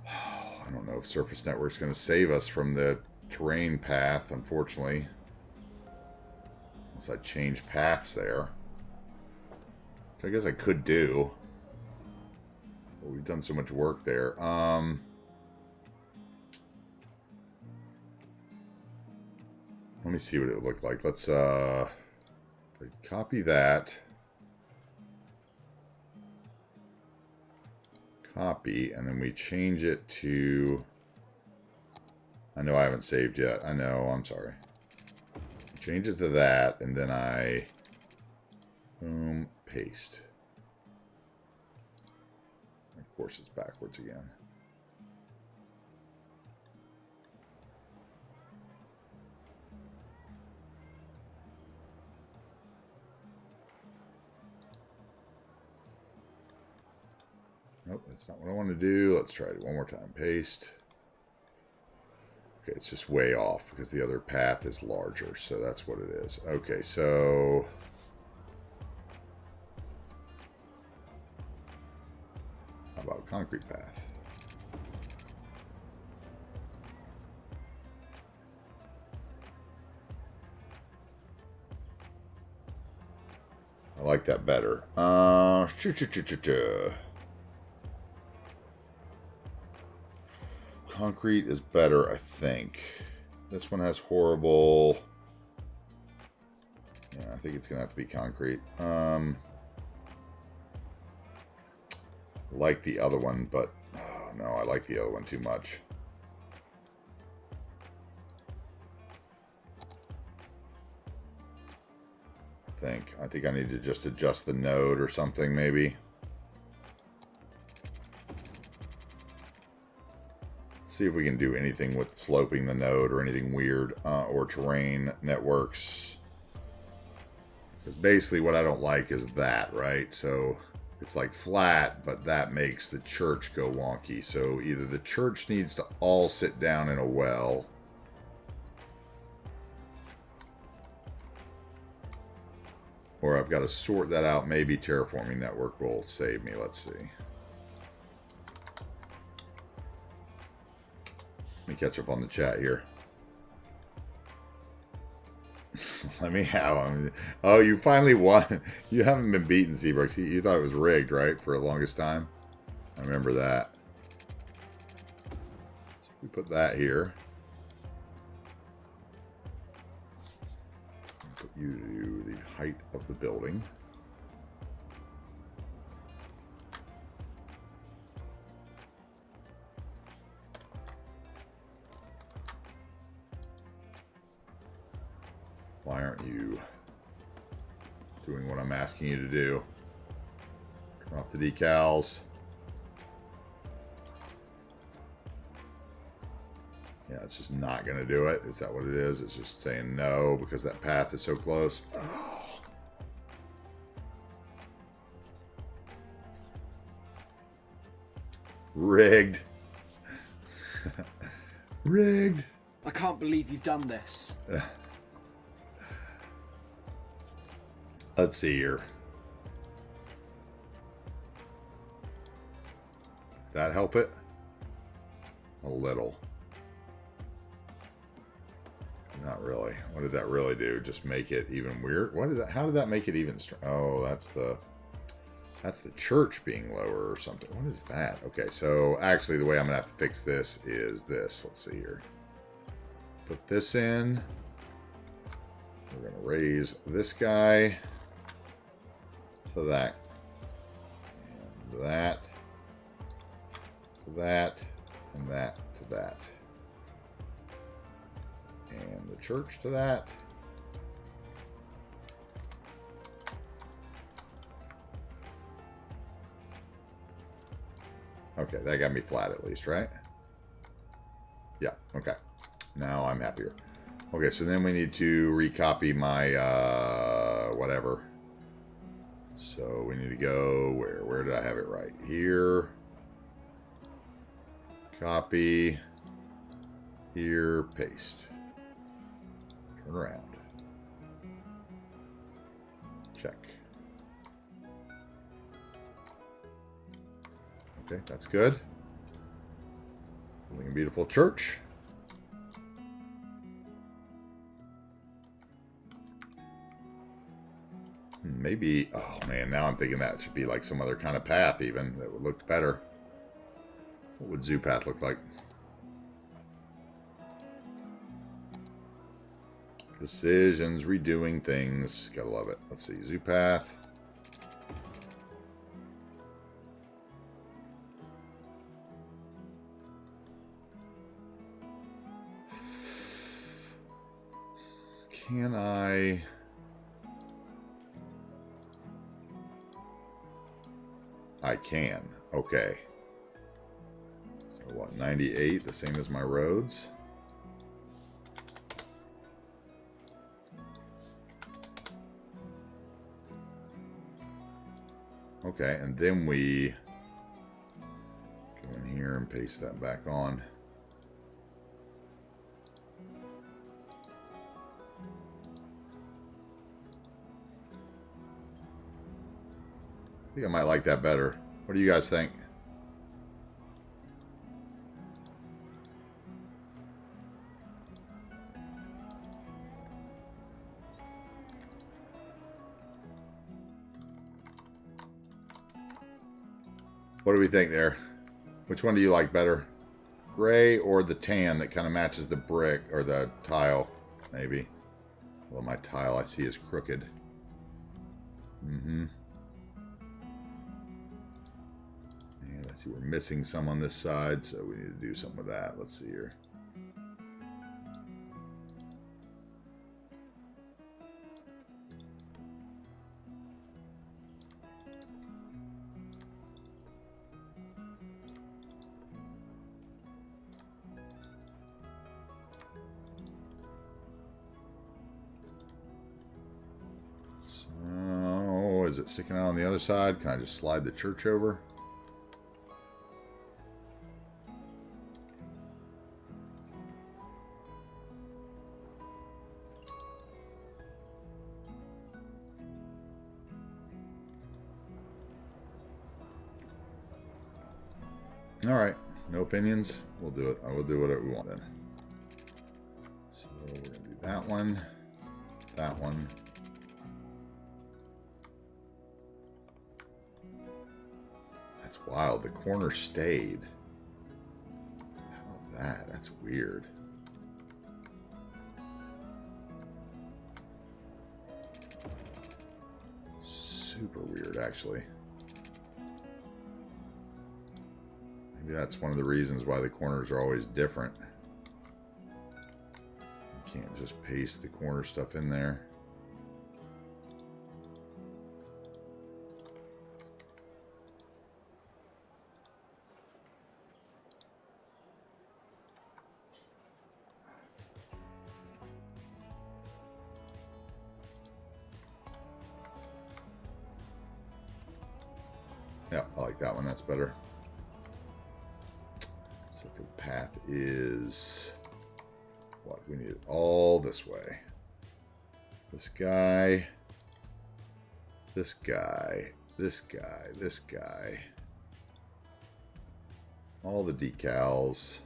I don't know if Surface Network's going to save us from the terrain path, unfortunately. Unless I change paths there. Which I guess I could do. But we've done so much work there. Let me see what it would look like. Let's copy that. Copy, and then we change it to... I know I haven't saved yet. I know, I'm sorry. Change it to that, and then I... Boom, paste. Of course it's backwards again. Nope, that's not what I want to do. Let's try it one more time. Paste. Okay, it's just way off because the other path is larger, so that's what it is. Okay, so... how about concrete path? I like that better. Concrete is better, I think. This one has horrible... yeah, I think it's going to have to be concrete. Like the other one, but... oh, no, I like the other one too much. I think I need to just adjust the node or something, maybe. See if we can do anything with sloping the node or anything weird, or terrain networks. Because basically what I don't like is that, right? So it's like flat, but that makes the church go wonky. So either the church needs to all sit down in a well, or I've got to sort that out. Maybe terraforming network will save me. Let's see. Let me catch up on the chat here. Let me have him. Oh, you finally won. You haven't been beaten, Seabrooks. You thought it was rigged, right? For the longest time. I remember that. So we put that here. Put you to the height of the building. Why aren't you doing what I'm asking you to do? Turn off the decals. Yeah, it's just not going to do it. Is that what it is? It's just saying no because that path is so close. Oh. Rigged. Rigged. I can't believe you've done this. Let's see here. That help it? A little. Not really. What did that really do? Just make it even weird? What did that? How did that make it even? Oh, that's the church being lower or something. What is that? Okay, so actually, the way I'm gonna have to fix this is this. Let's see here. Put this in. We're gonna raise this guy to that, and that, to that, and that to that. And the church to that. Okay, that got me flat at least, right? Yeah, okay. Now I'm happier. Okay, so then we need to recopy my whatever. So we need to go where? Where did I have it right? Here. Copy. Here, paste. Turn around. Check. Okay, that's good. Building a beautiful church. Maybe, oh man, now I'm thinking that should be like some other kind of path even that would look better. What would zoo path look like? Decisions, redoing things. Gotta love it. Let's see. Zoo path. Can I... I can. Okay. So what, 98? The same as my roads? Okay, and then we go in here and paste that back on. I think I might like that better. What do you guys think? What do we think there? Which one do you like better? Gray or the tan that kind of matches the brick or the tile, maybe? Well, my tile I see is crooked. Mm-hmm. And I see we're missing some on this side, so we need to do something with that. Let's see here. So, is it sticking out on the other side? Can I just slide the church over? All right, no opinions. We'll do it. I will do whatever we want then. So we're gonna do that one, that one. That's wild. The corner stayed. How about that? That's weird. Super weird, actually. Maybe that's one of the reasons why the corners are always different. You can't just paste the corner stuff in there. Yeah, I like that one. That's better. So the path is what? We need it all this way. This guy. This guy. This guy. This guy. All the decals.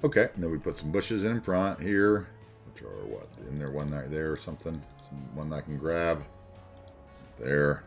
Okay, and then we put some bushes in front here, which are what? In there, one right there or something? One I can grab. There.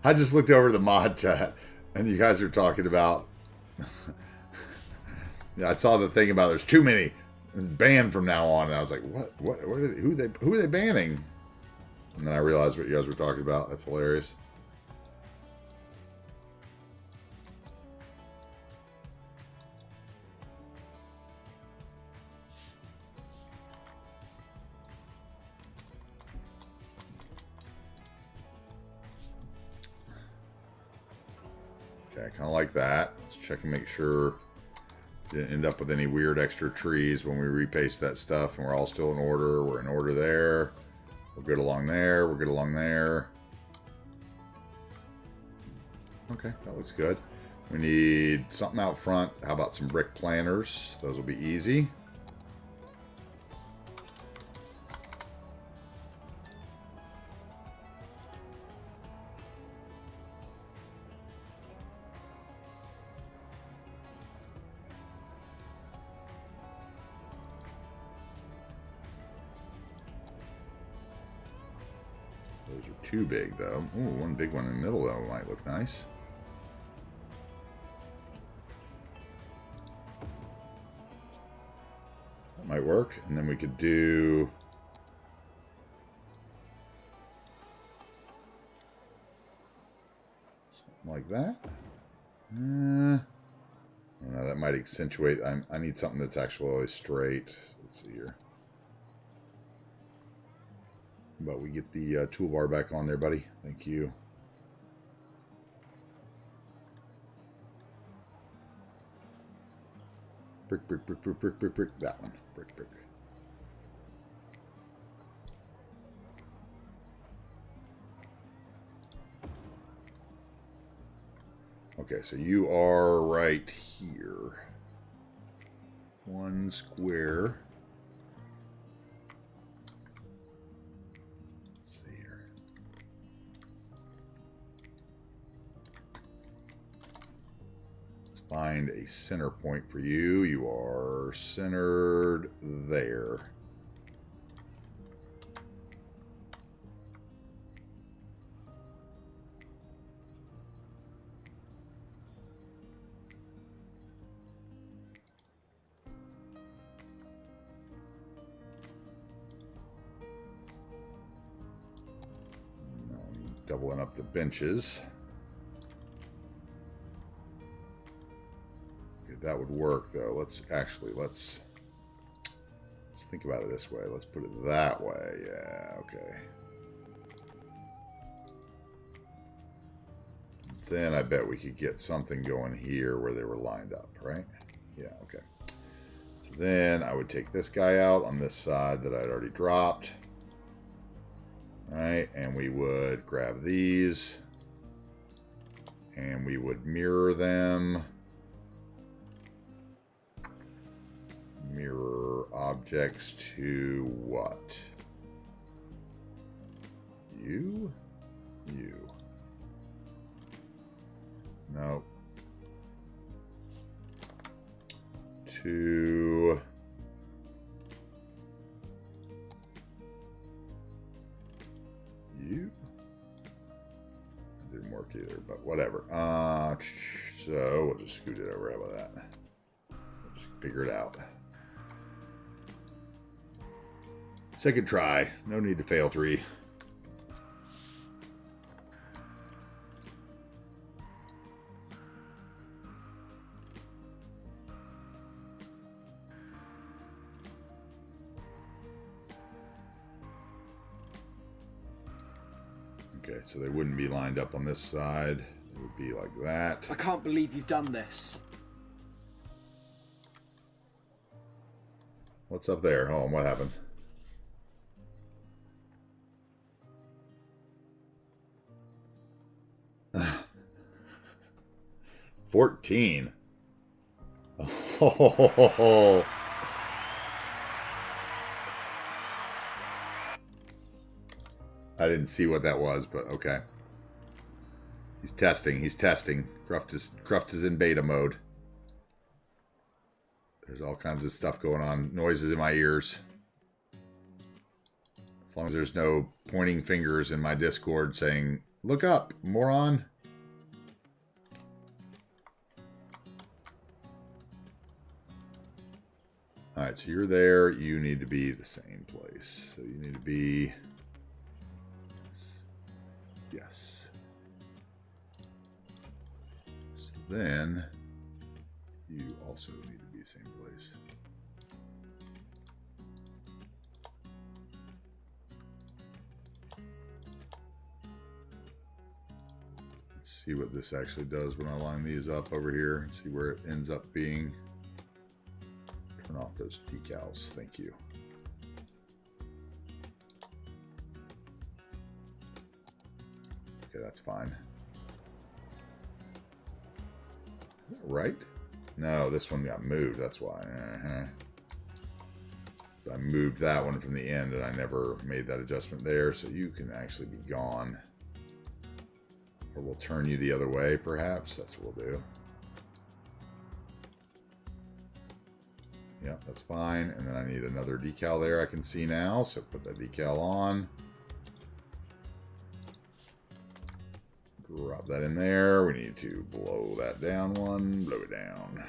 I just looked over the mod chat and you guys are talking about, yeah, I saw the thing about there's too many banned from now on. And I was like, what are they, who are they banning? And then I realized what you guys were talking about. That's hilarious. Okay, kind of like that. Let's check and make sure didn't end up with any weird extra trees when we repaste that stuff and we're all still in order. We're in order there. We're good along there. We're good along there. Okay, that looks good. We need something out front. How about some brick planters? Those will be easy. Those are too big, though. Ooh, one big one in the middle, though, might look nice. That might work. And then we could do... something like that. No, that might accentuate. I need something that's actually straight. Let's see here. But we get the toolbar back on there, buddy. Thank you. Brick, brick, brick, brick, brick, brick, brick. That one. Brick, brick. Okay, so you are right here. One square. Find a center point for you. You are centered there. Now, doubling up the benches. That would work, though. Let's think about it this way. Let's put it that way. Yeah, okay. then I bet we could get something going here where they were lined up, right? Yeah, okay. So then I would take this guy out on this side that I'd already dropped. Right, and we would grab these. And we would mirror them. Mirror objects to what? You? You. No. To... you? Didn't work either, but whatever. So we'll just scoot it over. How about that? We'll just figure it out. Second try. No need to fail 3. Okay, so they wouldn't be lined up on this side. It would be like that. I can't believe you've done this. What's up there? Oh, what happened? $14. Oh. I didn't see what that was, but okay. He's testing. He's testing. Cruft is in beta mode. There's all kinds of stuff going on. Noises in my ears. As long as there's no pointing fingers in my Discord saying, "Look up, moron." Alright, so you're there. You need to be the same place. So you need to be... yes. So then, you also need to be the same place. Let's see what this actually does when I line these up over here and see where it ends up being. Turn off those decals. Thank you. Okay, that's fine. Right? No, this one got moved. That's why. So I moved that one from the end, and I never made that adjustment there. So you can actually be gone. Or we'll turn you the other way, perhaps. That's what we'll do. Yep, that's fine. And then I need another decal there I can see now. So put that decal on. Drop that in there. We need to blow that down one. Blow it down.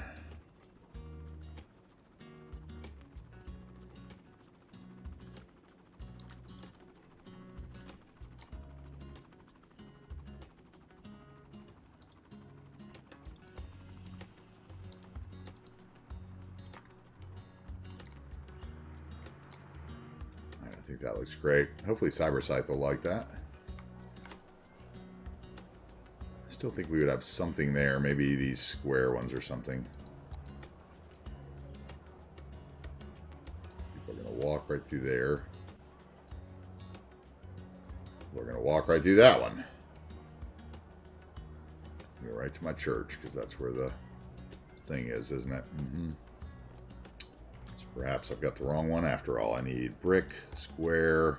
I think that looks great. Hopefully CyberScythe will like that. I still think we would have something there. Maybe these square ones or something. People are going to walk right through there. We're going to walk right through that one. Go right to my church, because that's where the thing is, isn't it? Mm-hmm. So perhaps I've got the wrong one after all. I need brick, square.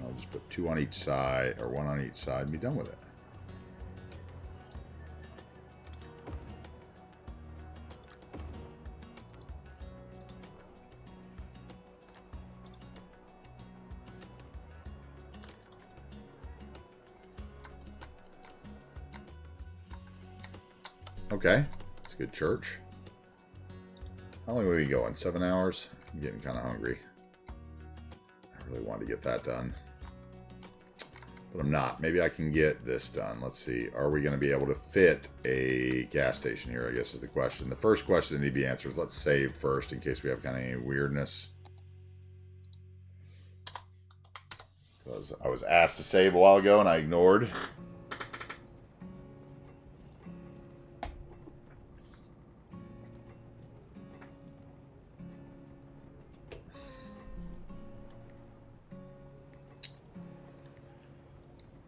I'll just put 2 on each side, or 1 on each side, and be done with it. Okay, that's a good church. How long are we going? 7 hours? I'm getting kind of hungry. I really want to get that done. But I'm not. Maybe I can get this done. Let's see. Are we going to be able to fit a gas station here, I guess is the question. The first question that need to be answered is let's save first in case we have kind of any weirdness. I was asked to save a while ago and I ignored.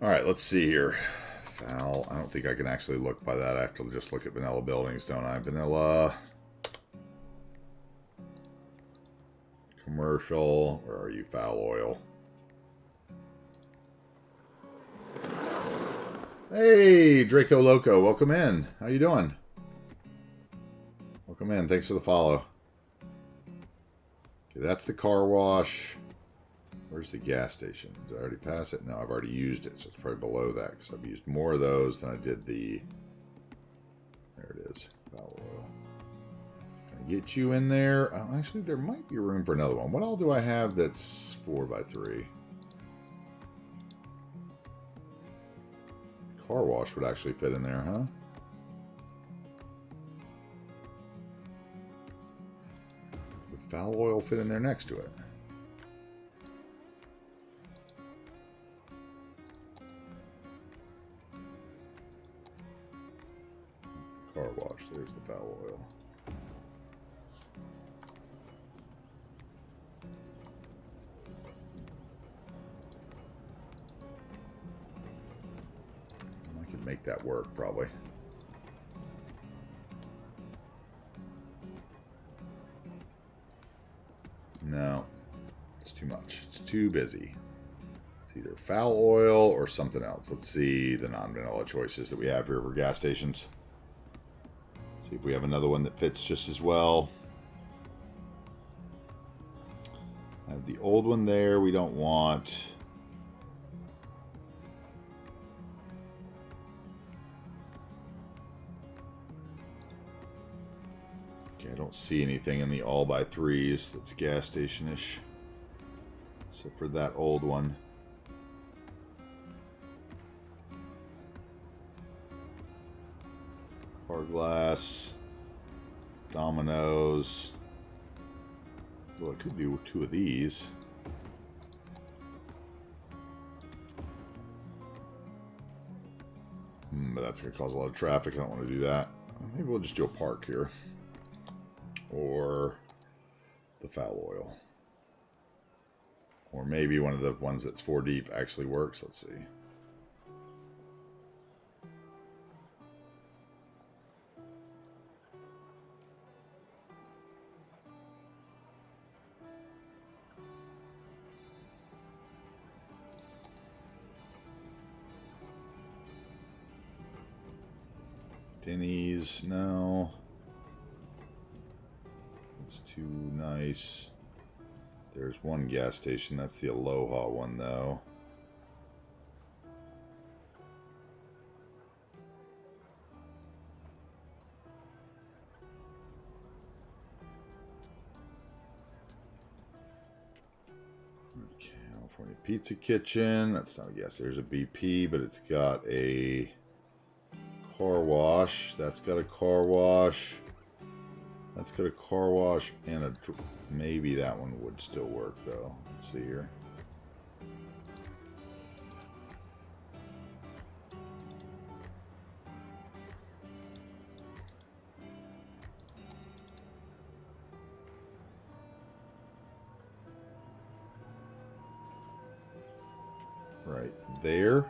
Alright, let's see here. Foul. I don't think I can actually look by that. I have to just look at vanilla buildings, don't I? Vanilla. Commercial. Where are you? Foul oil. Hey, Draco Loco. Welcome in. How you doing? Welcome in. Thanks for the follow. Okay, that's the car wash. Where's the gas station? Did I already pass it? No, I've already used it, so it's probably below that because I've used more of those than I did the... There it is. Foul oil. Can I get you in there? Oh, actually, there might be room for another one. What all do I have that's 4x3? Car wash would actually fit in there, huh? Would foul oil fit in there next to it? Car wash. There's the foul oil. I could make that work, probably. No. It's too much. It's too busy. It's either foul oil or something else. Let's see the non-vanilla choices that we have here for gas stations. See if we have another one that fits just as well. I have the old one there. We don't want. Okay, I don't see anything in the all-by-3s that's gas station-ish. Except for that old one. Glass, Dominoes. Well, it could be 2 of these. But that's going to cause a lot of traffic. I don't want to do that. Maybe we'll just do a park here. Or the foul oil. Or maybe one of the ones that's 4 deep actually works. Let's see. Denny's, no. It's too nice. There's one gas station. That's the Aloha one, though. California Pizza Kitchen. That's not a gas. There's a BP, but it's got a car wash. That's got a car wash. That's got a car wash and a... Maybe that one would still work, though. Let's see here. Right there.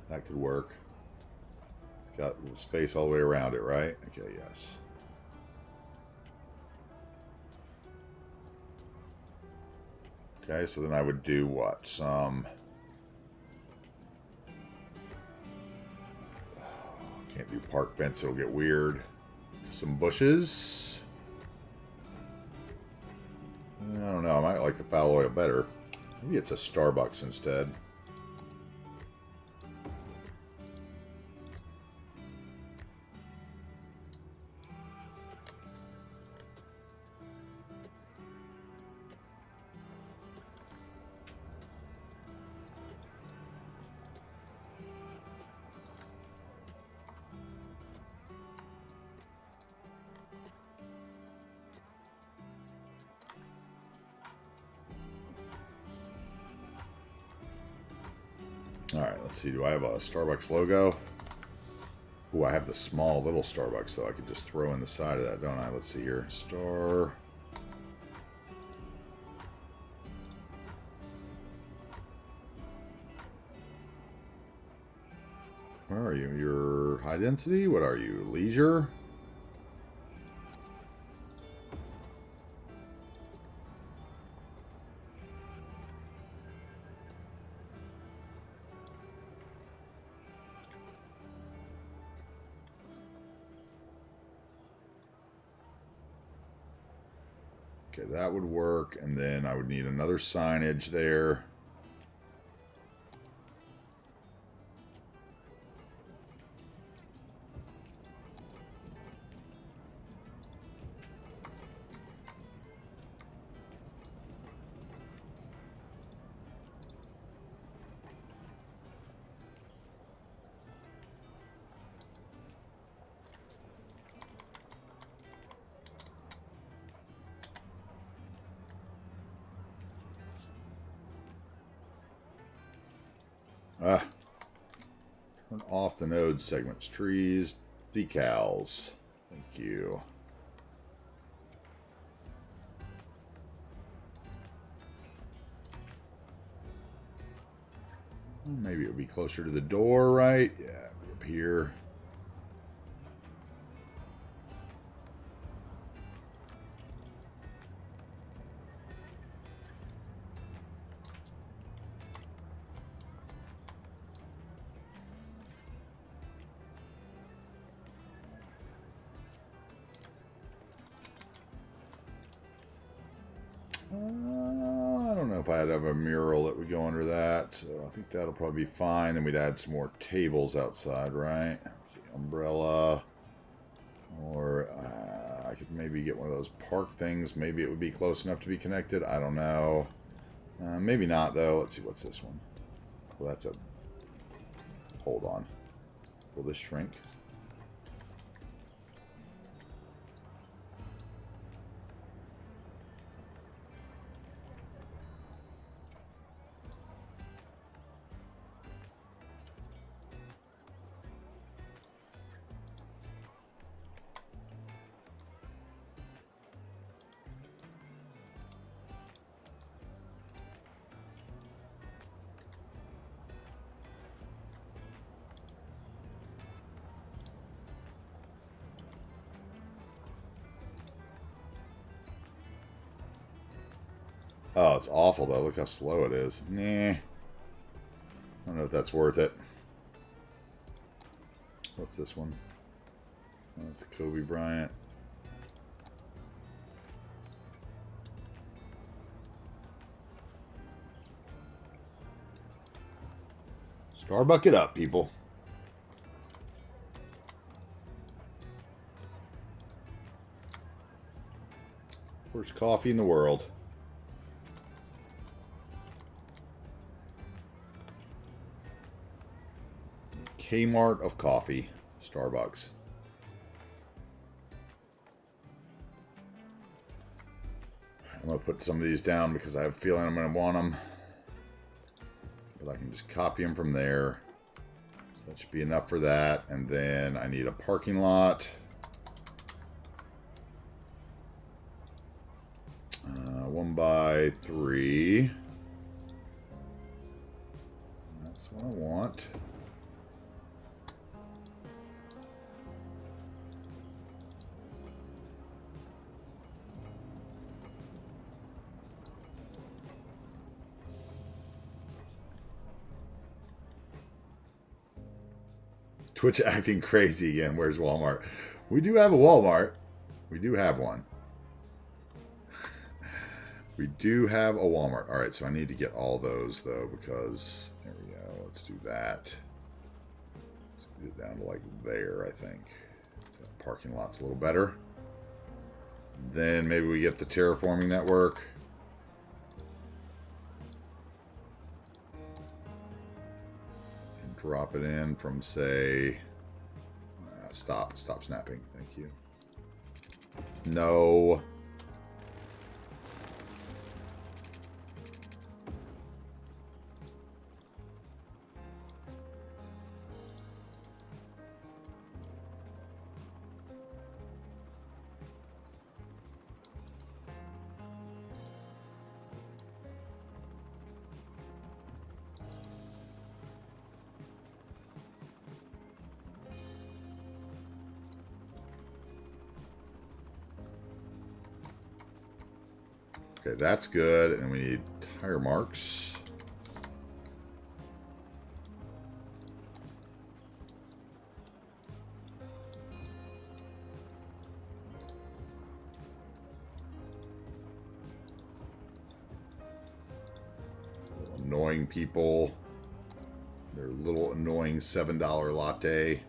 That could work. It's got space all the way around it, right? Okay, yes. Okay, so then I would do what? Some... Can't do park fence, it'll get weird. Some bushes. I don't know, I might like the foul oil better. Maybe it's a Starbucks instead. Alright, let's see. Do I have a Starbucks logo? Ooh, I have the small little Starbucks, though. I could just throw in the side of that, don't I? Let's see here. Star... Where are you? You're high density? What are you? Leisure? Okay, that would work. And then I would need another signage there. Turn off the node segments, trees, decals. Thank you. Maybe it would be closer to the door, right? Yeah, up here. I don't know if I'd have a mural that would go under that, so I think that'll probably be fine. Then we'd add some more tables outside, right? Let's see, umbrella. Or I could maybe get one of those park things. Maybe it would be close enough to be connected. I don't know. Maybe not, though. Let's see, what's this one? Well, that's a... Hold on. Will this shrink? Oh, it's awful, though. Look how slow it is. Nah. I don't know if that's worth it. What's this one? Oh, it's Kobe Bryant. Starbuck it up, people. Worst coffee in the world. Kmart of coffee. Starbucks. I'm going to put some of these down because I have a feeling I'm going to want them. But I can just copy them from there. So that should be enough for that. And then I need a parking lot. 1 by 3. That's what I want. Twitch acting crazy again. Where's Walmart? We do have a Walmart. We do have one. We do have a Walmart. All right, so I need to get all those, though, because... There we go. Let's do that. Let's get it down to, like, there, I think. That parking lot's a little better. Then maybe we get the terraforming network. And drop it in from, say... stop snapping. Thank you. No... Okay, that's good. And we need tire marks. Annoying people. Their little annoying $7 latte.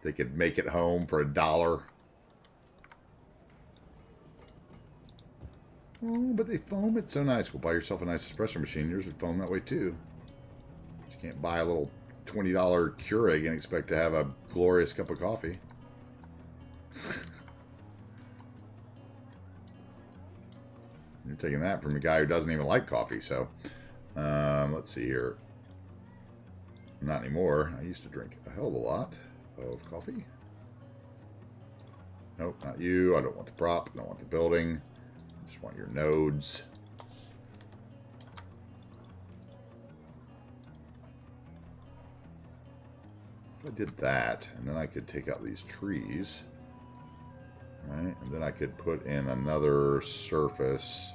They could make it home for $1. Oh, but they foam it so nice. Go buy yourself a nice espresso machine. Yours would foam that way too. You can't buy a little $20 Keurig and expect to have a glorious cup of coffee. You're taking that from a guy who doesn't even like coffee, so let's see here. Not anymore. I used to drink a hell of a lot of coffee. Nope, not you. I don't want the prop. I don't want the building. I just want your nodes. If I did that, and then I could take out these trees, right? And then I could put in another surface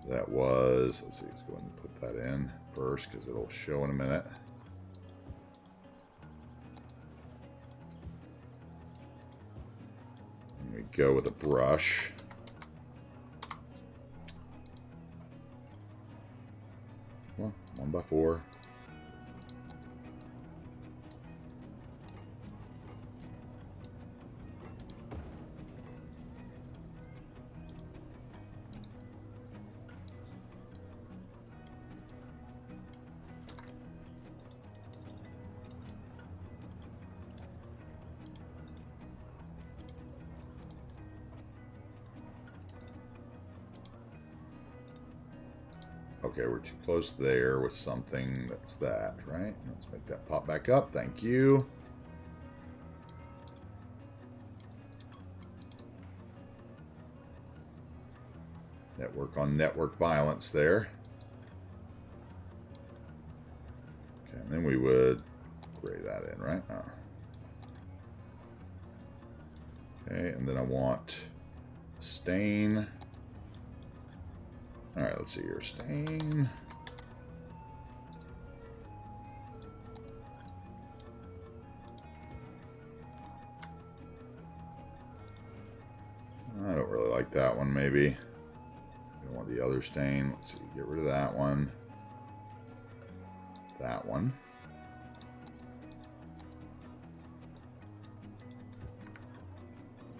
that was, let's see, let's go ahead and put that in first because it'll show in a minute. And we go with a brush. Well, 1x4. Okay, we're too close there with something that's that, right? Let's make that pop back up. Thank you. Network on network violence there. Okay, and then we would gray that in, right? Oh. Okay, and then I want stain. All right, let's see here. Stain. I don't really like that one, maybe. I don't want the other stain. Let's see, get rid of that one. That one.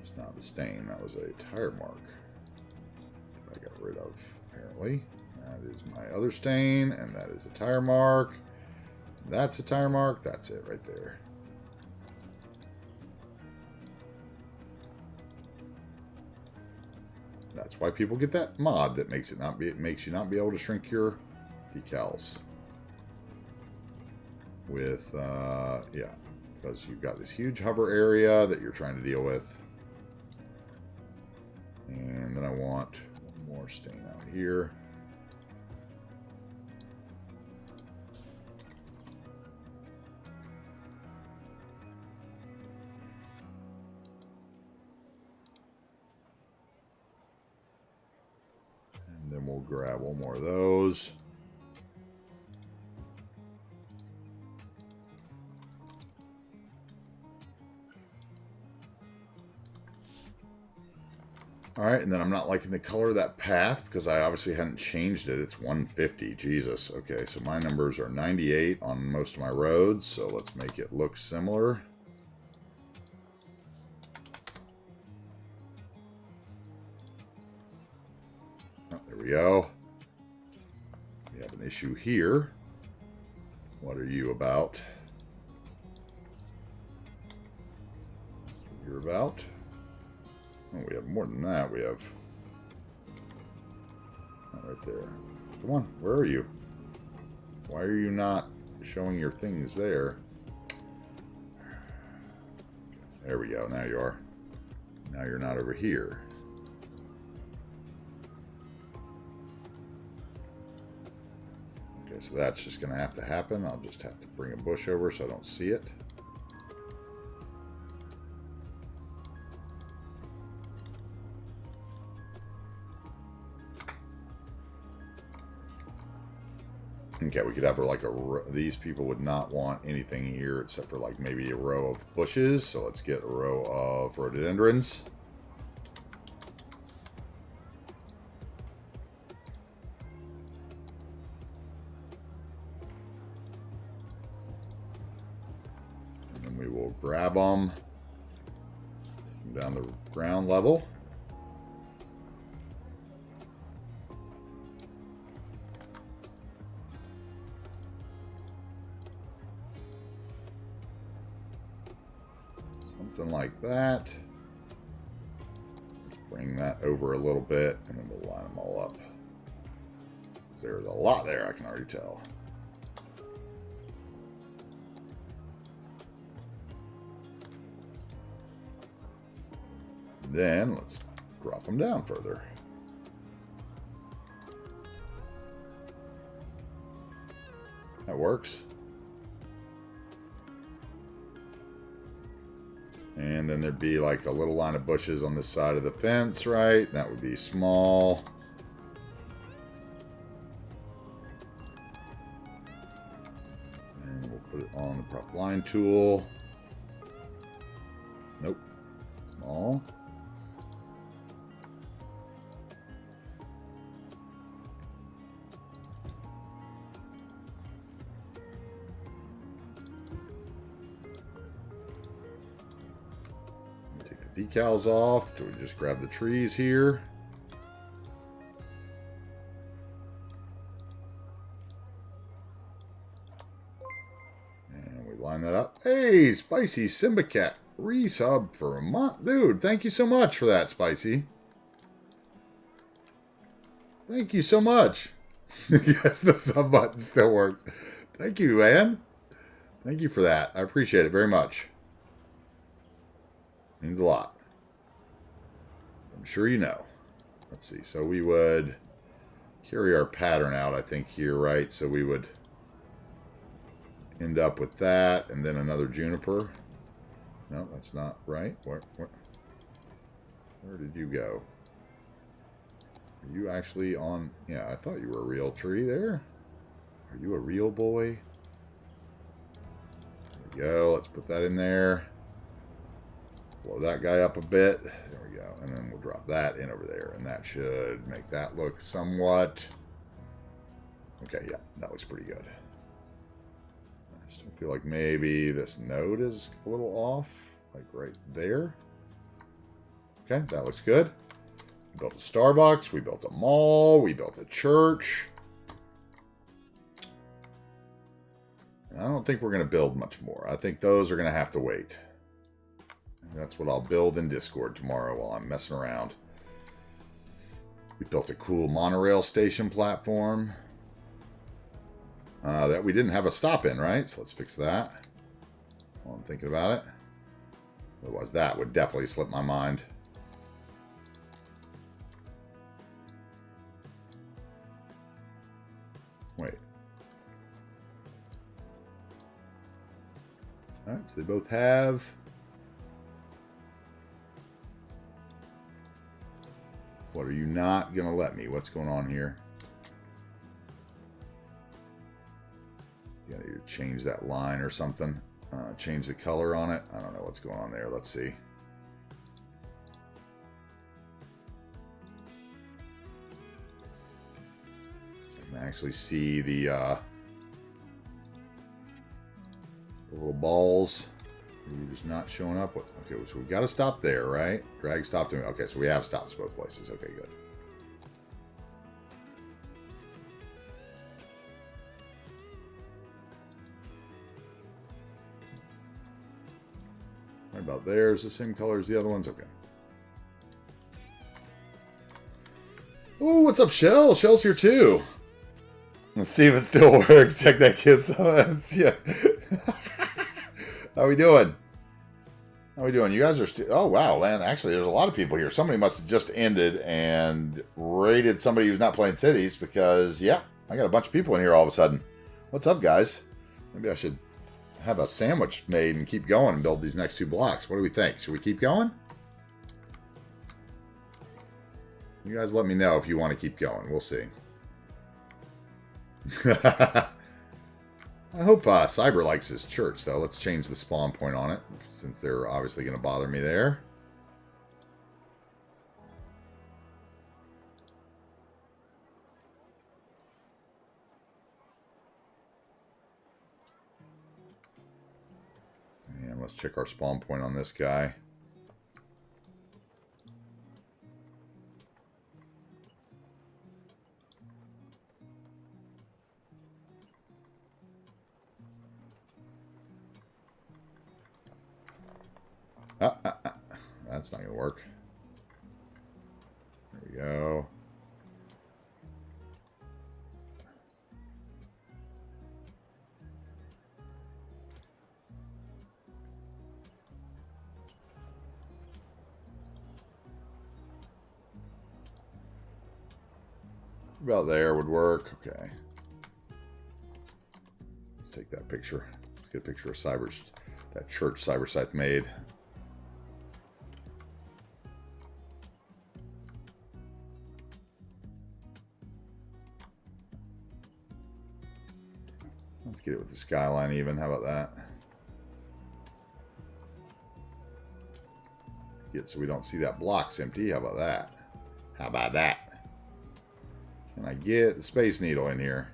It's not the stain, that was a tire mark that I got rid of. Apparently, that is my other stain, and that is a tire mark. That's a tire mark. That's it right there. That's why people get that mod that makes you not be able to shrink your decals. With yeah, because you've got this huge hover area that you're trying to deal with, and then I want more stain out here. And then we'll grab one more of those. All right, and then I'm not liking the color of that path because I obviously hadn't changed it. It's 150. Jesus. Okay, so my numbers are 98 on most of my roads, so let's make it look similar. Oh, there we go. We have an issue here. What are you about? You're about? Oh, we have more than that. We have... Oh, right there. Come on, where are you? Why are you not showing your things there? There we go. Now you are. Now you're not over here. Okay, so that's just going to have to happen. I'll just have to bring a bush over so I don't see it. Okay, we could have like these people would not want anything here except for like maybe a row of bushes. So let's get a row of rhododendrons. And then we will grab them down the ground level. Something like that. Let's bring that over a little bit, and then we'll line them all up. There's a lot there, I can already tell. Then let's drop them down further. That works. And then there'd be like a little line of bushes on this side of the fence, right? That would be small. And we'll put it on the prop line tool. Nope. Small. Decals off. Do we just grab the trees here? And we line that up. Hey, Spicy Simba Cat. Resub for a month. Dude, thank you so much for that, Spicy. Thank you so much. Yes, the sub button still works. Thank you, man. Thank you for that. I appreciate it very much. Means a lot. I'm sure you know. Let's see. So we would carry our pattern out, I think, here, right? So we would end up with that and then another juniper. No, that's not right. Where did you go? Are you actually on... Yeah, I thought you were a real tree there. Are you a real boy? There we go. Let's put that in there. Blow that guy up a bit. There we go. And then we'll drop that in over there. And that should make that look somewhat... Okay, yeah. That looks pretty good. I still feel like maybe this node is a little off. Like right there. Okay, that looks good. We built a Starbucks. We built a mall. We built a church. And I don't think we're going to build much more. I think those are going to have to wait. That's what I'll build in Discord tomorrow while I'm messing around. We built a cool monorail station platform that we didn't have a stop in, right? So let's fix that while I'm thinking about it. Otherwise, that would definitely slip my mind. Wait. All right, so they both have... What, are you not going to let me? What's going on here? You gotta either change that line or something. Change the color on it. I don't know what's going on there. Let's see. I can actually see the little balls. You're just not showing up. Okay, so we've got to stop there, right? Drag stop to me. Okay, so we have stops both places. Okay, good. Right about there is the same color as the other ones. Okay. Oh, what's up, Shell? Shell's here too. Let's see if it still works. Check that gives. Yeah. How we doing? How we doing? You guys are still... Oh, wow, man. Actually, there's a lot of people here. Somebody must have just ended and raided somebody who's not playing cities because, yeah, I got a bunch of people in here all of a sudden. What's up, guys? Maybe I should have a sandwich made and keep going and build these next 2 blocks. What do we think? Should we keep going? You guys let me know if you want to keep going. We'll see. I hope Cyber likes his church, though. Let's change the spawn point on it, since they're obviously going to bother me there. And let's check our spawn point on this guy. That's not going to work. There we go. About there would work. Okay. Let's take that picture. Let's get a picture of that church Cyberscythe made. Let's get it with the skyline even. How about that? So we don't see that block's empty. How about that? How about that? Can I get the Space Needle in here?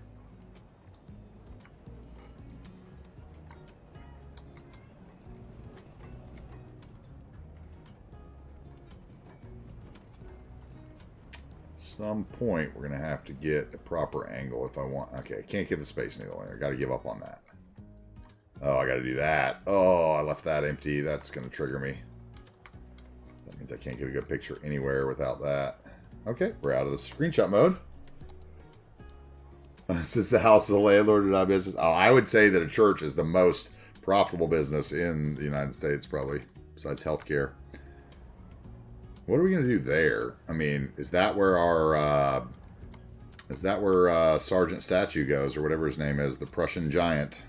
Some point we're gonna have to get a proper angle if I want. Okay, I can't get the Space Needle in. I gotta give up on that. Oh, I gotta do that. Oh, I left that empty. That's gonna trigger me. That means I can't get a good picture anywhere without that. Okay, we're out of the screenshot mode. This is the house of the landlord and not business. Oh, I would say that a church is the most profitable business in the United States, probably, besides healthcare. What are we going to do there? I mean, is that where our, Sergeant Statue goes, or whatever his name is, the Prussian Giant?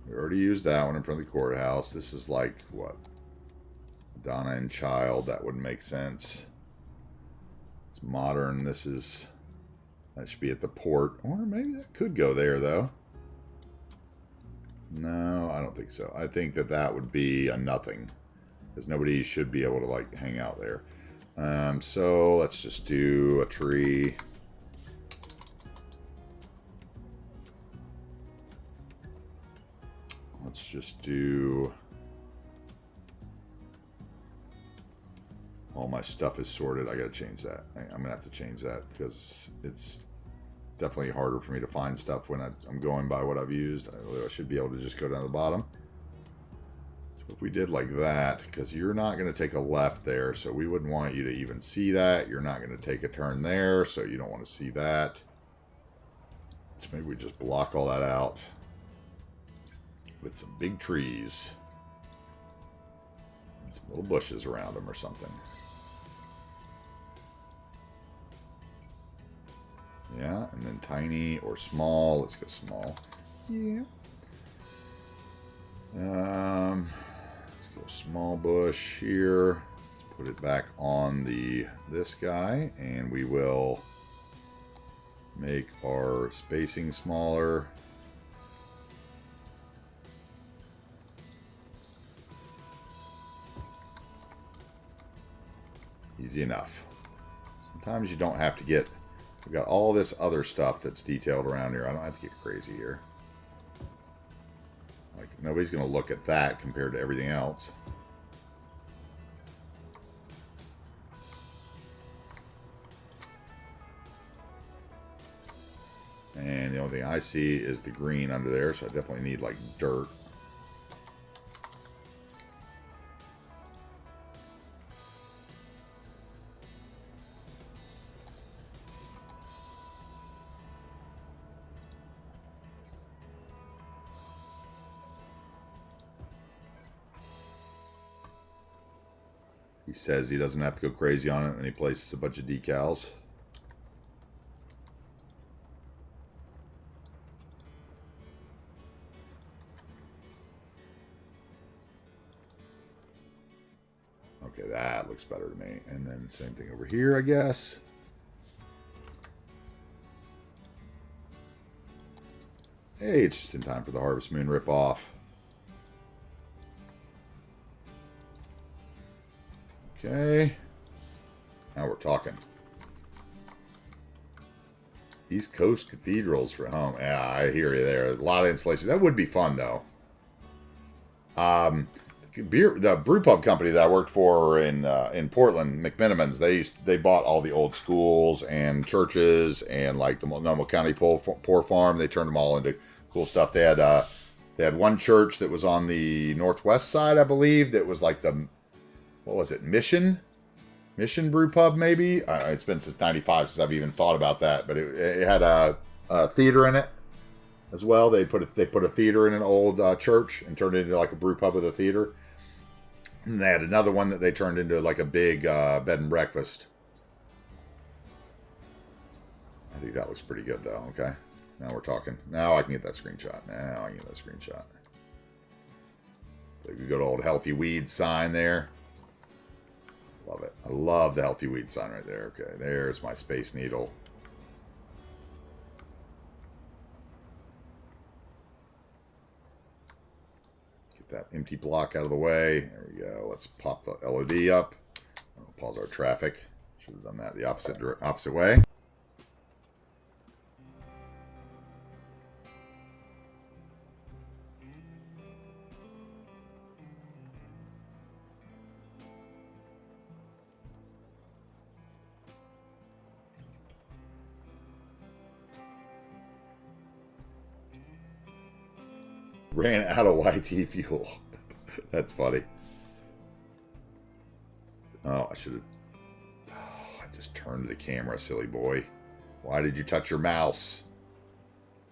We already used that one in front of the courthouse. This is like, what? Donna and Child. That wouldn't make sense. It's modern. That should be at the port. Or maybe that could go there, though. No, I don't think so. I think that would be a nothing. Because nobody should be able to, like, hang out there. So let's just do a tree. Let's just do... All my stuff is sorted. I gotta change that. I'm gonna have to change that because it's definitely harder for me to find stuff when I'm going by what I've used. I should be able to just go down to the bottom. So if we did like that, because you're not gonna take a left there, so we wouldn't want you to even see that. You're not gonna take a turn there, so you don't want to see that. So maybe we just block all that out with some big trees and some little bushes around them or something. Yeah, and then tiny or small. Let's go small. Yeah. Let's go small bush here. Let's put it back on this guy, and we will make our spacing smaller. Easy enough. Sometimes you don't have to get... We've got all this other stuff that's detailed around here. I don't have to get crazy here. Like, nobody's going to look at that compared to everything else. And the only thing I see is the green under there, so I definitely need, like, dirt. He says he doesn't have to go crazy on it, and he places a bunch of decals. Okay, that looks better to me. And then same thing over here, I guess. Hey, it's just in time for the Harvest Moon ripoff. Okay. Now we're talking. East Coast Cathedrals for home. Yeah, I hear you there. A lot of installation. That would be fun, though. The brew pub company that I worked for in Portland, McMenamins, they bought all the old schools and churches and like the Multnomah County Poor Farm. They turned them all into cool stuff. They had one church that was on the northwest side, I believe, that was like the, what was it, Mission Brew Pub, maybe? It's been since '95 since I've even thought about that, but it had a theater in it as well. They put a theater in an old church and turned it into like a brew pub with a theater. And they had another one that they turned into like a big bed and breakfast. I think that looks pretty good though. Okay, now we're talking. Now I can get that screenshot. We go to old Healthy Weeds sign there. Love it. I love the Healthy Weed sign right there. Okay, there's my Space Needle. Get that empty block out of the way. There we go. Let's pop the LOD up. I'll pause our traffic. Should have done that the opposite way. Ran out of YT fuel. That's funny. Oh, I should have... Oh, I just turned the camera, silly boy. Why did you touch your mouse?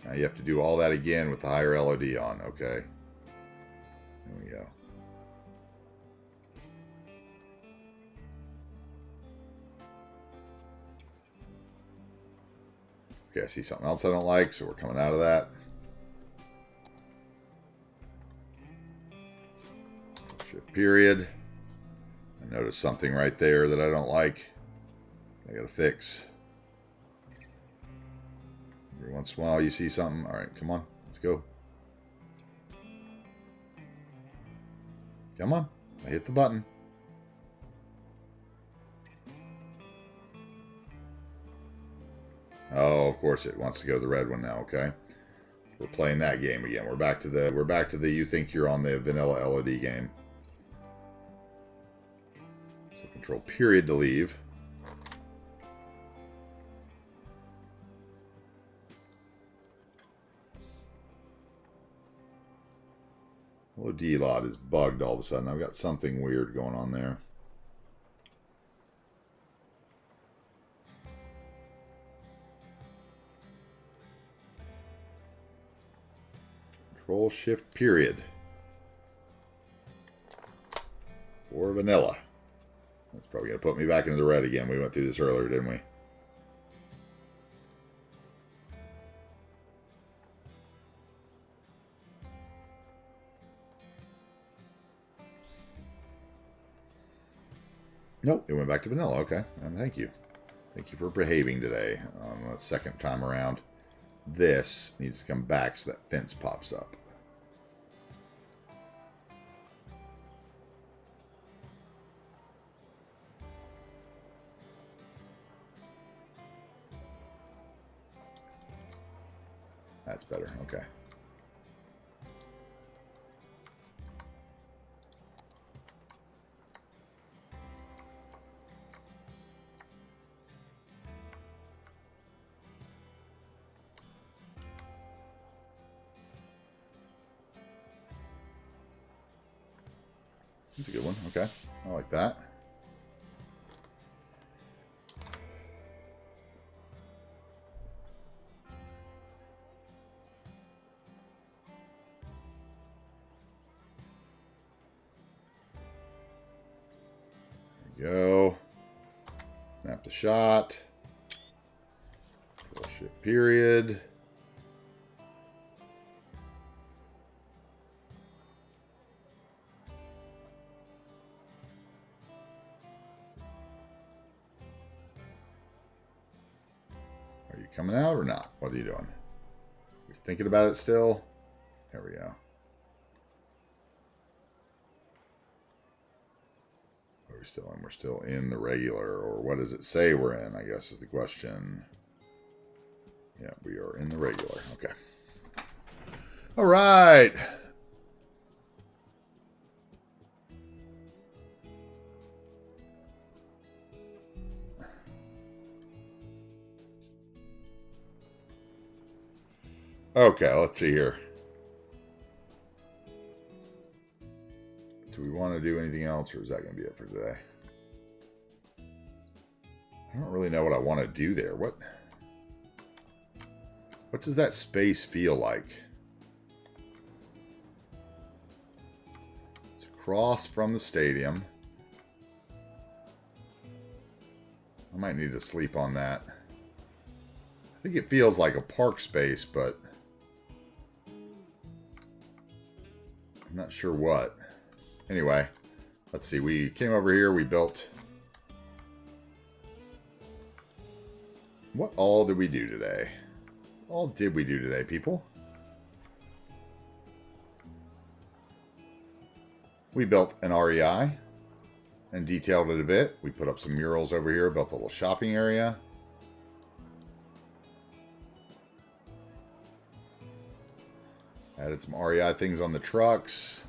Now you have to do all that again with the higher LOD on. Okay. There we go. Okay, I see something else I don't like, so we're coming out of that. Shift period. I noticed something right there that I don't like. I gotta fix. Every once in a while you see something. Alright, come on. Let's go. Come on. I hit the button. Oh, of course it wants to go to the red one now, okay. We're playing that game again. We're back to the you think you're on the vanilla LOD game. Control period to leave. LOD lot is bugged all of a sudden. I've got something weird going on there. Control shift period. Or vanilla. That's probably going to put me back into the red again. We went through this earlier, didn't we? Nope, it went back to vanilla. Okay, and thank you. Thank you for behaving today. The second time around, this needs to come back so that fence pops up. That's better. Okay. That's a good one. Okay. I like that. Go. Snap the shot. Control shift period. coming out or not? What are you doing? You thinking about it still? There we go. Are we still in? We're still in the regular, or what does it say we're in, I guess is the question. Yeah, we are in the regular. Okay. All right. Okay, let's see here. Do we want to do anything else, or is that going to be it for today? I don't really know what I want to do there. What does that space feel like? It's across from the stadium. I might need to sleep on that. I think it feels like a park space, but I'm not sure what. Anyway, let's see. We came over here. We built... What all did we do today? What all did we do today, people? We built an REI and detailed it a bit. We put up some murals over here, built a little shopping area. Added some REI things on the trucks.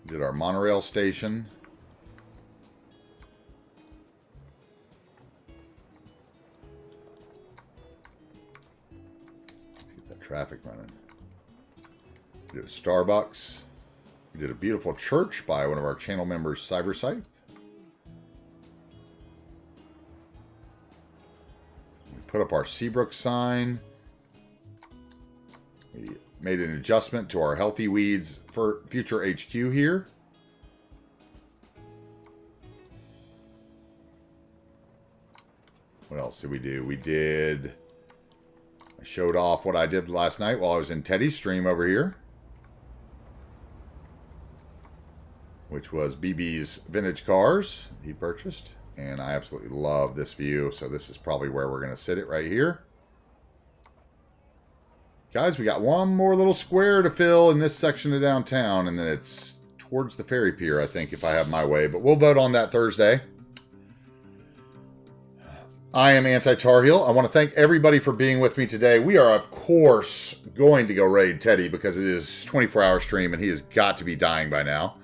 Did our monorail station. Let's get that traffic running. We did a Starbucks. We did a beautiful church by one of our channel members, Cyberscythe. We put up our Seabrook sign. We made an adjustment to our Healthy Weeds for future HQ here. What else did we do? I showed off what I did last night while I was in Teddy's stream over here, which was BB's vintage cars he purchased. And I absolutely love this view. So this is probably where we're going to sit it right here. Guys, we got one more little square to fill in this section of downtown, and then it's towards the ferry pier, I think, if I have my way. But we'll vote on that Thursday. I am AntiTarheel. I want to thank everybody for being with me today. We are, of course, going to go raid Teddy because it is 24-hour stream, and he has got to be dying by now.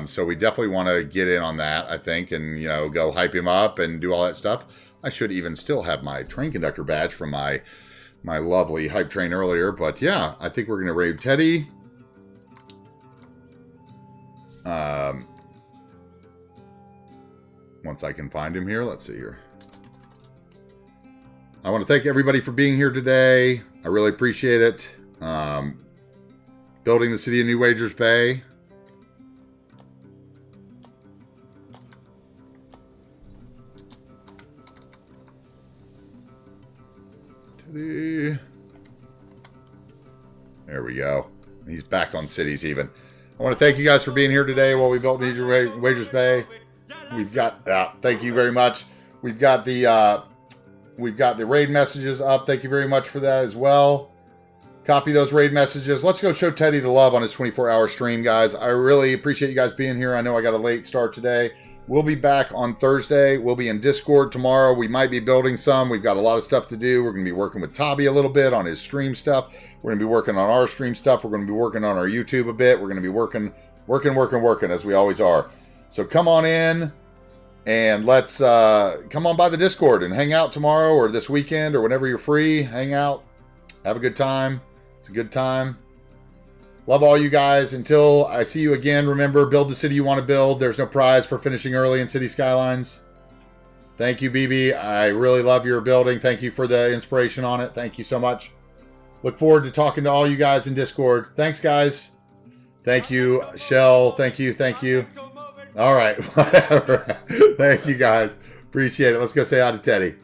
So we definitely want to get in on that, I think, and, you know, go hype him up and do all that stuff. I should even still have my train conductor badge from my lovely hype train earlier. But yeah, I think we're going to raid Teddy. Once I can find him here. Let's see here. I want to thank everybody for being here today. I really appreciate it. Building the city of New Wagers Bay. Teddy. There we go. He's back on cities even. I want to thank you guys for being here today while we built New Wagers Bay. We've got, thank you very much. We've got the raid messages up. Thank you very much for that as well. Copy those raid messages. Let's go show Teddy the love on his 24-hour stream, guys. I really appreciate you guys being here. I know I got a late start today. We'll be back on Thursday. We'll be in Discord tomorrow. We might be building some. We've got a lot of stuff to do. We're going to be working with Tabi a little bit on his stream stuff. We're going to be working on our stream stuff. We're going to be working on our YouTube a bit. We're going to be working as we always are. So come on in and let's come on by the Discord and hang out tomorrow or this weekend or whenever you're free. Hang out. Have a good time. It's a good time. Love all you guys. Until I see you again, remember, build the city you want to build. There's no prize for finishing early in City Skylines. Thank you, BB. I really love your building. Thank you for the inspiration on it. Thank you so much. Look forward to talking to all you guys in Discord. Thanks, guys. Thank you, Shell. Thank you. Thank you. All right. Whatever. Thank you, guys. Appreciate it. Let's go say hi to Teddy.